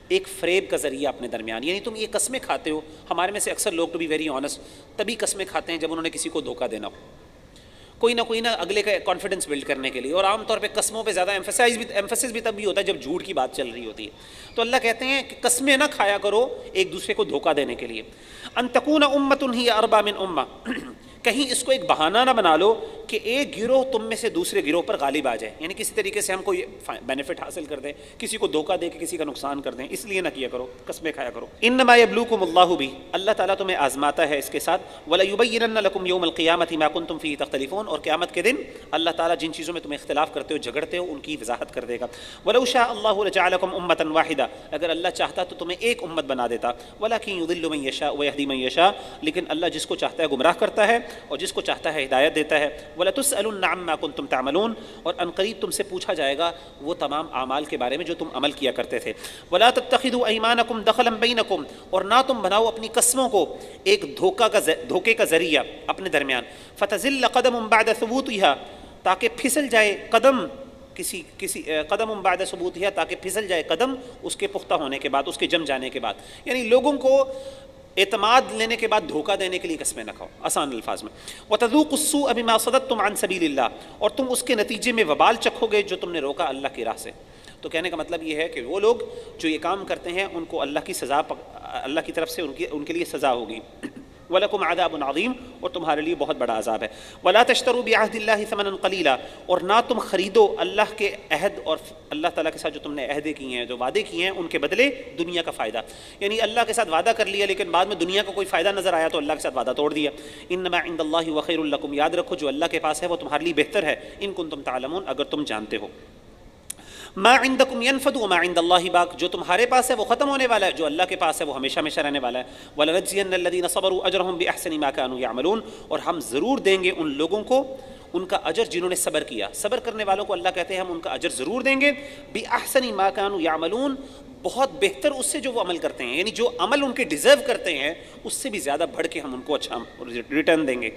ایک فریب کا ذریعہ اپنے درمیان، یعنی تم یہ قسمیں کھاتے ہو۔ ہمارے میں سے اکثر لوگ، ٹو بی ویری آنیسٹ، تبھی قسمیں کھاتے ہیں جب انہوں نے کسی کو دھوکہ دینا ہو، کوئی نہ اگلے کا کانفیڈنس بلڈ کرنے کے لیے، اور عام طور پہ قسموں پہ زیادہ ایمفسس بھی تب بھی ہوتا ہے جب جھوٹ کی بات چل رہی ہوتی ہے۔ تو اللہ کہتے ہیں کہ قسمیں نہ کھایا کرو ایک دوسرے کو دھوکہ دینے کے لیے۔ ان تکون امۃ ہی اربا من امہ، کہیں اس کو ایک بہانہ نہ بنا لو کہ ایک گروہ تم میں سے دوسرے گروہ پر غالب آ جائے، یعنی کسی طریقے سے ہم کوئی بینیفٹ حاصل کر دیں، کسی کو دھوکہ دے کے کسی کا نقصان کر دیں، اس لیے نہ کیا کرو، قسمیں کھایا کرو۔ انما یبلوکم اللہ بھی، اللہ تعالیٰ تمہیں آزماتا ہے اس کے ساتھ، وَلَيُبَيِّنَنَّ لَكُمْ يَوْمَ الْقِيَامَةِ مَا كُنْتُمْ فِيهِ تَخْتَلِفُونَ، اور قیامت کے دن اللہ تعالیٰ جن چیزوں میں تم اختلاف کرتے ہو، جھگڑتے ہو، ان کی وضاحت کر دے گا۔ وَلَوْ شَاءَ اللَّهُ لَجَعَلَكُمْ أُمَّةً وَاحِدَةً، اگر اللہ چاہتا تو تمہیں ایک امت بنا دیتا، وَلَكِنْ يُضِلُّ مَن يَشَاءُ وَيَهْدِي مَن يَشَاءُ، لیکن اللہ جس کو چاہتا ہے گمراہ کرتا ہے اور جس کو چاہتا ہے ہدایت دیتا ہے۔ وَلَتُسْأَلُنَّ عَمَّا كُنْتُمْ تَعْمَلُونَ، اور ان قریب تم سے پوچھا جائے گا وہ تمام اعمال کے بارے میں جو تم عمل کیا کرتے تھے۔ وَلَا تَتَّخِذُوا أَيْمَانَكُمْ دَخْلًا بَيْنَكُمْ، اور نہ تم بناؤ اپنی قسموں کو ایک دھوکے کا ذریعہ اپنے درمیان، فَتَزِلَّ قَدَمٌ بَعْدَ ثُبُوتِهَا، تاکہ پھسل جائے قدم کسی قدم بعد ثبوتها، تاکہ پھسل جائے قدم اس کے پختہ ہونے کے بعد، اس کے جم جانے کے بعد، یعنی لوگوں کو اعتماد لینے کے بعد دھوکہ دینے کے لیے قسمیں نہ کھاؤ، آسان الفاظ میں۔ وَتَذُوقُوا السُّوءَ بِمَا صَدَدتُّمْ عَنْ سَبِيلِ اللَّهِ، اور تم اس کے نتیجے میں وبال چکھو گے جو تم نے روکا اللہ کی راہ سے۔ تو کہنے کا مطلب یہ ہے کہ وہ لوگ جو یہ کام کرتے ہیں ان کو اللہ کی سزا، اللہ کی طرف سے ان کے لیے سزا ہوگی۔ وَلَكُمْ عَذَابٌ عَظِيمٌ، اور تمہارے لیے بہت بڑا عذاب ہے۔ وَلَا تَشْتَرُوا بِعَهْدِ اللَّهِ ثَمَنًا قَلِيلًا، اور نہ تم خریدو اللہ کے عہد اور اللہ تعالیٰ کے ساتھ جو تم نے عہدیں کی ہیں، جو وعدے کیے ہیں، ان کے بدلے دنیا کا فائدہ، یعنی اللہ کے ساتھ وعدہ کر لیا لیکن بعد میں دنیا کا کوئی فائدہ نظر آیا تو اللہ کے ساتھ وعدہ توڑ دیا۔ انما عند اللہ وخیر لکم، یاد رکھو جو اللہ کے پاس ہے وہ تمہارے لیے بہتر ہے، ان کنتم تعلمون، اگر تم جانتے ہو۔ ما عندکم ینفد وما عند اللہ باق، جو تمہارے پاس ہے وہ ختم ہونے والا ہے، جو اللہ کے پاس ہے وہ ہمیشہ ہمیشہ رہنے والا ہے۔ وَلَنَجْزِيَنَّ الَّذِينَ صَبَرُوا أَجْرَهُمْ بِأَحْسَنِ مَا كَانُوا يَعْمَلُونَ، اور ہم ضرور دیں گے ان لوگوں کو ان کا اجر جنہوں نے صبر کیا، صبر کرنے والوں کو اللہ کہتے ہیں ہم ان کا اجر ضرور دیں گے، بِأَحْسَنِ مَا كَانُوا يَعْمَلُونَ، بہت بہتر اس سے جو وہ عمل کرتے ہیں، یعنی جو عمل ان کے ڈیزرو کرتے ہیں اس سے بھی زیادہ بڑھ کے ہم ان کو اچھا ریٹرن دیں گے۔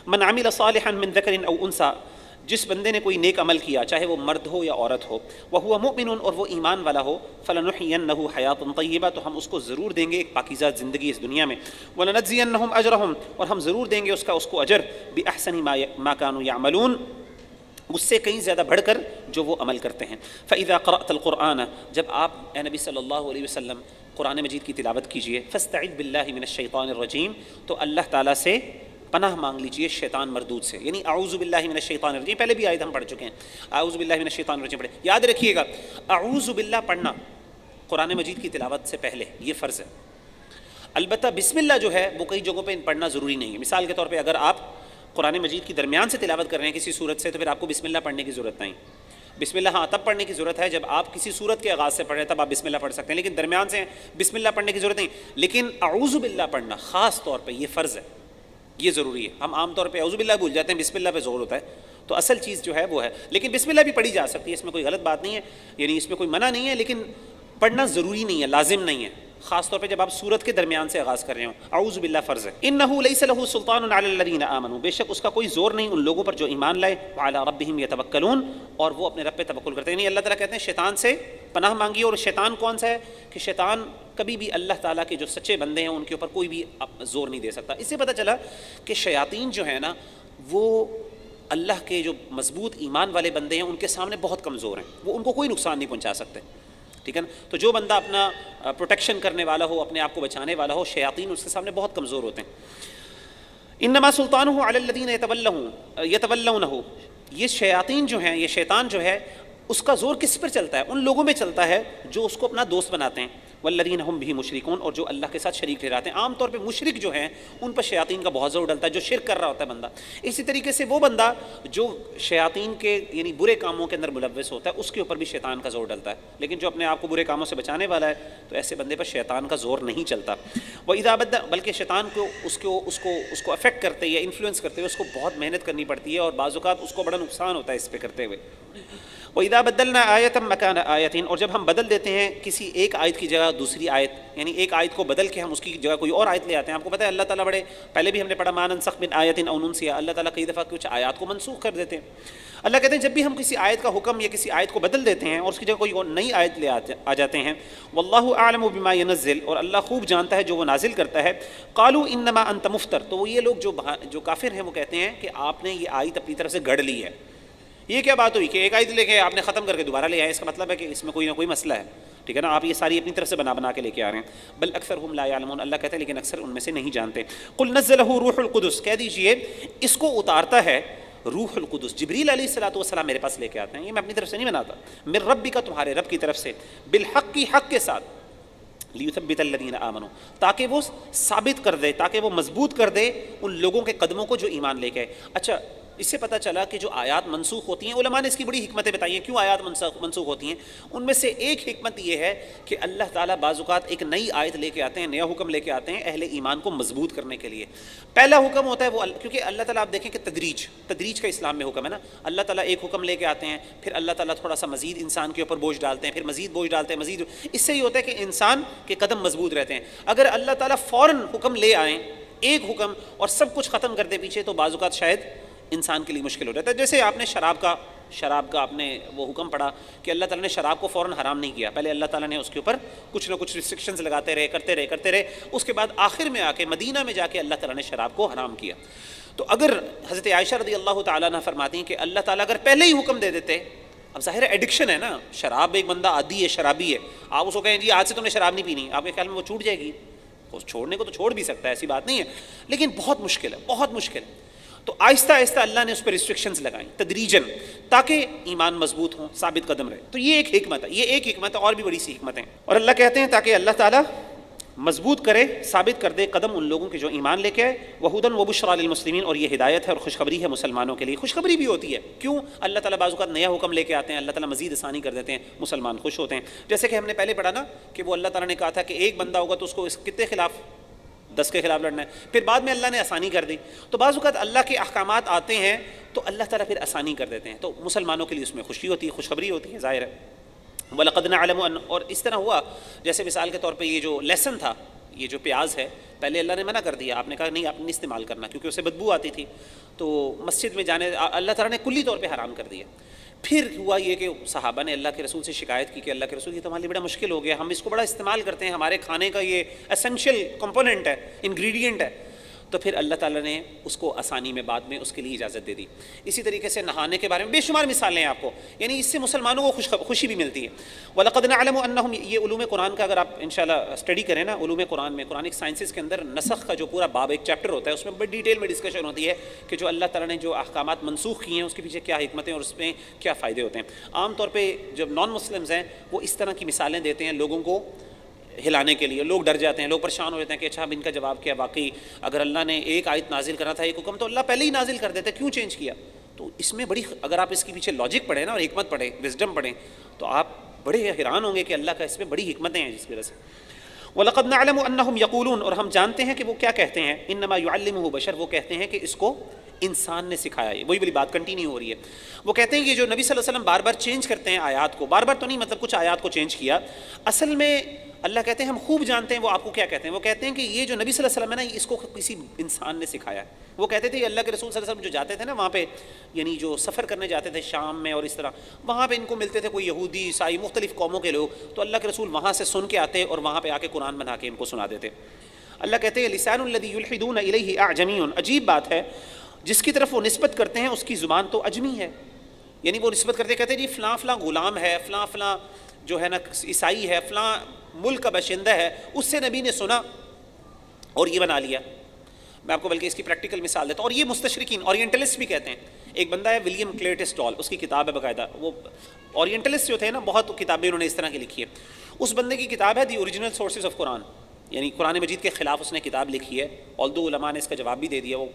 مَنْ عَمِلَ صَالِحًا مِنْ ذَكَرٍ أَوْ أُنْثَىٰ، جس بندے نے کوئی نیک عمل کیا، چاہے وہ مرد ہو یا عورت ہو، وَهُوَ مُؤْمِنٌ، اور وہ ایمان والا ہو، فَلَنُحْيِيَنَّهُ حَيَاةً طَيِّبَةً، تو ہم اس کو ضرور دیں گے ایک پاکیزہ زندگی اس دنیا میں، وَلَنَجْزِيَنَّهُمْ أَجْرَهُمْ، اور ہم ضرور دیں گے اس کا اجر، بِأَحْسَنِ مَا كَانُوا يَعْمَلُونَ، اس سے کہیں زیادہ بڑھ کر جو وہ عمل کرتے ہیں۔ فَإِذَا قَرَأْتَ الْقُرْآنَ، جب آپ اے نبی صلی اللہ علیہ وسلم قرآن مجید کی تلاوت کیجئے، فَاسْتَعِذْ بِاللَّهِ مِنَ الشَّيْطَانِ الرَّجِيمِ، تو اللہ تعالیٰ سے پناہ مانگ لیجئے شیطان مردود سے، یعنی اعوذ باللہ من الشیطان الرجیم، پہلے بھی آیت ہم پڑھ چکے ہیں، اعوذ باللہ من الشیطان الرجیم پڑھے. یاد رکھیے گا اعوذ باللہ پڑھنا قرآن مجید کی تلاوت سے پہلے یہ فرض ہے. البتہ بسم اللہ جو ہے وہ کئی جگہوں پہ پڑھنا ضروری نہیں ہے. مثال کے طور پہ اگر آپ قرآن مجید کی درمیان سے تلاوت کر رہے ہیں کسی سورت سے تو پھر آپ کو بسم اللہ پڑھنے کی ضرورت نہیں. بسم اللہ ہاں تب پڑھنے کی ضرورت ہے جب آپ کسی سورت کے آغاز سے پڑھ رہے ہیں، تب آپ بسم اللہ پڑھ سکتے ہیں، لیکن درمیان سے بسم اللہ پڑھنے کی ضرورت نہیں. لیکن اعوذ باللہ پڑھنا خاص طور پہ یہ فرض ہے، یہ ضروری ہے. ہم عام طور پہ اعوذ باللہ بھول جاتے ہیں، بسم اللہ پہ زور ہوتا ہے، تو اصل چیز جو ہے وہ ہے. لیکن بسم اللہ بھی پڑھی جا سکتی ہے، اس میں کوئی غلط بات نہیں ہے، یعنی اس میں کوئی منع نہیں ہے، لیکن پڑھنا ضروری نہیں ہے، لازم نہیں ہے، خاص طور پہ جب آپ سورت کے درمیان سے آغاز کر رہے ہوں. اعوذ باللہ فرض ہے. انہ لیس لہ سلطان علی الذین آمنوا، بے شک اس کا کوئی زور نہیں ان لوگوں پر جو ایمان لائے، وعلی ربہم یتوکلون، اور وہ اپنے رب پہ توکل کرتے ہیں. یعنی اللہ تعالیٰ کہتے ہیں شیطان سے پناہ مانگیے. اور شیطان کون سا ہے کہ شیطان کبھی بھی اللہ تعالیٰ کے جو سچے بندے ہیں ان کے اوپر کوئی بھی زور نہیں دے سکتا. اس سے پتہ چلا کہ شیاطین جو ہے نا وہ اللہ کے جو مضبوط ایمان والے بندے ہیں ان کے سامنے بہت کمزور ہیں، وہ ان کو کوئی نقصان نہیں پہنچا سکتے. ٹھیک ہے نا. تو جو بندہ اپنا پروٹیکشن کرنے والا ہو، اپنے آپ کو بچانے والا ہو، شیاطین اس کے سامنے بہت کمزور ہوتے ہیں. انما سلطانہ علی الذین یتولونہ، یہ شیاطین جو ہیں، یہ شیطان جو ہے اس کا زور کس پر چلتا ہے؟ ان لوگوں میں چلتا ہے جو اس کو اپنا دوست بناتے ہیں. والذین ہم بھی مشرکون، اور جو اللہ کے ساتھ شریک ٹھہراتے ہیں. عام طور پہ مشرک جو ہیں ان پر شیاطین کا بہت زور ڈلتا ہے، جو شرک کر رہا ہوتا ہے بندہ. اسی طریقے سے وہ بندہ جو شیاطین کے یعنی برے کاموں کے اندر ملوث ہوتا ہے اس کے اوپر بھی شیطان کا زور ڈلتا ہے. لیکن جو اپنے آپ کو برے کاموں سے بچانے والا ہے تو ایسے بندے پر شیطان کا زور نہیں چلتا. وَإِذَا بَدَّ، بلکہ شیطان کو اس کو افیکٹ کرتے یا انفلوئنس کرتے ہوئے اس کو بہت محنت کرنی پڑتی ہے، اور بعض اوقات اس کو بڑا نقصان ہوتا ہے اس پہ کرتے ہوئے. وَإِذَا بَدَّلْنَا آیَةً مَكَانَ آیَةٍ، اور جب ہم بدل دیتے ہیں کسی ایک آیت کی جگہ دوسری آیت، یعنی ایک آیت کو بدل کے ہم اس کی جگہ کوئی اور آیت لے آتے ہیں. آپ کو پتہ ہے اللہ تعالیٰ بڑے، پہلے بھی ہم نے پڑھا مَا نَنسَخْ مِنْ آیَةٍ أَوْ نُنْسِهَا، اللہ تعالیٰ کئی دفعہ کچھ آیات کو منسوخ کر دیتے ہیں. اللہ کہتے ہیں جب بھی ہم کسی آیت کا حکم یا کسی آیت کو بدل دیتے ہیں اور اس کی جگہ کوئی اور نئی آیت لے آ جاتے ہیں، وَاللَّهُ أَعْلَمُ بِمَا يَنَزِّلُ، اور اللہ خوب جانتا ہے جو وہ نازل کرتا ہے. قَالُوا إِنَّمَا أَنْتَ مُفْتَرٍ، تو وہ یہ لوگ جو کافر ہیں وہ کہتے ہیں کہ آپ نے یہ آیت اپنی طرف سے گڑھ لی ہے. یہ کیا بات ہوئی کہ ایک آیت لے کے آپ نے ختم کر کے دوبارہ لے آئے؟ اس کا مطلب ہے کہ اس میں کوئی نہ کوئی مسئلہ ہے. ٹھیک ہے نا، آپ یہ ساری اپنی طرف سے بنا کے لے کے آ رہے ہیں. بل اکثرهم لا يعلمون، اللہ کہتے ہیں لیکن اکثر ان میں سے نہیں جانتے. قل نزلہ روح القدس، کہہ دیجئے اس کو اتارتا ہے روح القدس، جبریل علیہ الصلوۃ والسلام میرے پاس لے کے آتے ہیں، یہ میں اپنی طرف سے نہیں بناتا. من ربک، تمہارے رب کی طرف سے، بالحق، کی حق کے ساتھ، لیثبت الذین آمنوا، تاکہ وہ ثابت کر دے، تاکہ وہ مضبوط کر دے ان لوگوں کے قدموں کو جو ایمان لے کے آئے. اچھا، اس سے پتہ چلا کہ جو آیات منسوخ ہوتی ہیں، علماء نے اس کی بڑی حکمتیں بتائی ہیں کیوں آیات منسوخ ہوتی ہیں. ان میں سے ایک حکمت یہ ہے کہ اللہ تعالیٰ بعض اوقات ایک نئی آیت لے کے آتے ہیں، نیا حکم لے کے آتے ہیں اہل ایمان کو مضبوط کرنے کے لیے. پہلا حکم ہوتا ہے وہ، کیونکہ اللہ تعالیٰ آپ دیکھیں کہ تدریج کا اسلام میں حکم ہے نا. اللہ تعالیٰ ایک حکم لے کے آتے ہیں، پھر اللہ تعالیٰ تھوڑا سا مزید انسان کے اوپر بوجھ ڈالتے ہیں، پھر مزید بوجھ ڈالتے ہیں، مزید. اس سے یہ ہوتا ہے کہ انسان کے قدم مضبوط رہتے ہیں. اگر اللہ تعالیٰ فوراً حکم لے آئیں، ایک حکم، اور سب کچھ ختم کر دے پیچھے، تو بعض اوقات شاید انسان کے لیے مشکل ہو جاتا ہے. جیسے آپ نے شراب کا آپ نے وہ حکم پڑھا کہ اللہ تعالیٰ نے شراب کو فوراً حرام نہیں کیا، پہلے اللہ تعالیٰ نے اس کے اوپر کچھ نہ کچھ ریسٹرکشنز لگاتے رہے، کرتے رہے. اس کے بعد آخر میں آ کے مدینہ میں جا کے اللہ تعالیٰ نے شراب کو حرام کیا. تو اگر حضرت عائشہ رضی اللہ تعالیٰ عنہ فرماتی ہیں کہ اللہ تعالیٰ اگر پہلے ہی حکم دے دیتے، اب ظاہر ہے ایڈکشن ہے نا، شراب ایک بندہ عادی ہے، شرابی ہے، آپ اس کو کہیں جی آج سے تم نے شراب نہیں پینی، آپ کے خیال میں وہ چھوٹ جائے گی؟ چھوڑنے کو تو چھوڑ بھی سکتا ہے، ایسی بات نہیں ہے، لیکن بہت مشکل ہے، بہت مشکل. تو آہستہ آہستہ اللہ نے اس پہ ریسٹرکشنز لگائیں تدریجاً، تاکہ ایمان مضبوط ہوں، ثابت قدم رہے. تو یہ ایک حکمت ہے، یہ ایک حکمت ہے، اور بھی بڑی سی حکمت ہیں. اور اللہ کہتے ہیں تاکہ اللہ تعالیٰ مضبوط کرے، ثابت کر دے قدم ان لوگوں کے جو ایمان لے کے آئے. وَهُدًى وَبُشْرَىٰ لِلْمُسْلِمِينَ، اور یہ ہدایت ہے اور خوشخبری ہے مسلمانوں کے لیے. خوشخبری بھی ہوتی ہے، کیوں؟ اللہ تعالیٰ بعض اوقات نیا حکم لے کے آتے ہیں، اللہ تعالیٰ مزید آسانی کر دیتے ہیں، مسلمان خوش ہوتے ہیں. جیسے کہ ہم نے پہلے پڑھا نا کہ وہ اللہ تعالیٰ نے کہا تھا کہ ایک بندہ ہوگا تو اس کو کتنے خلاف 10 کے خلاف لڑنا ہے، پھر بعد میں اللہ نے آسانی کر دی. تو بعض اوقات اللہ کے احکامات آتے ہیں تو اللہ تعالیٰ پھر آسانی کر دیتے ہیں، تو مسلمانوں کے لیے اس میں خوشی ہوتی ہے، خوشخبری ہوتی ہے، ظاہر ہے. وَلَقَدْ نَعْلَمُ أَنَّ، اور اس طرح ہوا جیسے مثال کے طور پہ یہ جو لہسن تھا، یہ جو پیاز ہے، پہلے اللہ نے منع کر دیا، آپ نے کہا نہیں آپ نے استعمال کرنا کیونکہ اسے بدبو آتی تھی، تو مسجد میں جانے اللہ تعالیٰ نے کلی طور پہ حرام کر دیا. پھر ہوا یہ کہ صحابہ نے اللہ کے رسول سے شکایت کی کہ اللہ کے رسول یہ تو ہمارے لیے بڑا مشکل ہو گیا، ہم اس کو بڑا استعمال کرتے ہیں، ہمارے کھانے کا یہ اسینشیل کمپوننٹ ہے، انگریڈینٹ ہے. تو پھر اللہ تعالیٰ نے اس کو آسانی میں بعد میں اس کے لیے اجازت دے دی. اسی طریقے سے نہانے کے بارے میں بے شمار مثالیں ہیں آپ کو، یعنی اس سے مسلمانوں کو خوشی بھی ملتی ہے. وَلَقَدْ نَعْلَمُ أَنَّهُمْ، یہ علوم قرآن کا اگر آپ انشاءاللہ اسٹڈی کریں نا، علوم قرآن میں قرآنک سائنسز کے اندر نسخ کا جو پورا باب ایک چیپٹر ہوتا ہے، اس میں بڑی ڈیٹیل میں ڈسکشن ہوتی ہے کہ جو اللہ تعالیٰ نے جو احکامات منسوخ کیے ہیں اس کے پیچھے کیا حکمتیں اور اس میں کیا فائدے ہوتے ہیں. عام طور پہ جب نان مسلمز ہیں وہ اس طرح کی مثالیں دیتے ہیں لوگوں کو ہلانے کے لیے. لوگ ڈر جاتے ہیں، لوگ پریشان ہو جاتے ہیں کہ اچھا اب ان کا جواب کیا، واقعی اگر اللہ نے ایک آیت نازل کرنا تھا، ایک حکم، تو اللہ پہلے ہی نازل کر دیتے، کیوں چینج کیا؟ تو اس میں بڑی، اگر آپ اس کے پیچھے لاجک پڑھیں نا اور حکمت پڑھیں، وزڈم پڑھیں، تو آپ بڑے حیران ہوں گے کہ اللہ کا اس میں بڑی حکمتیں ہیں جس کی وجہ سے. وَلَقَدْ نَعْلَمُ أَنَّهُمْ يَقُولُونَ، اور ہم جانتے ہیں کہ وہ کیا کہتے ہیں، إِنَّمَا يُعَلِّمُهُ بشر، وہ کہتے ہیں کہ اس کو انسان نے سکھایا. وہی والی بات کنٹینیو ہو رہی ہے. وہ کہتے ہیں کہ جو نبی صلی اللہ علیہ وسلم بار بار چینج کرتے ہیں آیات کو، بار بار تو نہیں، مطلب کچھ آیات کو چینج کیا، اصل میں اللہ کہتے ہیں ہم خوب جانتے ہیں وہ آپ کو کیا کہتے ہیں. وہ کہتے ہیں کہ یہ جو نبی صلی اللہ علیہ وسلم ہے نا، اس کو کسی انسان نے سکھایا ہے. وہ کہتے تھے اللہ کے رسول صلی اللہ علیہ وسلم جو جاتے تھے نا وہاں پہ، یعنی جو سفر کرنے جاتے تھے شام میں اور اس طرح، وہاں پہ ان کو ملتے تھے کوئی یہودی، عیسائی، مختلف قوموں کے لوگ، تو اللہ کے رسول وہاں سے سن کے آتے اور وہاں پہ آ کے قرآن بنا کے ان کو سنا دیتے. اللہ کہتے ہیں لسان الذی یلحدون الیہ اعجمی، عجیب بات ہے جس کی طرف وہ نسبت کرتے ہیں اس کی زبان تو اجمی ہے. یعنی وہ نسبت کرتے کہتے ہیں جی فلاں فلاں غلام ہے، فلاں فلاں جو ہے نا عیسائی ہے، فلاں ملک کا باشندہ ہے، اس سے نبی نے سنا اور یہ بنا لیا. میں آپ کو بلکہ اس کی پریکٹیکل مثال دیتا ہوں. اور یہ مستشرقین اورینٹلسٹ بھی کہتے ہیں. ایک بندہ ہے ولیم کلیٹس ڈال، اس کی کتاب ہے باقاعدہ، وہ اورینٹلسٹ جو تھے نا بہت کتابیں انہوں نے اس طرح کی لکھی ہے. اس بندے کی کتاب ہے دی اوریجنل سورسز آف قرآن، یعنی قرآن مجید کے خلاف اس نے کتاب لکھی ہے. آلدو علماء نے اس کا جواب بھی دے دیا. وہ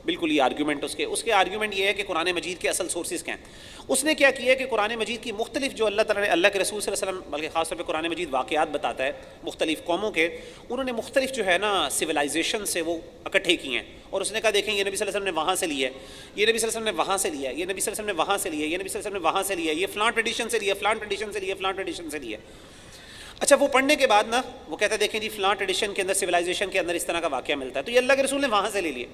بالکل یہ آرگیومنٹ اس کے آرگیومنٹ یہ ہے کہ قرآن مجید کے اصل سورسز کیا ہیں. اس نے کیا کیا کہ قرآن مجید کی مختلف جو اللہ تعالیٰ نے، اللہ کے رسول صلی اللہ علیہ وسلم بلکہ خاص طور پہ قرآن مجید واقعات بتاتا ہے مختلف قوموں کے، انہوں نے مختلف جو ہے نا سویلائزیشن سے وہ اکٹھے کیے ہیں. اور اس نے کہا دیکھیں یہ نبی صلی اللہ علیہ وسلم نے وہاں سے لیا ہے، یہ نبی صلی اللہ علیہ وسلم نے وہاں سے لیا ہے، یہ نبی صلی اللہ علیہ وسلم نے وہاں سے لیا ہے، یہ نبی صلی اللہ علیہ وسلم نے وہاں سے لیا ہے، یہ فلاں ٹریڈیشن سے لیا، فلاں ٹریڈیشن سے لیا، فلاں ٹریڈیشن سے لیا. اچھا وہ پڑھنے کے بعد نا وہ کہتا ہے دیکھیں جی فلاں ٹریڈیشن کے اندر، سویلائزیشن کے اندر اس طرح کا واقعہ ملتا ہے، تو یہ اللہ کے رسول نے وہاں سے لے لیا.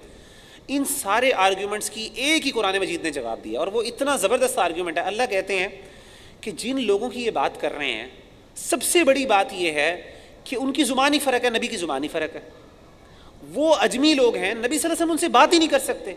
ان سارے آرگیومنٹس کی ایک ہی قرآن مجید نے جواب دیا، اور وہ اتنا زبردست آرگیومنٹ ہے. اللہ کہتے ہیں کہ جن لوگوں کی یہ بات کر رہے ہیں سب سے بڑی بات یہ ہے کہ ان کی زبانی فرق ہے، نبی کی زبانی فرق ہے. وہ اجمی لوگ ہیں، نبی صلی اللہ علیہ وسلم ان سے بات ہی نہیں کر سکتے.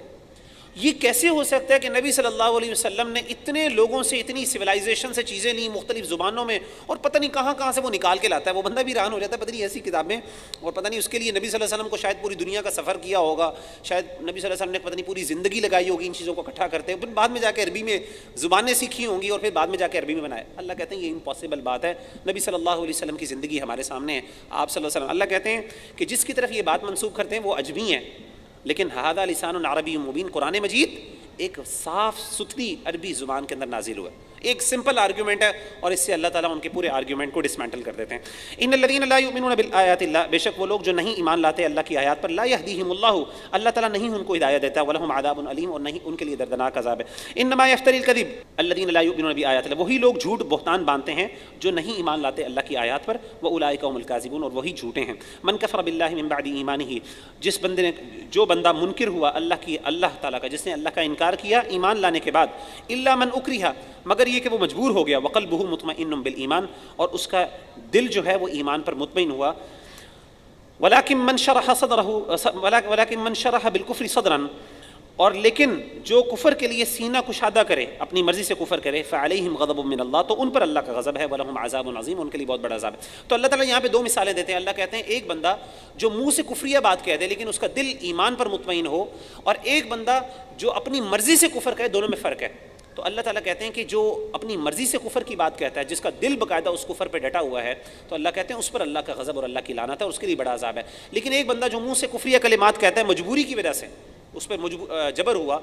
یہ کیسے ہو سکتا ہے کہ نبی صلی اللہ علیہ وسلم نے اتنے لوگوں سے اتنی سویلائزیشن سے چیزیں لیں مختلف زبانوں میں، اور پتہ نہیں کہاں کہاں سے وہ نکال کے لاتا ہے. وہ بندہ بھی حیران ہو جاتا ہے، پتہ نہیں ایسی کتابیں، اور پتہ نہیں اس کے لیے نبی صلی اللہ علیہ وسلم کو شاید پوری دنیا کا سفر کیا ہوگا، شاید نبی صلی اللہ علیہ وسلم نے پتہ نہیں پوری زندگی لگائی ہوگی ان چیزوں کو اکٹھا کرتے، پھر بعد میں جا کے عربی میں زبانیں سیکھی ہوں گی اور پھر بعد میں جا کے عربی میں بنائے. اللہ کہتے ہیں یہ امپاسبل بات ہے. نبی صلی اللہ علیہ وسلم کی زندگی ہمارے سامنے ہے، آپ صلی اللہ علیہ وسلم. اللہ کہتے ہیں کہ جس کی طرف یہ بات منسوخ کرتے ہیں وہ اجمی ہیں، لیکن ھذا لسان عربی مبین، قرآن مجید ایک صاف ستھری عربی زبان کے اندر نازل ہوا ہے. ایک سمپل آرگیومنٹ ہے اور اس سے اللہ تعالیٰ ان کے پورے آرگیومنٹ کو ڈسمینٹل کر دیتے ہیں. ان الذین لا یؤمنون بالآیات اللہ، بے شک وہ لوگ جو نہیں ایمان لاتے اللہ کی آیات پر، لا یہدیہم اللہ، اللہ تعالیٰ نہیں ان کو ہدایت دیتا، ولہم عذاب علیم، اور نہیں ان کے لیے دردناک عذاب ہے. انما یفتری الکذب الذین لا یؤمنون بآیات اللہ، وہی لوگ جھوٹ بہتان باندھتے ہیں جو نہیں ایمان لاتے اللہ کی آیات پر، واولئک هم الکاذبون، اور وہی جھوٹے ہیں. من کفر باللہ من بعد ایمانہ، جس بندے نے، جو بندہ منکر ہوا اللہ تعالیٰ کا، جس نے اللہ کا انکار کیا ایمان لانے کے بعد، الا من اکرہ، مگر یہ کہ وہ مجبور ہو گیا، وقلبہ مطمئن بالایمان، اور اس کا دل جو ہے وہ ایمان پر مطمئن ہوا. ولکن من شرح بالکفر صدرا، اور لیکن جو کفر کے لیے سینہ کشادہ کرے، اپنی مرضی سے کفر کرے، فعلیہم غضب من اللہ، تو ان پر اللہ کا غضب ہے، ولہم عذاب عظیم، ان کے لیے بہت بڑا عذاب ہے. تو اللہ تعالیٰ یہاں پہ دو مثالیں دیتے ہیں. اللہ کہتے ہیں ایک بندہ جو منہ سے کفریہ بات کہہ دے لیکن اس کا دل ایمان پر مطمئن ہو، اور ایک بندہ جو اپنی مرضی سے کفر کہے، دونوں میں فرق ہے. تو اللہ تعالیٰ کہتے ہیں کہ جو اپنی مرضی سے کفر کی بات کہتا ہے، جس کا دل باقاعدہ اس کفر پہ ڈٹا ہوا ہے، تو اللہ کہتے ہیں اس پر اللہ کا غضب اور اللہ کی لعنت ہے، اور اس کے لیے بڑا عذاب ہے. لیکن ایک بندہ جو منہ سے کفریہ کلمات کہتا ہے مجبوری کی وجہ سے، اس پر جبر ہوا،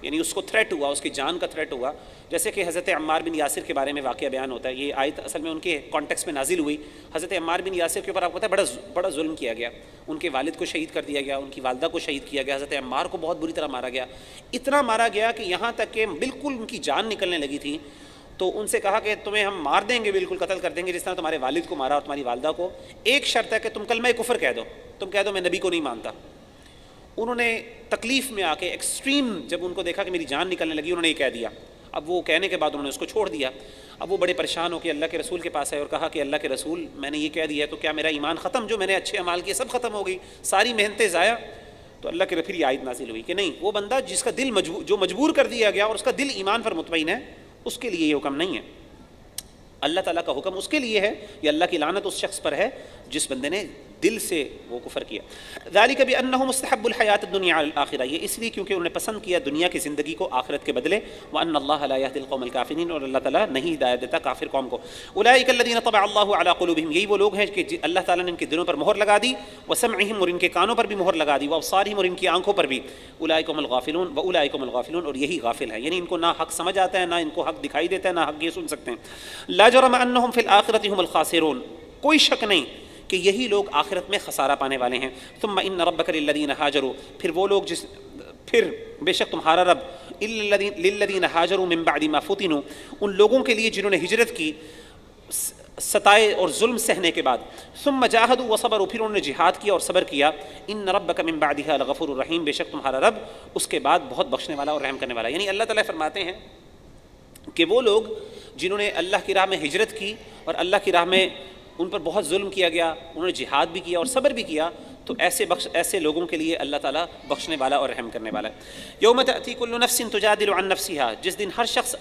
یعنی اس کو تھریٹ ہوا، اس کی جان کا تھریٹ ہوا، جیسے کہ حضرت عمار بن یاسر کے بارے میں واقعہ بیان ہوتا ہے. یہ آیت اصل میں ان کے کانٹیکس میں نازل ہوئی. حضرت عمار بن یاسر کے اوپر آپ کو پتہ ہے بڑا ظلم کیا گیا. ان کے والد کو شہید کر دیا گیا، ان کی والدہ کو شہید کیا گیا، حضرت عمار کو بہت بری طرح مارا گیا. اتنا مارا گیا کہ یہاں تک کہ بالکل ان کی جان نکلنے لگی تھی. تو ان سے کہا کہ تمہیں ہم مار دیں گے، بالکل قتل کر دیں گے جس طرح تمہارے والد کو مارا اور تمہاری والدہ کو. ایک شرط ہے کہ تم کلمہ کفر کہہ دو، تم کہہ دو میں نبی کو نہیں مانتا. انہوں نے تکلیف میں آ کے ایکسٹریم، جب ان کو دیکھا کہ میری جان نکلنے لگی، انہوں نے یہ کہہ دیا. اب وہ کہنے کے بعد انہوں نے اس کو چھوڑ دیا. اب وہ بڑے پریشان ہو کے اللہ کے رسول کے پاس آئے اور کہا کہ اللہ کے رسول، میں نے یہ کہہ دیا ہے تو کیا میرا ایمان ختم؟ جو میں نے اچھے اعمال کیے سب ختم ہو گئی، ساری محنتیں ضائع. تو اللہ کے پھر یہ آیت نازل ہوئی کہ نہیں، وہ بندہ جس کا دل جو مجبور کر دیا گیا اور اس کا دل ایمان پر مطمئن ہے، اس کے لیے یہ حکم نہیں ہے۔ اللہ تعالیٰ کا حکم اس کے لیے ہے، یہ اللہ کی لعنت اس شخص پر ہے جس بندے نے دل سے وہ کفر کیا۔ ذالک بانہ مستحب الحیات الدنیا علی الآخرہ، یہ اس لیے کیونکہ انہوں نے پسند کیا دنیا کی زندگی کو آخرت کے بدلے، وان اللہ لا یہدی القوم الکافرین، اور اللہ تعالیٰ نہیں ہدایت دیتا کافر قوم کو۔ اولئک الذین طبع اللہ علی قلوبہم، یہی وہ لوگ ہیں کہ اللہ تعالیٰ نے ان کے دلوں پر مہر لگا دی، وسمعہم، اور ان کے کانوں پر بھی مہر لگا دی، وابصارہم، اور ان کی آنکھوں پر بھی، اولئک هم الغافلون واولئک هم الغافلون، اور یہی غافل ہیں، یعنی ان کو نہ حق سمجھ آتا ہے، نہ ان کو حق دکھائی دیتا ہے، نہ حق یہ سن سکتے ہیں۔ لا جرم انہم فی الآخرۃ هم الخاسرون، کوئی شک نہیں کہ یہی لوگ آخرت میں خسارہ پانے والے ہیں۔ ثم ان ربک للذین ہاجروا، پھر وہ لوگ پھر بے شک تمہارا رب للذین ہاجروا من بعد ما فتنوا، ان لوگوں کے لیے جنہوں نے ہجرت کی ستائے اور ظلم سہنے کے بعد، ثم جاہدوا وصبروا، پھر انہوں نے جہاد کیا اور صبر کیا، ان ربک من بعدها لغفور الرحیم، بے شک تمہارا رب اس کے بعد بہت بخشنے والا اور رحم کرنے والا۔ یعنی اللہ تعالیٰ فرماتے ہیں کہ وہ لوگ جنہوں نے اللہ کی راہ میں ہجرت کی اور اللہ کی راہ میں ان پر بہت ظلم کیا گیا، انہوں نے جہاد بھی کیا اور صبر بھی کیا، تو ایسے لوگوں کے لیے اللہ تعالیٰ بخشنے والا اور رحم کرنے والا ہے۔ یوم تأتی کل نفس تجادل عن نفسها، جس دن ہر شخص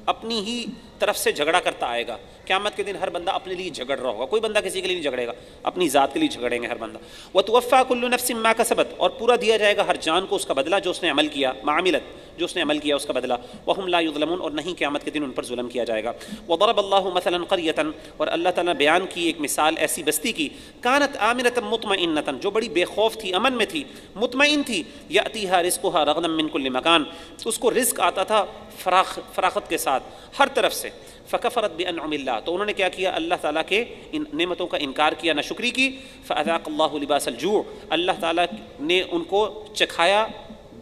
اپنی ہی طرف سے جھگڑا کرتا آئے گا۔ قیامت کے دن ہر بندہ اپنے لیے جھگڑ رہا ہوگا، کوئی بندہ کسی کے لیے نہیں جھگڑے گا، اپنی ذات کے لیے جھگڑیں گے ہر بندہ۔ وتوفى كل نفس ما كسبت، اور پورا دیا جائے گا ہر جان کو اس کا بدلہ جو اس نے عمل کیا، ما عملت، جو اس نے عمل کیا اس کا بدلہ، وهم لا يظلمون، اور نہیں قیامت کے دن ان پر ظلم کیا جائے گا۔ وضرب اللہ مثلا قریۃ، اور اللہ تعالیٰ بیان کی ایک مثال ایسی بستی کی، کانت آمنۃ مطمئنۃ، جو بڑی بے خوف تھی، امن میں تھی، مطمئن تھی، یأتیہا رزقہا رغدا من کل مکان، اس کو رزق آتا تھا فراخت کے ساتھ ہر طرف سے، فکفرت بانعم اللہ، تو انہوں نے کیا کیا، اللہ تعالیٰ کے ان نعمتوں کا انکار کیا، ناشکری کی، فاذاق اللہ لباس الجوع، اللہ تعالیٰ نے ان کو چکھایا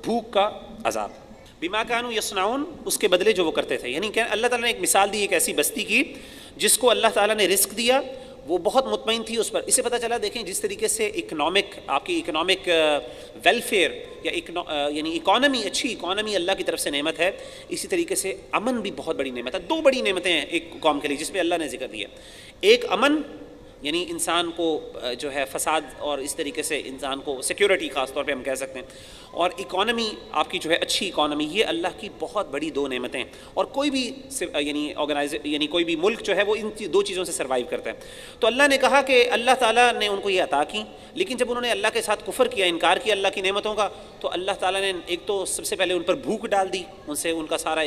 بھوک کا عذاب، بما كانوا يصنعون، اس کے بدلے جو وہ کرتے تھے۔ یعنی کہ اللہ تعالیٰ نے ایک مثال دی ایک ایسی بستی کی جس کو اللہ تعالیٰ نے رزق دیا، وہ بہت مطمئن تھی اس پر۔ اسے پتہ چلا، دیکھیں جس طریقے سے آپ کی اکنامک ویلفیئر یا یعنی اکانومی، اچھی اکانومی اللہ کی طرف سے نعمت ہے، اسی طریقے سے امن بھی بہت بڑی نعمت ہے۔ دو بڑی نعمتیں ہیں ایک قوم کے لیے جس پہ اللہ نے ذکر دیا، ایک امن، یعنی انسان کو جو ہے فساد اور اس طریقے سے انسان کو سیکیورٹی خاص طور پہ ہم کہہ سکتے ہیں، اور اکانومی آپ کی جو ہے اچھی اکانومی، یہ اللہ کی بہت بڑی دو نعمتیں، اور کوئی بھی یعنی کوئی بھی ملک جو ہے وہ ان دو چیزوں سے سروائیو کرتا ہے۔ تو اللہ نے کہا کہ اللہ تعالیٰ نے ان کو یہ عطا کی، لیکن جب انہوں نے اللہ کے ساتھ کفر کیا، انکار کیا اللہ کی نعمتوں کا، تو اللہ تعالیٰ نے ایک تو سب سے پہلے ان پر بھوک ڈال دی، ان کا سارا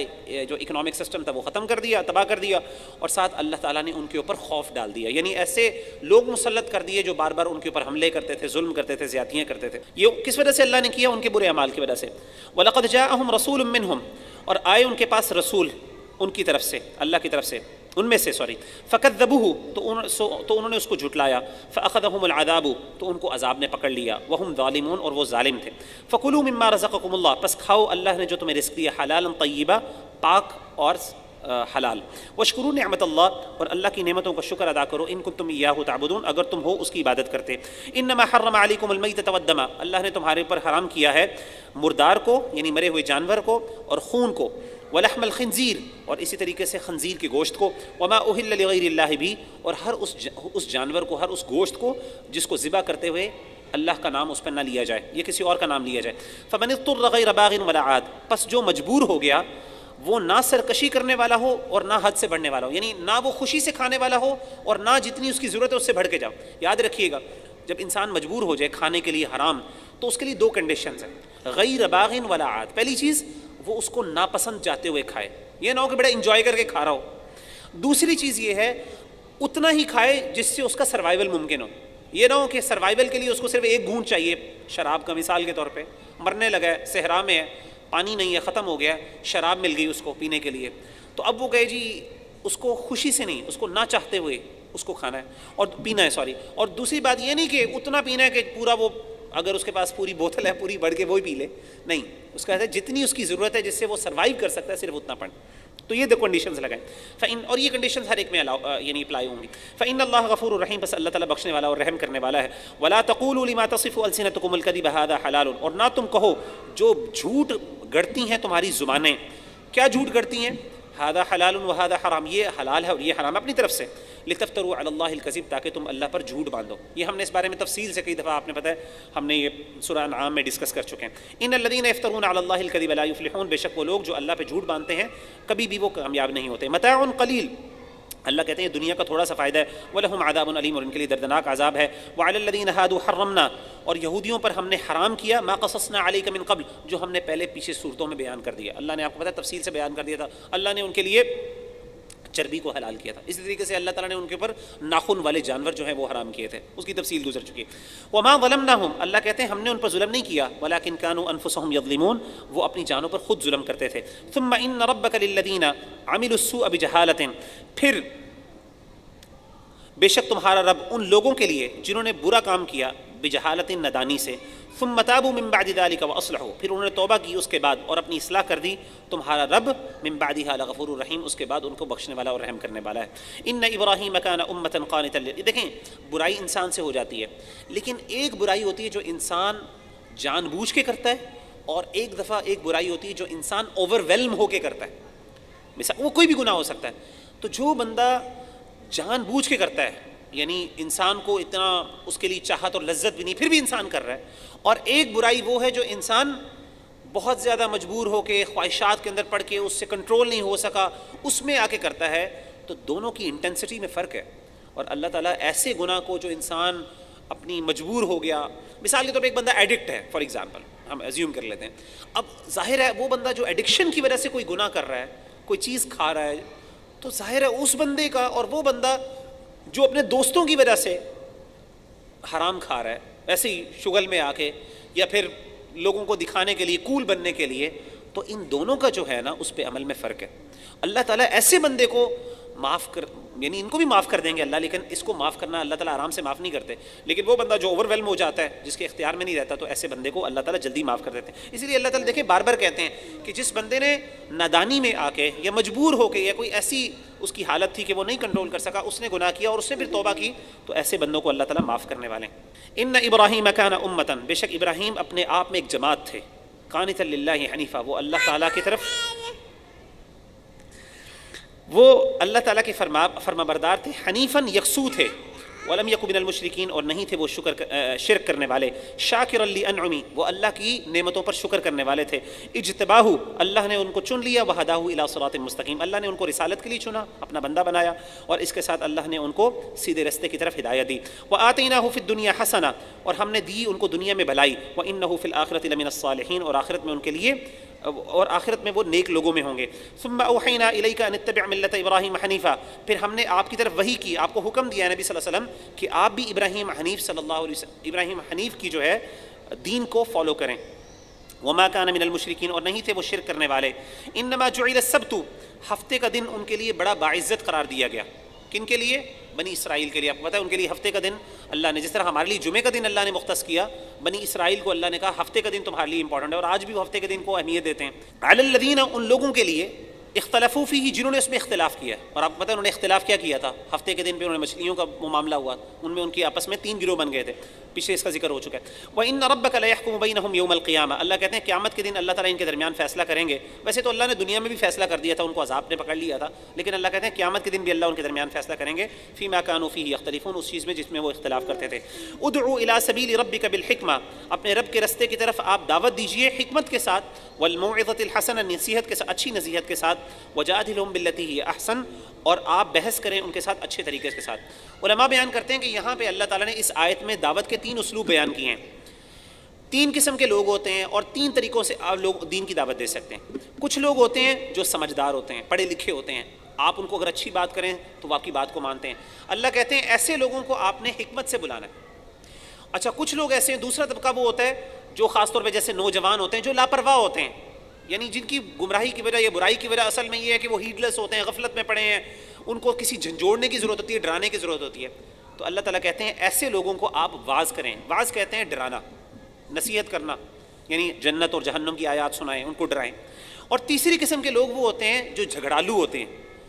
جو اکنامک سسٹم تھا وہ ختم کر دیا، تباہ کر دیا، اور ساتھ اللہ تعالیٰ نے ان کے اوپر خوف ڈال دیا، یعنی ایسے لوگ مسلط کر دیے جو بار بار ان کے اوپر حملے کرتے تھے، ظلم کرتے تھے، زیادتیاں کرتے تھے۔ یہ کس وجہ سے اللہ نے کیا؟ ان کے برے اعمال کی وجہ سے۔ وَلَقَدْ جَاءَهُمْ رَسُولٌ مِّنْهُمْ، اور آئے ان کے پاس رسول ان کی طرف سے، اللہ کی طرف سے، ان میں سے فَكَذَّبُوهُ، تو انہوں نے اس کو جھٹلایا، فَأَخَذَهُمُ الْعَذَابُ، تو ان کو عذاب نے پکڑ لیا، وَهُمْ ظَالِمُونَ، اور وہ ظالم تھے۔ فَكُلُوا مِمَّا رَزَقَكُمُ اللَّهُ، پس کھاؤ اللہ نے جو تمہیں رزق دیا، حلالا طیبا، پاک اور حلال، واشکروا نعمت اللہ، اور اللہ کی نعمتوں کا شکر ادا کرو، ان کنتم ایاہ تعبدون، اگر تم ہو اس کی عبادت کرتے۔ انما حرم علیکم المیتۃ والدم، اللہ نے تمہارے اوپر حرام کیا ہے مردار کو، یعنی مرے ہوئے جانور کو، اور خون کو، ولحم الخنزیر، اور اسی طریقے سے خنزیر کے گوشت کو، وما اہل لغیر اللہ بھی، اور ہر اس جانور کو، ہر اس گوشت کو جس کو ذبح کرتے ہوئے اللہ کا نام اس پر نہ لیا جائے، یہ کسی اور کا نام لیا جائے۔ فمن اضطر غیر باغ ولا عاد، پس جو مجبور ہو گیا وہ نہ سرکشی کرنے والا ہو اور نہ حد سے بڑھنے والا ہو، یعنی نہ وہ خوشی سے کھانے والا ہو اور نہ جتنی اس کی ضرورت ہے اس سے بڑھ کے جاؤ۔ یاد رکھیے گا، جب انسان مجبور ہو جائے کھانے کے لیے حرام، تو اس کے لیے دو کنڈیشنز ہیں، غیر باغ ولا عاد۔ پہلی چیز، وہ اس کو ناپسند جاتے ہوئے کھائے، یہ نہ ہو کہ بڑا انجوائے کر کے کھا رہا ہو۔ دوسری چیز یہ ہے، اتنا ہی کھائے جس سے اس کا سروائیول ممکن ہو، یہ نہ ہو کہ سروائیول کے لیے اس کو صرف ایک گھونٹ چاہیے شراب کا، مثال کے طور پہ مرنے لگا ہے، صحرا میں ہے، پانی نہیں ہے، ختم ہو گیا، شراب مل گئی اس کو پینے کے لیے، تو اب وہ کہے جی اس کو خوشی سے نہیں، اس کو نہ چاہتے ہوئے اس کو کھانا ہے اور پینا ہے، اور دوسری بات یہ نہیں کہ اتنا پینا ہے کہ پورا وہ، اگر اس کے پاس پوری بوتل ہے پوری بڑھ کے وہی پی لے، نہیں، اس کا ہے جتنی اس کی ضرورت ہے جس سے وہ سروائیو کر سکتا ہے صرف اتنا پڑھ۔ تو یہ دو کنڈیشنز لگائیں، اور یہ کنڈیشنز ہر ایک میں یعنی اپلائی ہوں گی۔ فإن اللہ غفور الرحیم، بس اللہ تعالیٰ بخشنے والا اور رحم کرنے والا ہے۔ ولا تقولوا لما تصف ألسنتكم الكذب هذا حلال، اور نہ تم کہو جو جھوٹ گڑتی ہیں تمہاری زبانیں، کیا جھوٹ گڑتی ہیں؟ هذا حلال وهذا حرام، یہ حلال ہے اور یہ حرام ہے اپنی طرف سے، لتفتروا علی اللہ الکذب، تاکہ تم اللہ پر جھوٹ باندھو. یہ ہم نے اس بارے میں تفصیل سے کئی دفعہ آپ نے پتہ ہے ہم نے یہ سورہ انعام میں ڈسکس کر چکے ہیں. ان الذین یفترون علی اللہ الکذب لا یفلحون، بے شک وہ لوگ جو اللہ پہ جھوٹ باندھتے ہیں کبھی بھی وہ کامیاب نہیں ہوتے. متاع قلیل، اللہ کہتے ہیں دنیا کا تھوڑا سا فائدہ ہے. وَلَهُمْ عَذَابٌ أَلِيمٌ، اور ان کے لیے دردناک عذاب ہے. وَعَلَى الَّذِينَ هَادُوا حَرَّمْنَا، اور یہودیوں پر ہم نے حرام کیا ما قصصنا علیک من قبل، جو ہم نے پہلے پیچھے صورتوں میں بیان کر دیا. اللہ نے آپ کو پتہ ہے تفصیل سے بیان کر دیا تھا. اللہ نے ان کے لیے چربی کو حلال کیا تھا، اسی طریقے سے اللہ تعالیٰ نے ان کے اوپر ناخن والے جانور جو ہیں وہ حرام کیے تھے، اس کی تفصیل گزر چکی ہے. وَمَا ظَلَمْنَاهُمْ، اللہ کہتے ہیں ہم نے ان پر ظلم نہیں کیا، وَلَكِنْ كَانُوا أَنفُسَهُمْ يَظْلِمُونَ، وہ اپنی جانوں پر خود ظلم کرتے تھے. ثُمَّ إِنَّ رَبَّكَ لِلَّذِينَ عَمِلُوا السُّوءَ بِجَهَالَةٍ، پھر بے شک تمہارا رب ان لوگوں کے لیے جنہوں نے برا کام کیا بجہالت نادانی سے، ثم تابوا من بعد ذلك واصلحوا، پھر انہوں نے توبہ کی اس کے بعد اور اپنی اصلاح کر دی، تمہارا رب من بعدها لغفور الرحیم، اس کے بعد ان کو بخشنے والا اور رحم کرنے والا ہے. ان ابراہیم کان امۃ قانتا، دیکھیں برائی انسان سے ہو جاتی ہے، لیکن ایک برائی ہوتی ہے جو انسان جان بوجھ کے کرتا ہے، اور ایک دفعہ ایک برائی ہوتی ہے جو انسان اوور ویلم ہو کے کرتا ہے. مثال وہ کوئی بھی گناہ ہو سکتا ہے. تو جو بندہ جان بوجھ کے کرتا ہے، یعنی انسان کو اتنا اس کے لیے چاہت اور لذت بھی نہیں پھر بھی انسان کر رہا ہے، اور ایک برائی وہ ہے جو انسان بہت زیادہ مجبور ہو کے خواہشات کے اندر پڑ کے اس سے کنٹرول نہیں ہو سکا اس میں آ کے کرتا ہے، تو دونوں کی انٹینسٹی میں فرق ہے. اور اللہ تعالیٰ ایسے گناہ کو جو انسان اپنی مجبور ہو گیا، مثال کے طور پہ ایک بندہ ایڈکٹ ہے فار ایگزامپل، ہم ایزیوم کر لیتے ہیں، اب ظاہر ہے وہ بندہ جو ایڈکشن کی وجہ سے کوئی گناہ کر رہا ہے، کوئی چیز کھا رہا ہے، تو ظاہر ہے اس بندے کا اور وہ بندہ جو اپنے دوستوں کی وجہ سے حرام کھا رہا ہے ایسے ہی شغل میں آ کے یا پھر لوگوں کو دکھانے کے لیے کول بننے کے لیے، تو ان دونوں کا جو ہے نا اس پہ عمل میں فرق ہے. اللہ تعالیٰ ایسے بندے کو معاف کر، یعنی ان کو بھی معاف کر دیں گے اللہ، لیکن اس کو معاف کرنا اللہ تعالیٰ آرام سے معاف نہیں کرتے. لیکن وہ بندہ جو اوور ویلم ہو جاتا ہے، جس کے اختیار میں نہیں رہتا، تو ایسے بندے کو اللہ تعالیٰ جلدی معاف کر دیتے ہیں. اسی لیے اللہ تعالیٰ دیکھیں بار بار کہتے ہیں کہ جس بندے نے نادانی میں آ کے یا مجبور ہو کے یا کوئی ایسی اس کی حالت تھی کہ وہ نہیں کنٹرول کر سکا، اس نے گناہ کیا اور اس نے پھر توبہ کی، تو ایسے بندوں کو اللہ تعالیٰ معاف کرنے والے ہیں. ان ابراہیم کان امۃ، بے شک ابراہیم اپنے آپ میں ایک جماعت تھے، قانتا للہ حنیفہ، وہ اللہ تعالیٰ کی طرف وہ اللہ تعالیٰ کے فرما بردار تھے، حنیفاً یکسو تھے، ولم یکن من المشرکین، اور نہیں تھے وہ شرک کرنے والے، شاکرا لانعمی، وہ اللہ کی نعمتوں پر شکر کرنے والے تھے. اجتباہ، اللہ نے ان کو چن لیا، وہداہ الی صراط مستقیم، اللہ نے ان کو رسالت کے لیے چنا، اپنا بندہ بنایا، اور اس کے ساتھ اللہ نے ان کو سیدھے رستے کی طرف ہدایت دی. وآتیناہ فی الدنیا حسنہ، اور ہم نے دی ان کو دنیا میں بھلائی، وانہ فی الآخرۃ لمن الصالحین، اور آخرت میں ان کے لیے اور آخرت میں وہ نیک لوگوں میں ہوں گے. ثم اوحینا الیک ان اتبع ملت ابراہیم حنیفا، پھر ہم نے آپ کی طرف وحی کی، آپ کو حکم دیا نبی صلی اللہ علیہ وسلم کہ آپ بھی ابراہیم حنیف صلی اللہ علیہ وسلم، ابراہیم حنیف کی جو ہے دین کو فالو کریں. وما کان من المشرکین، اور نہیں تھے وہ شرک کرنے والے. انما جعل السبت، ہفتے کا دن ان کے لیے بڑا باعزت قرار دیا گیا. کن کے لیے؟ بنی اسرائیل کے لیے. آپ کو پتہ ہے ان کے لیے ہفتے کا دن اللہ نے، جس طرح ہمارے لیے جمعے کا دن اللہ نے مختص کیا، بنی اسرائیل کو اللہ نے کہا ہفتے کا دن تمہارے لیے امپورٹنٹ ہے، اور آج بھی وہ ہفتے کے دن کو اہمیت دیتے ہیں. علی الذین، ان لوگوں کے لیے اختلافوا فیہ، جنہوں نے اس میں اختلاف کیا. اور آپ کو پتہ ہے انہوں نے اختلاف کیا کیا تھا؟ ہفتے کے دن پہ انہوں نے مچھلیوں کا وہ معاملہ ہوا، ان میں ان کی آپس میں 3 گروہ بن گئے تھے، پیچھے اس کا ذکر ہو چکا ہے. وَإِنَّ رَبَّكَ لَيَحْكُمُ بَيْنَهُمْ يَوْمَ الْقِيَامَةِ، اللہ کہتے ہیں قیامت کے دن اللہ تعالیٰ ان کے درمیان فیصلہ کریں گے. ویسے تو اللہ نے دنیا میں بھی فیصلہ کر دیا تھا، ان کو عذاب نے پکڑ لیا تھا، لیکن اللہ کہتے ہیں قیامت کے دن بھی اللہ ان کے درمیان فیصلہ کریں گے. فِيمَا كَانُوا فِيهِ يَخْتَلِفُونَ، اس چیز میں جس میں وہ اختلاف کرتے تھے. ادعوا إِلَى سَبِيلِ رَبِّكَ بِالْحِكْمَةِ، اپنے رب کے رستے کی طرف آپ دعوت دیجئے حکمت کے ساتھ، والموعظة الحسنہ، نصیحت کے ساتھ، اچھی نصیحت کے ساتھ، وجادلهم بالتي هي احسن، اور آپ بحث کریں ان کے ساتھ اچھے طریقے کے ساتھ. علماء بیان کرتے ہیں کہ یہاں پہ اللہ تعالیٰ نے اس آیت میں دعوت کے 3 اسلوب بیان کیے ہیں. 3 قسم کے لوگ ہوتے ہیں اور 3 طریقوں سے آپ لوگ دین کی دعوت دے سکتے ہیں. کچھ لوگ ہوتے ہیں جو سمجھدار ہوتے ہیں، پڑھے لکھے ہوتے ہیں، آپ ان کو اگر اچھی بات کریں تو وہ آپ کی بات کو مانتے ہیں. اللہ کہتے ہیں ایسے لوگوں کو آپ نے حکمت سے بلانا ہے. اچھا کچھ لوگ ایسے ہیں، دوسرا طبقہ وہ ہوتا ہے جو خاص طور پہ جیسے نوجوان ہوتے ہیں جو لاپرواہ ہوتے ہیں، یعنی جن کی گمراہی کی وجہ یا برائی کی وجہ اصل میں یہ ہے کہ وہ ہیڈلیس ہوتے ہیں، غفلت میں پڑے ہیں، ان کو کسی جھنجھوڑنے کی ضرورت ہوتی ہے، ڈرانے کی ضرورت ہوتی ہے. تو اللہ تعالیٰ کہتے ہیں ایسے لوگوں کو آپ واعظ کریں. واعظ کہتے ہیں ڈرانا، نصیحت کرنا، یعنی جنت اور جہنم کی آیات سنائیں، ان کو ڈرائیں. اور تیسری قسم کے لوگ وہ ہوتے ہیں جو جھگڑالو ہوتے ہیں،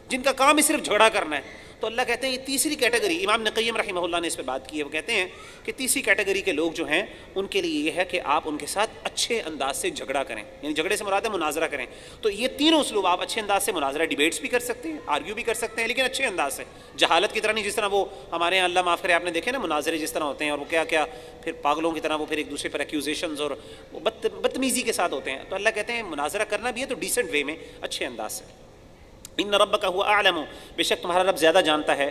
جن کا کام ہی صرف جھگڑا کرنا ہے. تو اللہ کہتے ہیں یہ تیسری کیٹیگری، امام ابن قیم رحمہ اللہ نے اس پہ بات کی ہے، وہ کہتے ہیں کہ تیسری کیٹیگری کے لوگ جو ہیں ان کے لیے یہ ہے کہ آپ ان کے ساتھ اچھے انداز سے جھگڑا کریں، یعنی جھگڑے سے مراد ہے مناظرہ کریں۔ تو یہ تینوں اسلوب آپ اچھے انداز سے مناظرہ، ڈیبیٹس بھی کر سکتے ہیں، آرگیو بھی کر سکتے ہیں، لیکن اچھے انداز سے، جہالت کی طرح نہیں، جس طرح وہ ہمارے یہاں اللہ معاف کرے آپ نے دیکھے نا مناظرے جس طرح ہوتے ہیں، اور وہ کیا کیا پھر پاگلوں کی طرح وہ پھر ایک دوسرے پر ایکیوزیشنز اور بدتمیزی کے ساتھ ہوتے ہیں۔ تو اللہ کہتے ہیں مناظرہ کرنا بھی ہے تو ڈیسنٹ وے میں، اچھے انداز سے۔ ان ربک هو اعلم، بے شک تمہارا رب زیادہ جانتا ہے،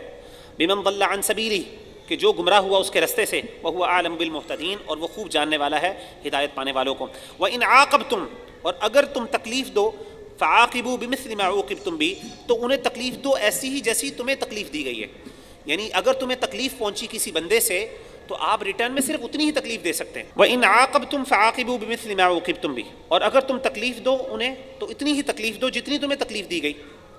بمن ضل عن سبیلہ، کہ جو گمراہ ہوا اس کے رستے سے، وهو اعلم بالمهتدین، اور وہ خوب جاننے والا ہے ہدایت پانے والوں کو۔ وان عاقبتم، اور اگر تم تکلیف دو، فعاقبوا بمثل ما عوقبتم به، تو انہیں تکلیف دو ایسی ہی جیسی تمہیں تکلیف دی گئی ہے، یعنی اگر تمہیں تکلیف پہنچی کسی بندے سے تو آپ ریٹرن میں صرف اتنی ہی تکلیف دے سکتے ہیں۔ وَإِنْ عَاقَبْتُمْ فَعَاقِبُوا بِمِثْلِ مَا عُوقِبْتُمْ بِهِ، اور اگر تم تکلیف دو انہیں تو اتنی ہی تکلیف دو جتنی تمہیں تکلیف دی گئی۔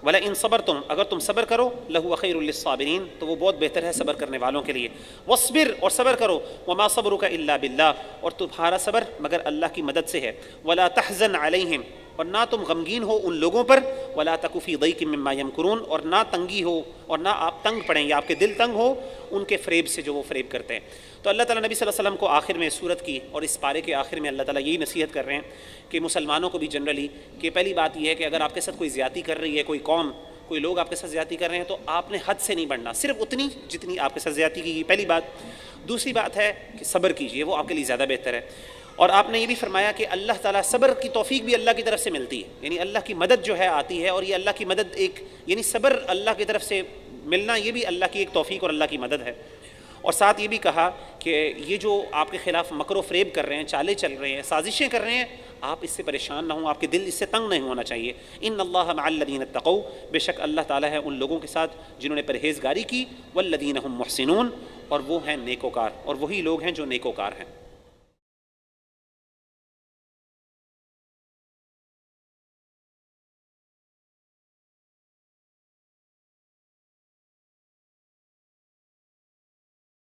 وَلَئِنْ صَبَرْتُمْ، اگر تم صبر کرو، لَهُوَ خَيْرٌ لِلصَّابِرِينَ، تو وہ بہت بہتر ہے صبر کرنے والوں کے لیے۔ وَاصْبِرْ، اور صبر کرو، وَمَا صَبْرُكَ إِلَّا بِاللَّهِ، اور تمہارا صبر مگر اللہ کی مدد سے ہے۔ وَلَا تَحْزَنْ عَلَيْهِمْ، اور نہ تم غمگین ہو ان لوگوں پر، ولا تک فی ضیق مما یمکرون، اور نہ تنگی ہو اور نہ آپ تنگ پڑیں یا آپ کے دل تنگ ہو ان کے فریب سے جو وہ فریب کرتے ہیں۔ تو اللہ تعالیٰ نبی صلی اللہ علیہ وسلم کو آخر میں سورت کی اور اس پارے کے آخر میں اللہ تعالیٰ یہی نصیحت کر رہے ہیں کہ مسلمانوں کو بھی جنرلی، کہ پہلی بات یہ ہے کہ اگر آپ کے ساتھ کوئی زیادتی کر رہی ہے، کوئی قوم، کوئی لوگ آپ کے ساتھ زیادتی کر رہے ہیں، تو آپ نے حد سے نہیں بڑھنا، صرف اتنی جتنی آپ کے ساتھ زیادتی کی گئی، پہلی بات۔ دوسری بات ہے کہ صبر کیجئے، وہ آپ کے لیے زیادہ بہتر ہے۔ اور آپ نے یہ بھی فرمایا کہ اللہ تعالیٰ صبر کی توفیق بھی اللہ کی طرف سے ملتی ہے، یعنی اللہ کی مدد جو ہے آتی ہے، اور یہ اللہ کی مدد ایک، یعنی صبر اللہ کی طرف سے ملنا یہ بھی اللہ کی ایک توفیق اور اللہ کی مدد ہے۔ اور ساتھ یہ بھی کہا کہ یہ جو آپ کے خلاف مکر و فریب کر رہے ہیں، چالیں چل رہے ہیں، سازشیں کر رہے ہیں، آپ اس سے پریشان نہ ہوں، آپ کے دل اس سے تنگ نہیں ہونا چاہیے۔ ان اللہ مع الذین اتقوا، بے شک اللہ تعالیٰ ہے ان لوگوں کے ساتھ جنہوں نے پرہیزگاری کی، والذین هم محسنون، اور وہ ہیں نیکوکار، اور وہی لوگ ہیں جو نیکوکار ہیں۔